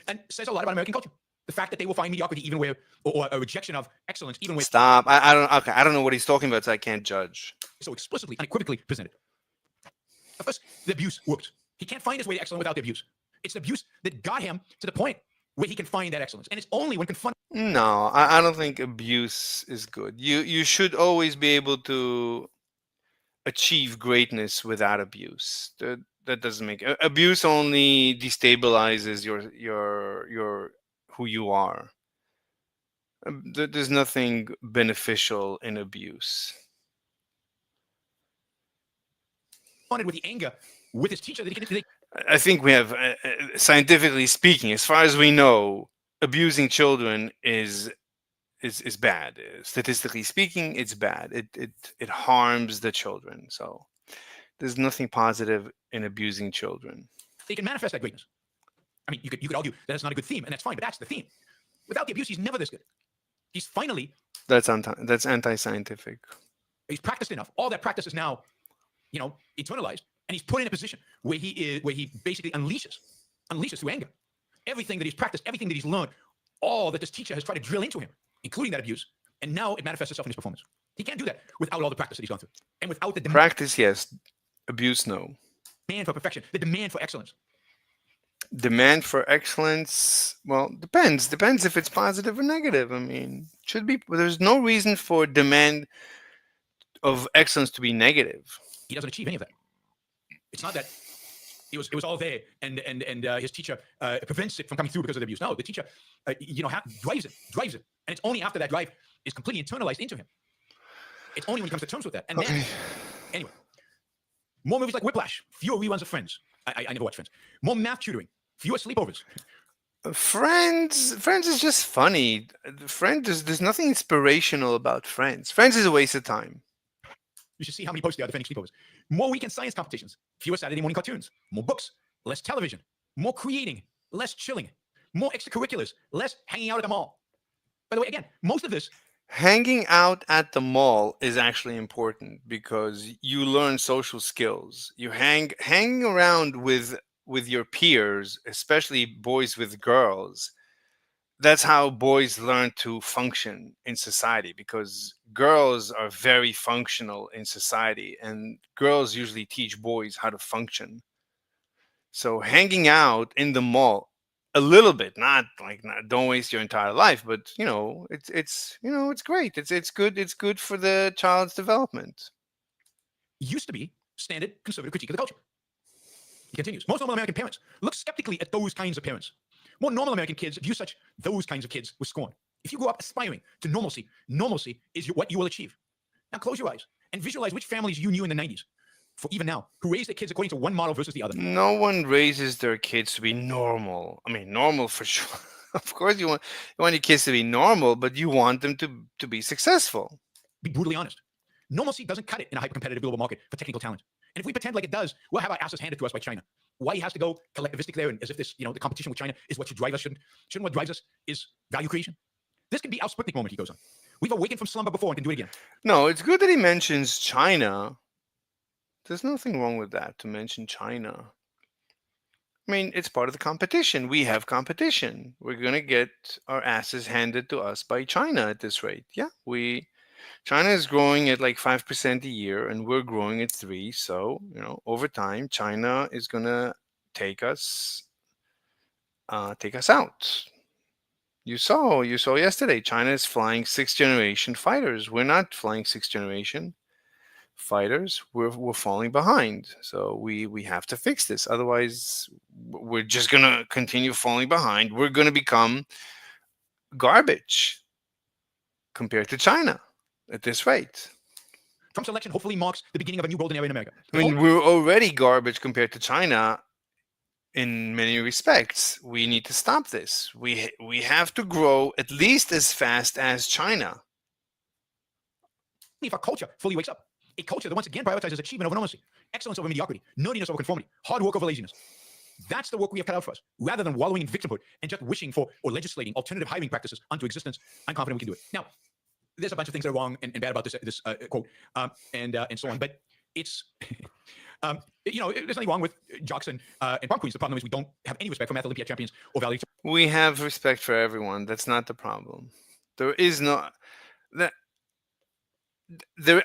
and says a lot about American culture. The fact that they will find mediocrity even where, or a rejection of excellence even where. Stop. I don't know what he's talking about, so I can't judge. So explicitly, unequivocally presented. Of course, the abuse works. He can't find his way to excellence without the abuse. It's the abuse that got him to the point where he can find that excellence. And it's only when confronted. No, I don't think abuse is good. You should always be able to achieve greatness without abuse. That doesn't make abuse only destabilizes your who you are. There's nothing beneficial in abuse. With the anger with his teacher that he can. I think we have, scientifically speaking, as far as we know, abusing children is bad. Statistically speaking, it's bad. It harms the children. So there's nothing positive in abusing children. They can manifest that greatness. I mean, you could argue that it's not a good theme, and that's fine, but that's the theme. Without the abuse, he's never this good. He's finally. That's anti-scientific. He's practiced enough. All that practice is now, internalized, and he's put in a position where he basically unleashes unleashes through anger. Everything that he's practiced, everything that he's learned, all that this teacher has tried to drill into him, including that abuse, and now it manifests itself in his performance. He can't do that without all the practice that he's gone through, and without the Practice, yes. Abuse, no. demand for perfection, the demand for excellence. Demand for excellence, well, depends if it's positive or negative. I mean, should be, there's no reason for demand of excellence to be negative. He doesn't achieve any of that. It's not that it was all there, and his teacher prevents it from coming through because of the abuse. No, the teacher, drives it, and it's only after that drive is completely internalized into him. It's only when he comes to terms with that. And then, anyway, more movies like Whiplash, fewer reruns of Friends. I never watched Friends. More math tutoring, fewer sleepovers. Friends is just funny. There's nothing inspirational about Friends. Friends is a waste of time. You should see how many posts there are defending sleepovers. More weekend science competitions, fewer Saturday morning cartoons, more books, less television, more creating, less chilling, more extracurriculars, less hanging out at the mall. By the way, again, most of this, Hanging out at the mall is actually important because you learn social skills. You hang around with your peers, especially boys with girls. That's how boys learn to function in society, because girls are very functional in society and girls usually teach boys how to function. So hanging out in the mall a little bit, not like, not, don't waste your entire life, but it's great. It's good for the child's development. used to be standard conservative critique of the culture. He continues. Most normal American parents look skeptically at those kinds of parents. More normal American kids view those kinds of kids with scorn. If you grow up aspiring to normalcy, normalcy is what you will achieve. Now close your eyes and visualize which families you knew in the 90s, for even now, who raised their kids according to one model versus the other. No one raises their kids to be normal. I mean, normal for sure. Of course, you want your kids to be normal, but you want them to be successful. Be brutally honest. Normalcy doesn't cut it in a hyper-competitive global market for technical talent. And if we pretend like it does, we'll have our asses handed to us by China. Why he has to go collectivistic there, and as if this, the competition with China is what should drive us. Shouldn't what drives us is value creation? This can be our Sputnik moment, he goes on. We've awakened from slumber before and can do it again. No, it's good that he mentions China. There's nothing wrong with that, to mention China. I mean, it's part of the competition. We have competition. We're going to get our asses handed to us by China at this rate. Yeah, China is growing at like 5% a year, and we're growing at 3%. So, over time, China is going to take us out. You saw yesterday, China is flying 6th generation fighters. We're not flying 6th generation fighters. We're falling behind. So we have to fix this. Otherwise, we're just going to continue falling behind. We're going to become garbage compared to China at this rate. Trump's election hopefully marks the beginning of a new golden era in America. I mean, we're already garbage compared to China in many respects. We need to stop this. We have to grow at least as fast as China. If our culture fully wakes up, a culture that once again prioritizes achievement over normalcy, excellence over mediocrity, nerdiness over conformity, hard work over laziness. That's the work we have cut out for us. Rather than wallowing in victimhood and just wishing for or legislating alternative hiring practices onto existence, I'm confident we can do it. Now, there's a bunch of things that are wrong and bad about this quote, and so on. But it's, there's nothing wrong with jocks and prom queens. The problem is we don't have any respect for math Olympiad champions or valedictorians. We have respect for everyone. That's not the problem. There is no that.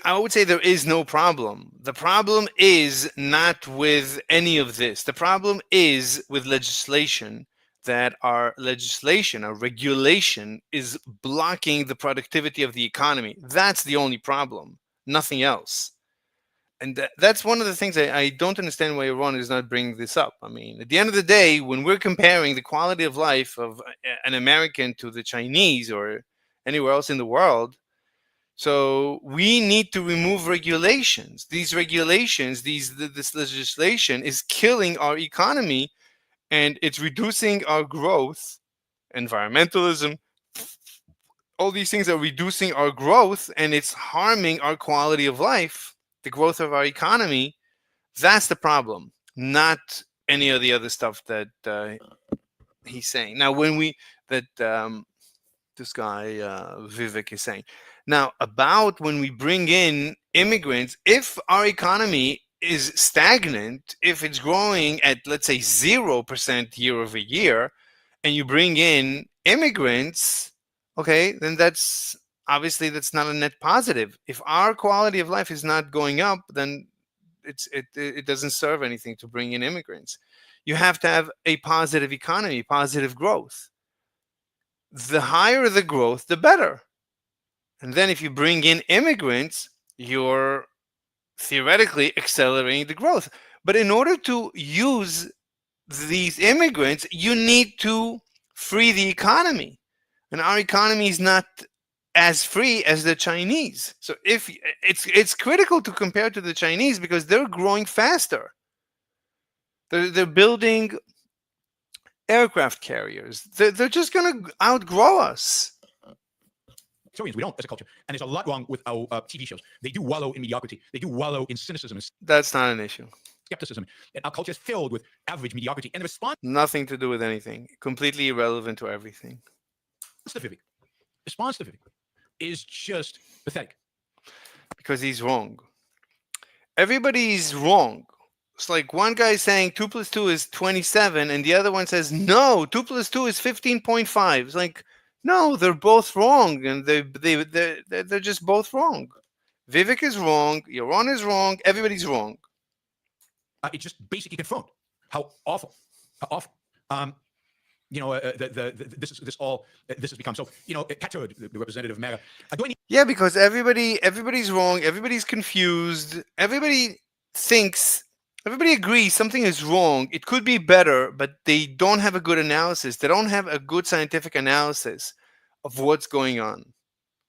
I would say there is no problem. The problem is not with any of this. The problem is with legislation, that our regulation is blocking the productivity of the economy. That's the only problem, nothing else. And that's one of the things I don't understand why Iran is not bringing this up. I mean, at the end of the day, when we're comparing the quality of life of an American to the Chinese or anywhere else in the world, so we need to remove regulations. These regulations, this legislation is killing our economy, and it's reducing our growth. Environmentalism, all these things are reducing our growth, and it's harming our quality of life, the growth of our economy. That's the problem, not any of the other stuff that he's saying. Now, this guy Vivek is saying. Now, about when we bring in immigrants, if our economy is stagnant, if it's growing at, let's say, 0% year over year, and you bring in immigrants, okay, then that's obviously that's not a net positive. If our quality of life is not going up, then it doesn't serve anything to bring in immigrants. You have to have a positive economy, positive growth. The higher the growth, the better. And then if you bring in immigrants, you're theoretically accelerating the growth. But in order to use these immigrants, you need to free the economy. And our economy is not as free as the Chinese. So if it's critical to compare to the Chinese because they're growing faster. They're building aircraft carriers. They're just going to outgrow us. Historians, we don't as a culture. And there's a lot wrong with our TV shows. They do wallow in mediocrity. They do wallow in cynicism and That's not an issue. skepticism. And our culture is filled with average mediocrity. And the response Nothing to do with anything. Completely irrelevant to everything. to Vivek is just pathetic. Because he's wrong. Everybody's wrong. It's like one guy saying 2 plus 2 is 27, and the other one says, no, 2 plus 2 is 15.5. It's like, no, they're both wrong, and they're just both wrong. Vivek is wrong, Yaron is wrong, everybody's wrong. It just basically confirmed how awful. This has become so. Kato, the representative of MAGA. Do I need Yeah, because everybody's wrong, everybody's confused, everybody agrees something is wrong. It could be better, but they don't have a good analysis. They don't have a good scientific analysis of what's going on.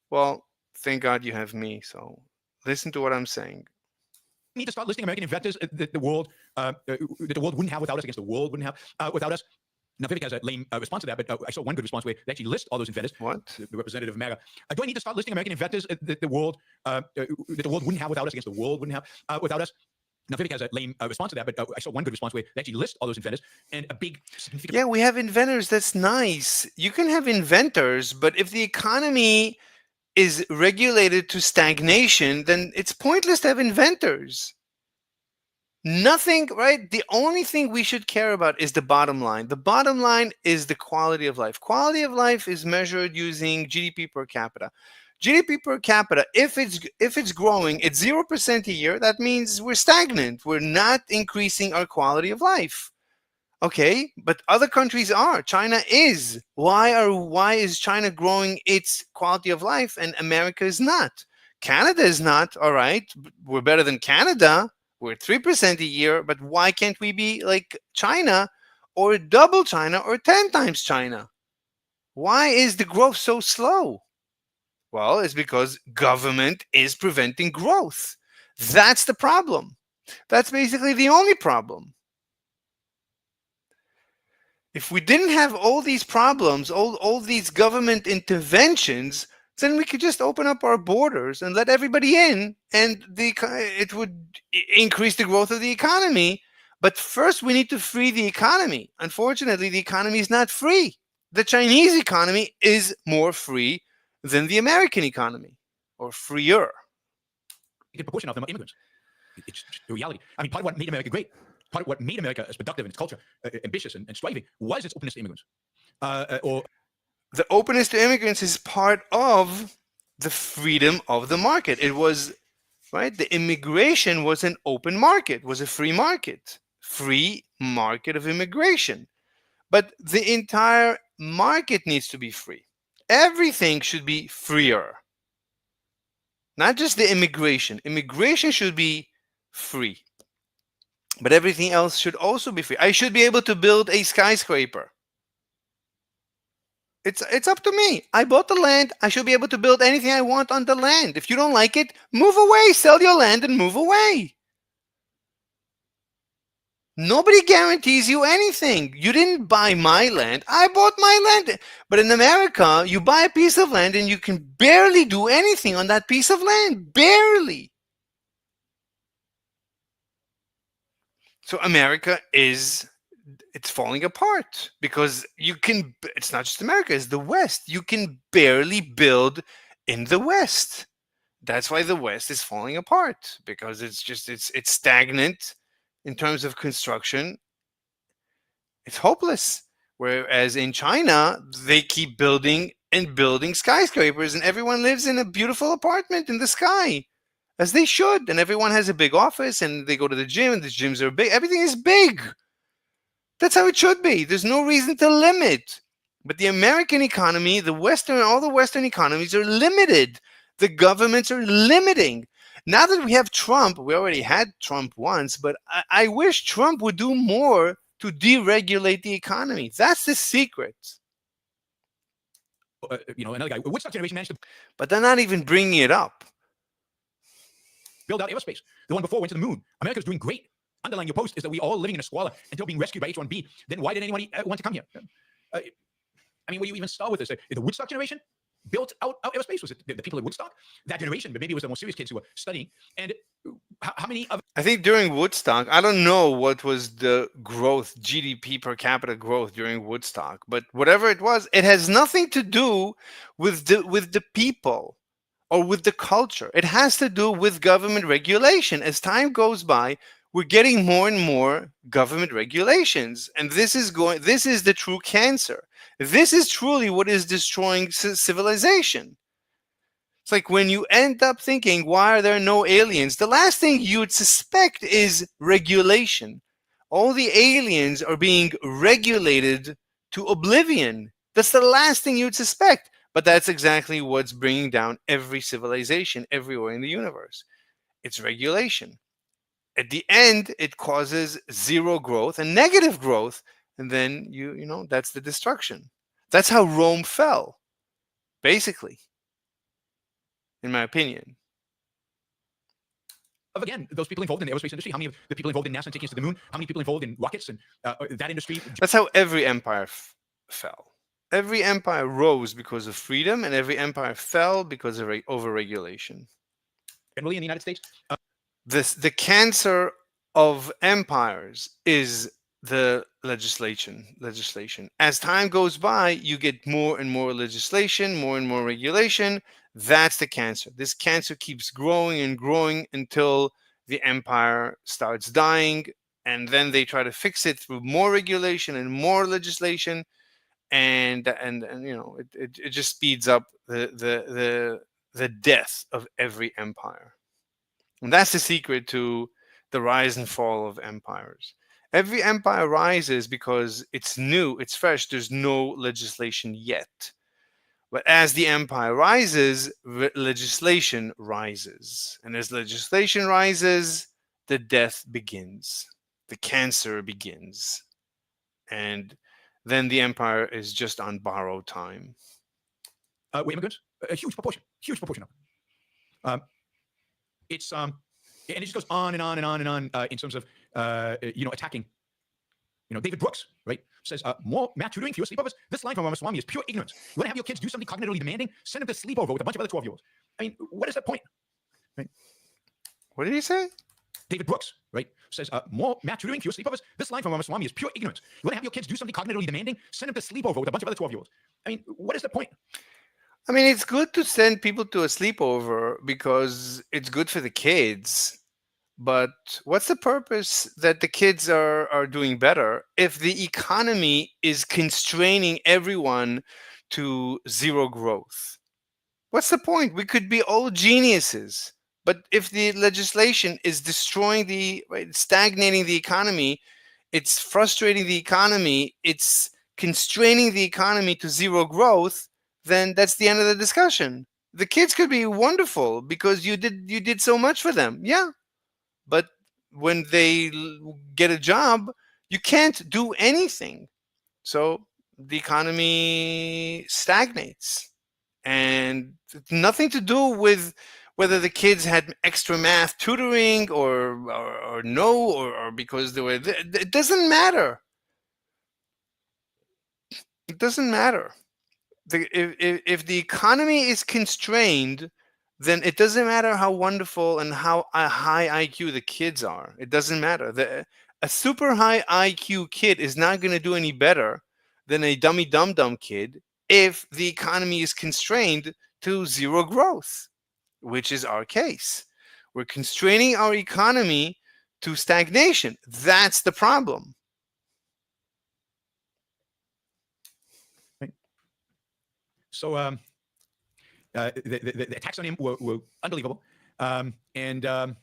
Well, thank God you have me. So listen to what I'm saying. need to start listing American inventors that the world wouldn't have without us, against the world wouldn't have without us? Now, Vivek has a lame response to that, but I saw one good response where they actually list all those inventors. What? The representative of MAGA. Do I need to start listing American inventors that the world wouldn't have without us, against the world wouldn't have without us? Now, Vivek has a lame response to that, but I saw one good response where they actually list all those inventors, and a big significant. Yeah, we have inventors. That's nice. You can have inventors, but if the economy is regulated to stagnation, then it's pointless to have inventors. Nothing, right? The only thing we should care about is the bottom line. The bottom line is the quality of life. Quality of life is measured using GDP per capita. GDP per capita, if it's growing at 0% a year, that means we're stagnant. We're not increasing our quality of life. Okay, but other countries are. China is. Why is China growing its quality of life and America is not? Canada is not. All right, we're better than Canada. We're 3% a year, but why can't we be like China or double China or 10 times China? Why is the growth so slow? Well, it's because government is preventing growth. That's the problem. That's basically the only problem. If we didn't have all these problems, all these government interventions, then we could just open up our borders and let everybody in, and it would increase the growth of the economy. But first, we need to free the economy. Unfortunately, the economy is not free. The Chinese economy is more free than the American economy, or freer. A proportion of them are immigrants. It's the reality. I mean, part of what made America great, part of what made America as productive in its culture, ambitious and striving, was its openness to immigrants. The openness to immigrants is part of the freedom of the market. It was, right? The immigration was an open market, was a free market of immigration. But the entire market needs to be free. Everything should be freer. Not just the immigration. Immigration should be free. But everything else should also be free. I should be able to build a skyscraper. It's up to me. I bought the land. I should be able to build anything I want on the land. If you don't like it, move away. Sell your land and move away. Nobody guarantees you anything. You didn't buy my land. I bought my land. But in America, you buy a piece of land and you can barely do anything on that piece of land. Barely. So America it's falling apart because it's not just America, it's the West. You can barely build in the West. That's why the West is falling apart, because it's stagnant in terms of construction. It's hopeless. Whereas in China, they keep building and building skyscrapers, and everyone lives in a beautiful apartment in the sky, as they should. And everyone has a big office, and they go to the gym, and the gyms are big. Everything is big. That's how it should be. There's no reason to limit. But the American economy, all the Western economies are limited. The governments are limiting. Now that we have Trump, we already had Trump once, but I wish Trump would do more to deregulate the economy. That's the secret. Another guy, Woodstock generation managed to But they're not even bringing it up. build out aerospace. The one before went to the moon. America's doing great. Underlying your post is that we all living in a squalor until being rescued by H-1B. Then why did anyone want to come here? I mean, where do you even start with this? The Woodstock generation built out aerospace. Was it the people at Woodstock? That generation, but maybe it was the more serious kids who were studying. And how many of I think during Woodstock, I don't know what was the growth, GDP per capita growth during Woodstock, but whatever it was, it has nothing to do with the people or with the culture. It has to do with government regulation. As time goes by, we're getting more and more government regulations, and this is the true cancer. This is truly what is destroying civilization. It's like when you end up thinking, why are there no aliens? The last thing you'd suspect is regulation. All the aliens are being regulated to oblivion. That's the last thing you'd suspect. But that's exactly what's bringing down every civilization everywhere in the universe. It's regulation. At the end, it causes zero growth and negative growth. And then, that's the destruction. That's how Rome fell, basically, in my opinion. again, those people involved in the aerospace industry, how many of the people involved in NASA and taking us to the moon, how many people involved in rockets and that industry? That's how every empire fell. Every empire rose because of freedom, and every empire fell because of overregulation. Generally in the United States? The cancer of empires is the legislation. As time goes by, you get more and more legislation, more and more regulation. That's the cancer. This cancer keeps growing and growing until the empire starts dying, and then they try to fix it through more regulation and more legislation, and it just speeds up the death of every empire. And that's the secret to the rise and fall of empires. Every empire rises because it's new, it's fresh, there's no legislation yet. But as the empire rises, legislation rises. And as legislation rises, the death begins, the cancer begins. And then the empire is just on borrowed time. With immigrants, a huge proportion of them. It's and it just goes on and on and on and on in terms of attacking. David Brooks, right, says more math tutoring, fewer sleepovers. This line from Ramaswamy is pure ignorance. You want to have your kids do something cognitively demanding? Send them to sleepover with a bunch of other 12-year-olds. I mean, what is the point? Right? What did he say? David Brooks, right, says more math tutoring, fewer sleepovers. This line from Ramaswamy is pure ignorance. You want to have your kids do something cognitively demanding? Send them to sleepover with a bunch of other 12-year-olds. I mean, what is the point? I mean, it's good to send people to a sleepover because it's good for the kids. But what's the purpose that the kids are doing better if the economy is constraining everyone to zero growth? What's the point? We could be all geniuses. But if the legislation is destroying stagnating the economy, it's frustrating the economy, it's constraining the economy to zero growth, then that's the end of the discussion. The kids could be wonderful because you did so much for them. Yeah. But when they get a job, you can't do anything. So the economy stagnates. And it's nothing to do with whether the kids had extra math tutoring or no, or because they were. It doesn't matter. It doesn't matter. If the economy is constrained, then it doesn't matter how wonderful and how high IQ the kids are. It doesn't matter. A super high IQ kid is not going to do any better than a dummy dum-dum kid if the economy is constrained to zero growth. which is our case. We're constraining our economy to stagnation. That's the problem. So the attacks on him were unbelievable. And Elon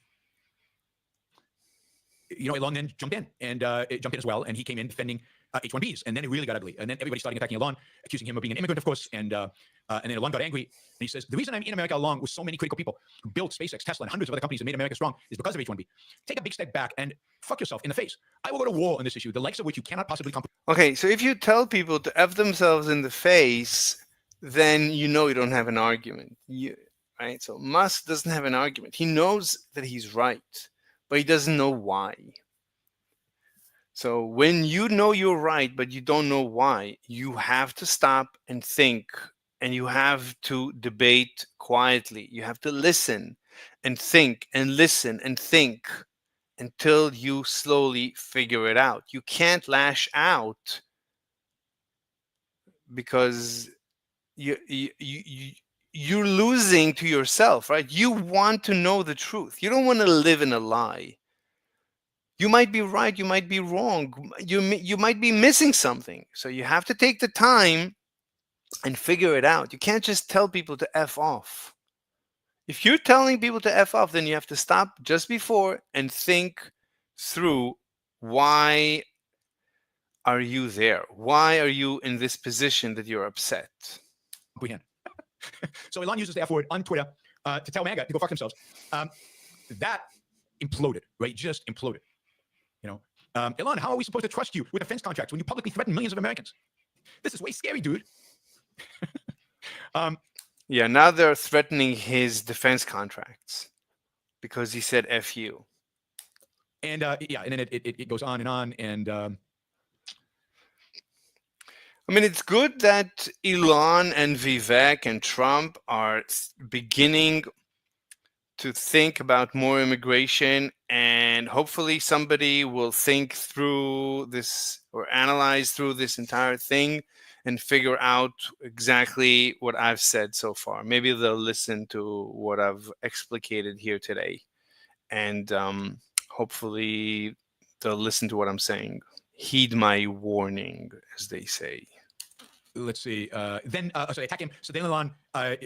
then jumped in and it jumped in as well, and he came in defending H-1Bs, and then it really got ugly. And then everybody started attacking Elon, accusing him of being an immigrant, of course. And then Elon got angry, and he says, the reason I'm in America along with so many critical people who built SpaceX, Tesla, and hundreds of other companies that made America strong is because of H-1B. Take a big step back and fuck yourself in the face. I will go to war on this issue, the likes of which you cannot possibly comprehend. Okay, so if you tell people to F themselves in the face, then you don't have an argument. Right? So Musk doesn't have an argument. He knows that he's right, but he doesn't know why. So when you know you're right, but you don't know why, you have to stop and think, and you have to debate quietly. You have to listen and think and listen and think until you slowly figure it out. You can't lash out because you're losing to yourself, right? You want to know the truth. You don't want to live in a lie. You might be right, you might be wrong, you might be missing something. So you have to take the time and figure it out. You can't just tell people to F off. If you're telling people to F off, then you have to stop just before and think through, why are you there? Why are you in this position that you're upset? So Elon uses the F word on Twitter to tell MAGA to go fuck themselves. That imploded, right? Just imploded. Elon, how are we supposed to trust you with defense contracts when you publicly threaten millions of Americans? This is way scary, dude. Yeah, now they're threatening his defense contracts because he said F you. And and then it goes on, and I mean, it's good that Elon and Vivek and Trump are beginning to think about more immigration, and hopefully somebody will think through this or analyze through this entire thing and figure out exactly what I've said so far. Maybe they'll listen to what I've explicated here today, and hopefully they'll listen to what I'm saying. Heed my warning, as they say. Let's see. So they attack him. So then Elon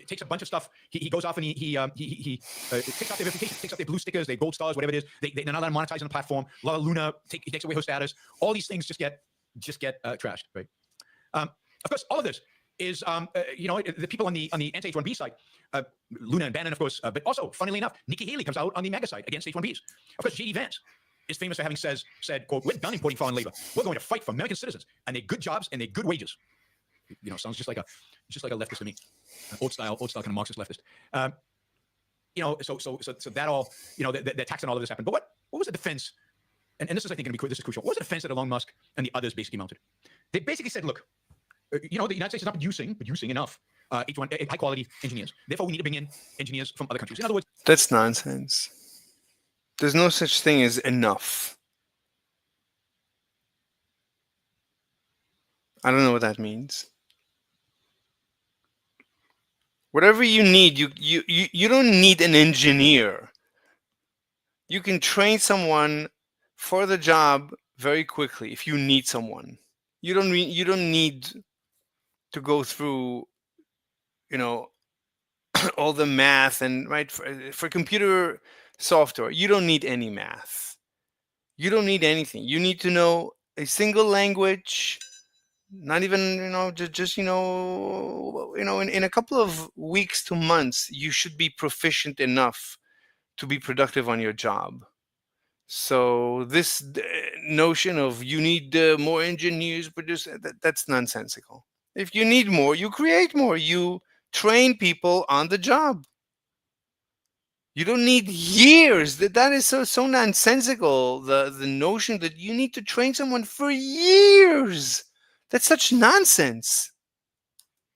takes a bunch of stuff. He goes off and he takes off their verification, takes off their blue stickers, their gold stars, whatever it is. They're not allowed to monetize on the platform. A lot of Luna, he takes away her status. All these things just get trashed, right? Of course, all of this is the people on the anti-H-1B side, Luna and Bannon, of course, but also, funnily enough, Nikki Haley comes out on the MAGA side against H-1Bs. Of course, J.D. Vance is famous for having said, quote, we're done importing foreign labor. We're going to fight for American citizens and their good jobs and their good wages. Sounds just like a leftist to me, old style kind of Marxist leftist. So that all, the attacks and all of this happened. But what was the defense? And this is, I think, this is crucial. What was the defense that Elon Musk and the others basically mounted? They basically said, look, the United States is not producing enough high quality engineers. Therefore, we need to bring in engineers from other countries. In other words, that's nonsense. There's no such thing as enough. I don't know what that means. Whatever you need, you don't need an engineer. You can train someone for the job very quickly if you need someone. You don't need to go through, all the math and right for computer software. You don't need any math. You don't need anything. You need to know a single language. Not even, in a couple of weeks to months, you should be proficient enough to be productive on your job. So this notion of you need more engineers, that's nonsensical. If you need more, you create more. You train people on the job. You don't need years. That is so nonsensical. The notion that you need to train someone for years. That's such nonsense.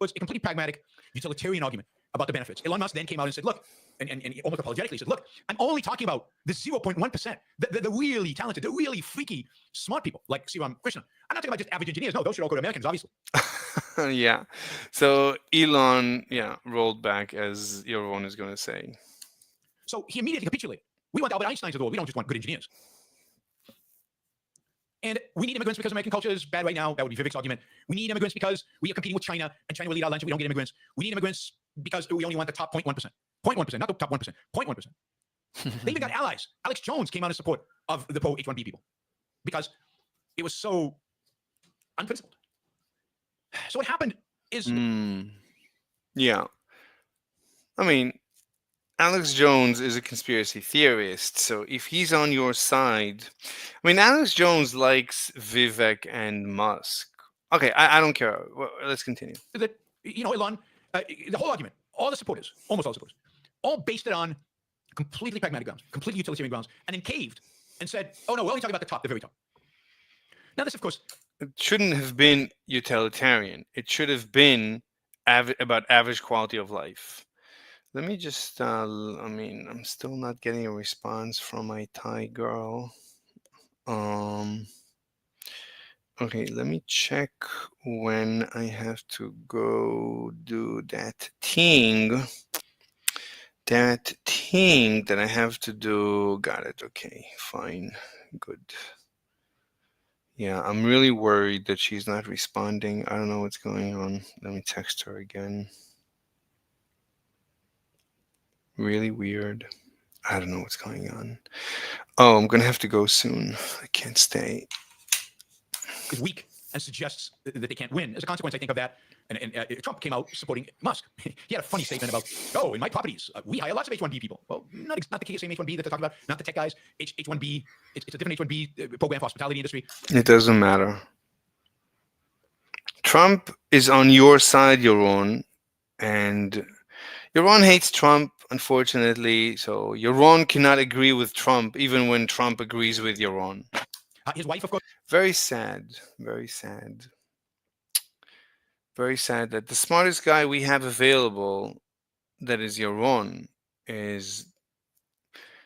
It's a completely pragmatic, utilitarian argument about the benefits. Elon Musk then came out and said, look, and almost apologetically said, look, I'm only talking about the 0.1%, the really talented, the really freaky, smart people like Siram Krishna. I'm not talking about just average engineers. No, those should all go to Americans, obviously. Yeah. So Elon, rolled back, as Yaron is going to say. So he immediately capitulated. We want Albert Einsteins of the world. We don't just want good engineers. And we need immigrants because American culture is bad right now. That would be Vivek's argument. We need immigrants because we are competing with China, and China will eat our lunch if we don't get immigrants. We need immigrants because we only want the top 0.1%. 0.1%, not the top 1%. 0.1%. They even got allies. Alex Jones came out in support of the pro-H-1B people because it was so unprincipled. So what happened is... Yeah. I mean, Alex Jones is a conspiracy theorist, so if he's on your side... I mean, Alex Jones likes Vivek and Musk. Okay, I don't care. Well, let's continue. That, Elon, the whole argument, all the supporters, almost all the supporters, all based it on completely pragmatic grounds, completely utilitarian grounds, and then caved and said, oh no, we're only talking about the top, the very top. Now this, of course... It shouldn't have been utilitarian. It should have been about average quality of life. Let me just, I'm still not getting a response from my Thai girl. Okay, let me check when I have to go do that thing. That thing that I have to do. Got it. Okay, fine. Good. Yeah, I'm really worried that she's not responding. I don't know what's going on. Let me text her again. Really weird. I don't know what's going on. Oh, I'm going to have to go soon. I can't stay. Is weak and suggests that they can't win. As a consequence, I think of that, and Trump came out supporting Musk. He had a funny statement about, oh, in my properties, we hire lots of H-1B people. Well, not the same H-1B that they're talking about, not the tech guys. H-1B, it's a different H-1B program for hospitality industry. It doesn't matter. Trump is on your side, yaron, and yaron hates Trump, unfortunately. So yaron cannot agree with Trump, even when Trump agrees with yaron. His wife, of course. Very sad. Very sad. Very sad that the smartest guy we have available, that is yaron, is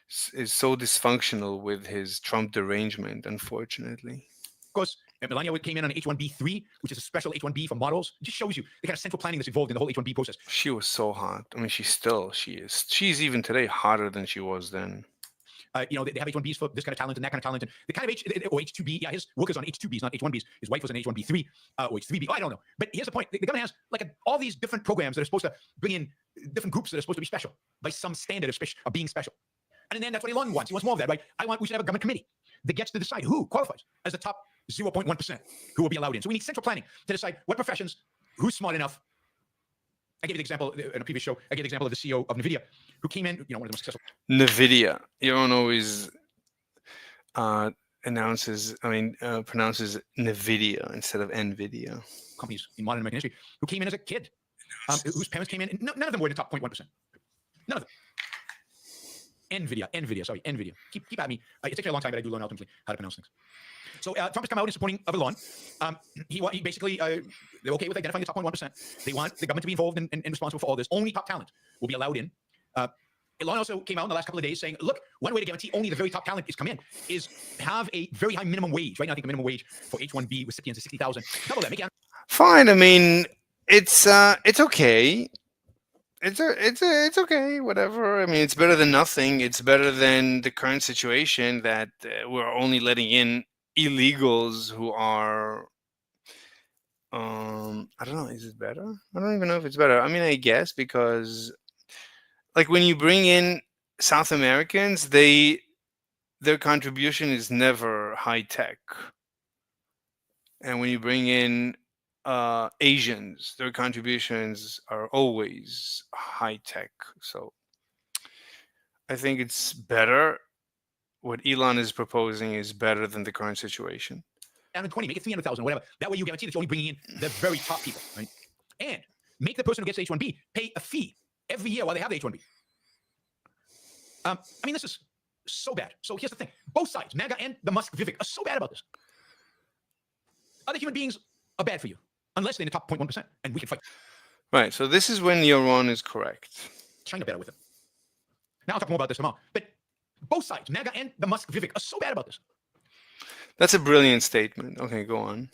so dysfunctional with his Trump derangement, unfortunately. Of course, Melania came in on H-1B3, which is a special H-1B for models. It just shows you the kind of central planning that's involved in the whole H-1B process. She was so hot. I mean, she is. She's even today hotter than she was then. They have H-1Bs for this kind of talent and that kind of talent. And the kind of H-2B, his work is on H-2Bs, not H-1Bs. His wife was an H-1B3 or H-3B. I don't know. But here's the point. The government has all these different programs that are supposed to bring in different groups that are supposed to be special by some standard of being special. And then that's what Elon wants. He wants more of that, right? We should have a government committee that gets to decide who qualifies as the top 0.1% who will be allowed in. So we need central planning to decide what professions, who's smart enough. I gave you the example in a previous show. I gave the example of the CEO of NVIDIA, who came in, one of the most successful. NVIDIA. Yaron always pronounces NVIDIA instead of NVIDIA. Companies in modern American history who came in as a kid, whose parents came in. None of them were in the top 0.1%. None of them. NVIDIA. Sorry, NVIDIA. Keep at me. It takes me a long time, but I do learn ultimately how to pronounce things. So Trump has come out in supporting of Elon. He basically, they're okay with identifying the top 0.1%. They want the government to be involved and responsible for all this. Only top talent will be allowed in. Elon also came out in the last couple of days saying, look, one way to guarantee only the very top talent is come in is have a very high minimum wage. Right now, I think the minimum wage for H-1B recipients is $60,000. Double that. Make it. Fine. I mean, it's okay. It's okay, whatever. I mean, it's better than nothing. It's better than the current situation that we're only letting in illegals who are, I don't know, is it better? I don't even know if it's better. I mean, I guess because, like, when you bring in South Americans, their contribution is never high tech. And when you bring in Asians, their contributions are always high tech. So I think it's better. What Elon is proposing is better than the current situation. Down to 20, make it 300,000, whatever. That way you guarantee that you're only bringing in the very top people, right? And make the person who gets H-1B pay a fee every year while they have the H-1B. I mean, this is so bad. So here's the thing. Both sides, MAGA and the Musk Vivek, are so bad about this. Other human beings are bad for you, unless they're in the top 0.1%, and we can fight. Right, so this is when yaron is correct. China better with it. Now I'll talk more about this tomorrow. But both sides, MAGA and the Musk Vivek, are so bad about this. That's a brilliant statement. Okay, go on.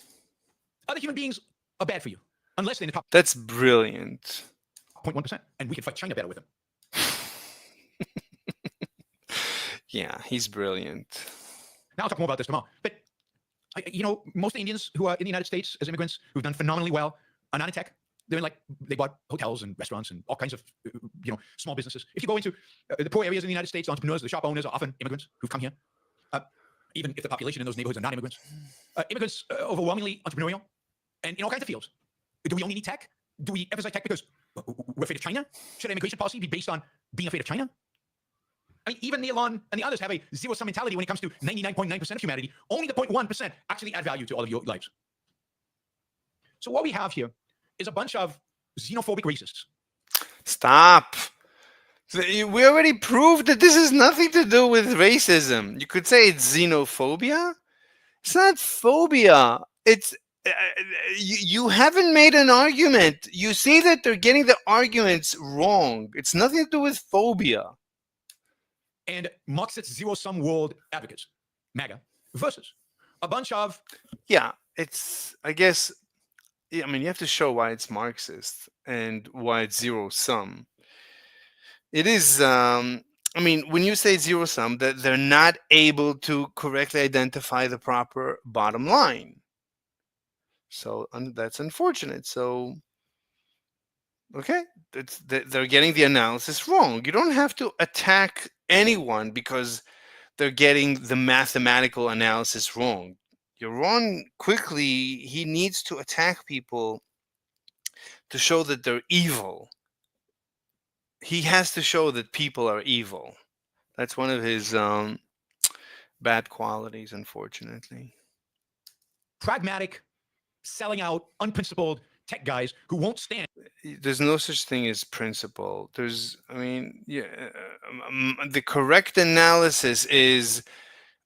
Other human beings are bad for you, unless they're in the top That's brilliant. 0.1%, and we can fight China better with them. Yeah, he's brilliant. Now I'll talk more about this tomorrow. But most of the Indians who are in the United States as immigrants who've done phenomenally well are not in tech. They're in they bought hotels and restaurants and all kinds of small businesses. If you go into the poor areas in the United States, entrepreneurs, the shop owners are often immigrants who've come here. Even if the population in those neighborhoods are not immigrants, immigrants are overwhelmingly entrepreneurial and in all kinds of fields. Do we only need tech? Do we emphasize tech because we're afraid of China? Should immigration policy be based on being afraid of China? I mean, even the Elon and the others have a zero-sum mentality when it comes to 99.9% of humanity. Only the 0.1% actually add value to all of your lives. So what we have here is a bunch of xenophobic racists. Stop. We already proved that this has nothing to do with racism. You could say it's xenophobia. It's not phobia. It's you haven't made an argument. You see that they're getting the arguments wrong. It's nothing to do with phobia. And Marxist zero-sum world advocates, MAGA, versus a bunch of... Yeah, it's, I guess, I mean, you have to show why it's Marxist and why it's zero-sum. It is, I mean, when you say zero-sum, that they're not able to correctly identify the proper bottom line. So that's unfortunate. So, okay, they're getting the analysis wrong. You don't have to attack anyone because they're getting the mathematical analysis wrong. Yaron quickly, he needs to attack people to show that they're evil. He has to show that people are evil. That's one of his bad qualities, unfortunately. Pragmatic, selling out, unprincipled tech guys who won't stand. There's no such thing as principle. I mean, yeah, the correct analysis is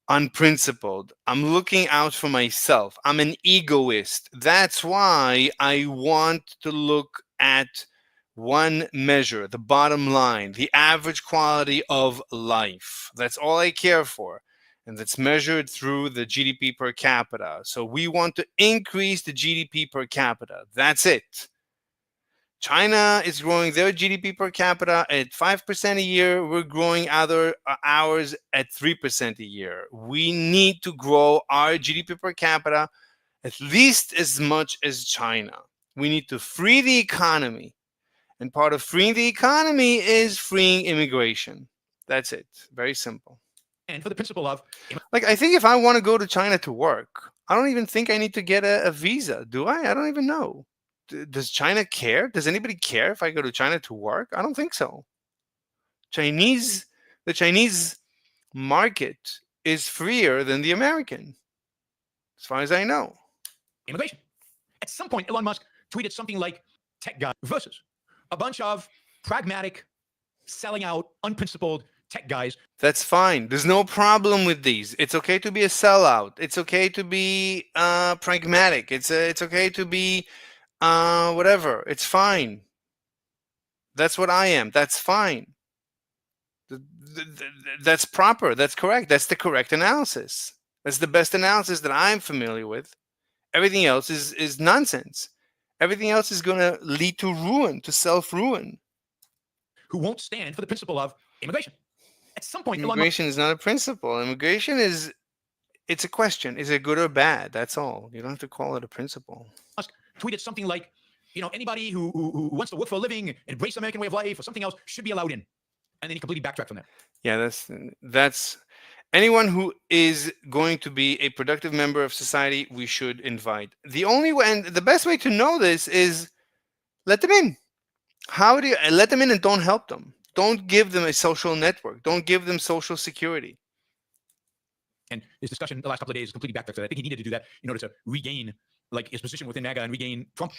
unprincipled. I'm looking out for myself. I'm an egoist. That's why I want to look at one measure, the bottom line, the average quality of life. That's all I care for. And that's measured through the GDP per capita. So we want to increase the GDP per capita. That's it. China is growing their GDP per capita at 5% a year. We're growing ours at 3% a year. We need to grow our GDP per capita at least as much as China. We need to free the economy. And part of freeing the economy is freeing immigration. That's it. Very simple. And for the principle of... Like, I think if I want to go to China to work, I don't even think I need to get a visa, do I? I don't even know. Does China care? Does anybody care if I go to China to work? I don't think so. The Chinese market is freer than the American, as far as I know. Immigration. At some point, Elon Musk tweeted something like tech guy versus a bunch of pragmatic, selling out, unprincipled tech guys. That's fine. There's no problem with these. It's okay to be a sellout. It's okay to be pragmatic. It's okay to be whatever. It's fine. That's what I am. That's fine. That's proper. That's correct. That's the correct analysis. That's the best analysis that I'm familiar with. Everything else is nonsense. Everything else is going to lead to ruin, to self-ruin. Who won't stand for the principle of immigration. At some point, immigration is not a principle. Immigration it's a question. Is it good or bad? That's all. You don't have to call it a principle. Musk tweeted something like, anybody who wants to work for a living, embrace the American way of life, or something else should be allowed in. And then he completely backtracked from that. Yeah, that's anyone who is going to be a productive member of society, we should invite. The only way, and the best way to know this is let them in. How do you let them in and don't help them? Don't give them a social network. Don't give them social security. And his discussion the last couple of days is completely backtracked. I think he needed to do that in order to regain his position within MAGA and regain Trump.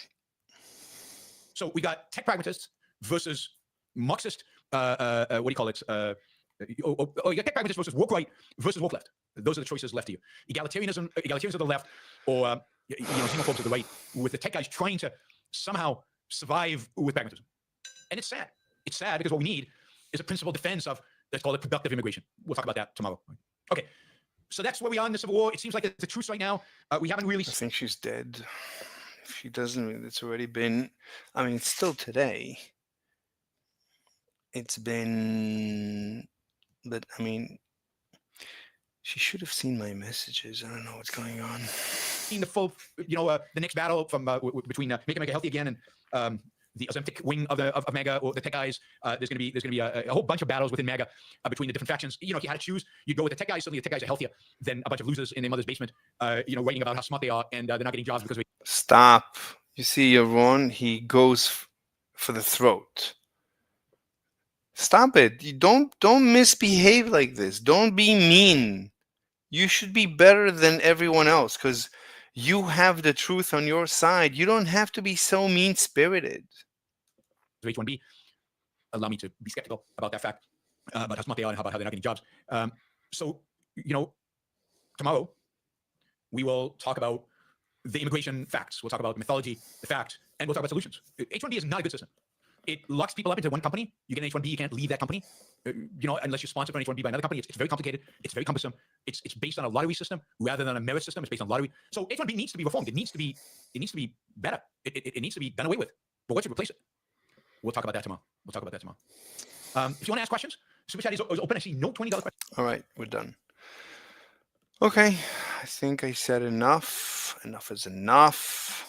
So we got tech pragmatists versus Marxist. What do you call it? You got tech pragmatists versus woke right versus woke left. Those are the choices left to you. Egalitarians of the left, or xenophobes of the right, with the tech guys trying to somehow survive with pragmatism. And it's sad. It's sad because what we need is a principled defense of, let's call it productive immigration. We'll talk about that tomorrow. Okay. So that's where we are in the Civil War. It seems like it's a truce right now. We haven't really... I think she's dead. If she doesn't, it's already been... I mean, it's still today. It's been... But, I mean, She should have seen my messages. I don't know what's going on. The full, the next battle from between Make Mega healthy again and the Ozempic wing of Mega, or the tech guys. There's going to be a whole bunch of battles within Mega between the different factions. If you had to choose, you'd go with the tech guys. Suddenly, the tech guys are healthier than a bunch of losers in their mother's basement. Writing about how smart they are and they're not getting jobs because of it. Stop. You see, Yaron, he goes for the throat. Stop it. You don't misbehave like this. Don't be mean. You should be better than everyone else because you have the truth on your side. You don't have to be so mean-spirited. H1B. Allow me to be skeptical about that fact, about how smart they are and about how they're not getting jobs. So, tomorrow we will talk about the immigration facts. We'll talk about the mythology, the fact, and we'll talk about solutions. H1B is not a good system. It locks people up into one company. You get an H1B, you can't leave that company. Unless you're sponsored by an H1B by another company. It's very complicated. It's very cumbersome. It's based on a lottery system rather than a merit system. It's based on lottery. So H1B needs to be reformed. It needs to be better. It needs to be done away with. But once you replace it, we'll talk about that tomorrow. If you want to ask questions, Super Chat is open. I see no $20 questions. All right, we're done. Okay, I think I said enough. Enough is enough.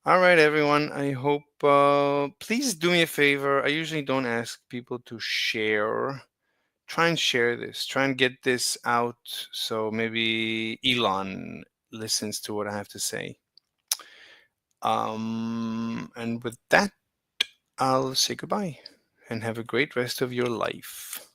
All right, everyone. I hope, please do me a favor. I usually don't ask people to share. Try and share this. Try and get this out so maybe Elon listens to what I have to say. And with that, I'll say goodbye and have a great rest of your life.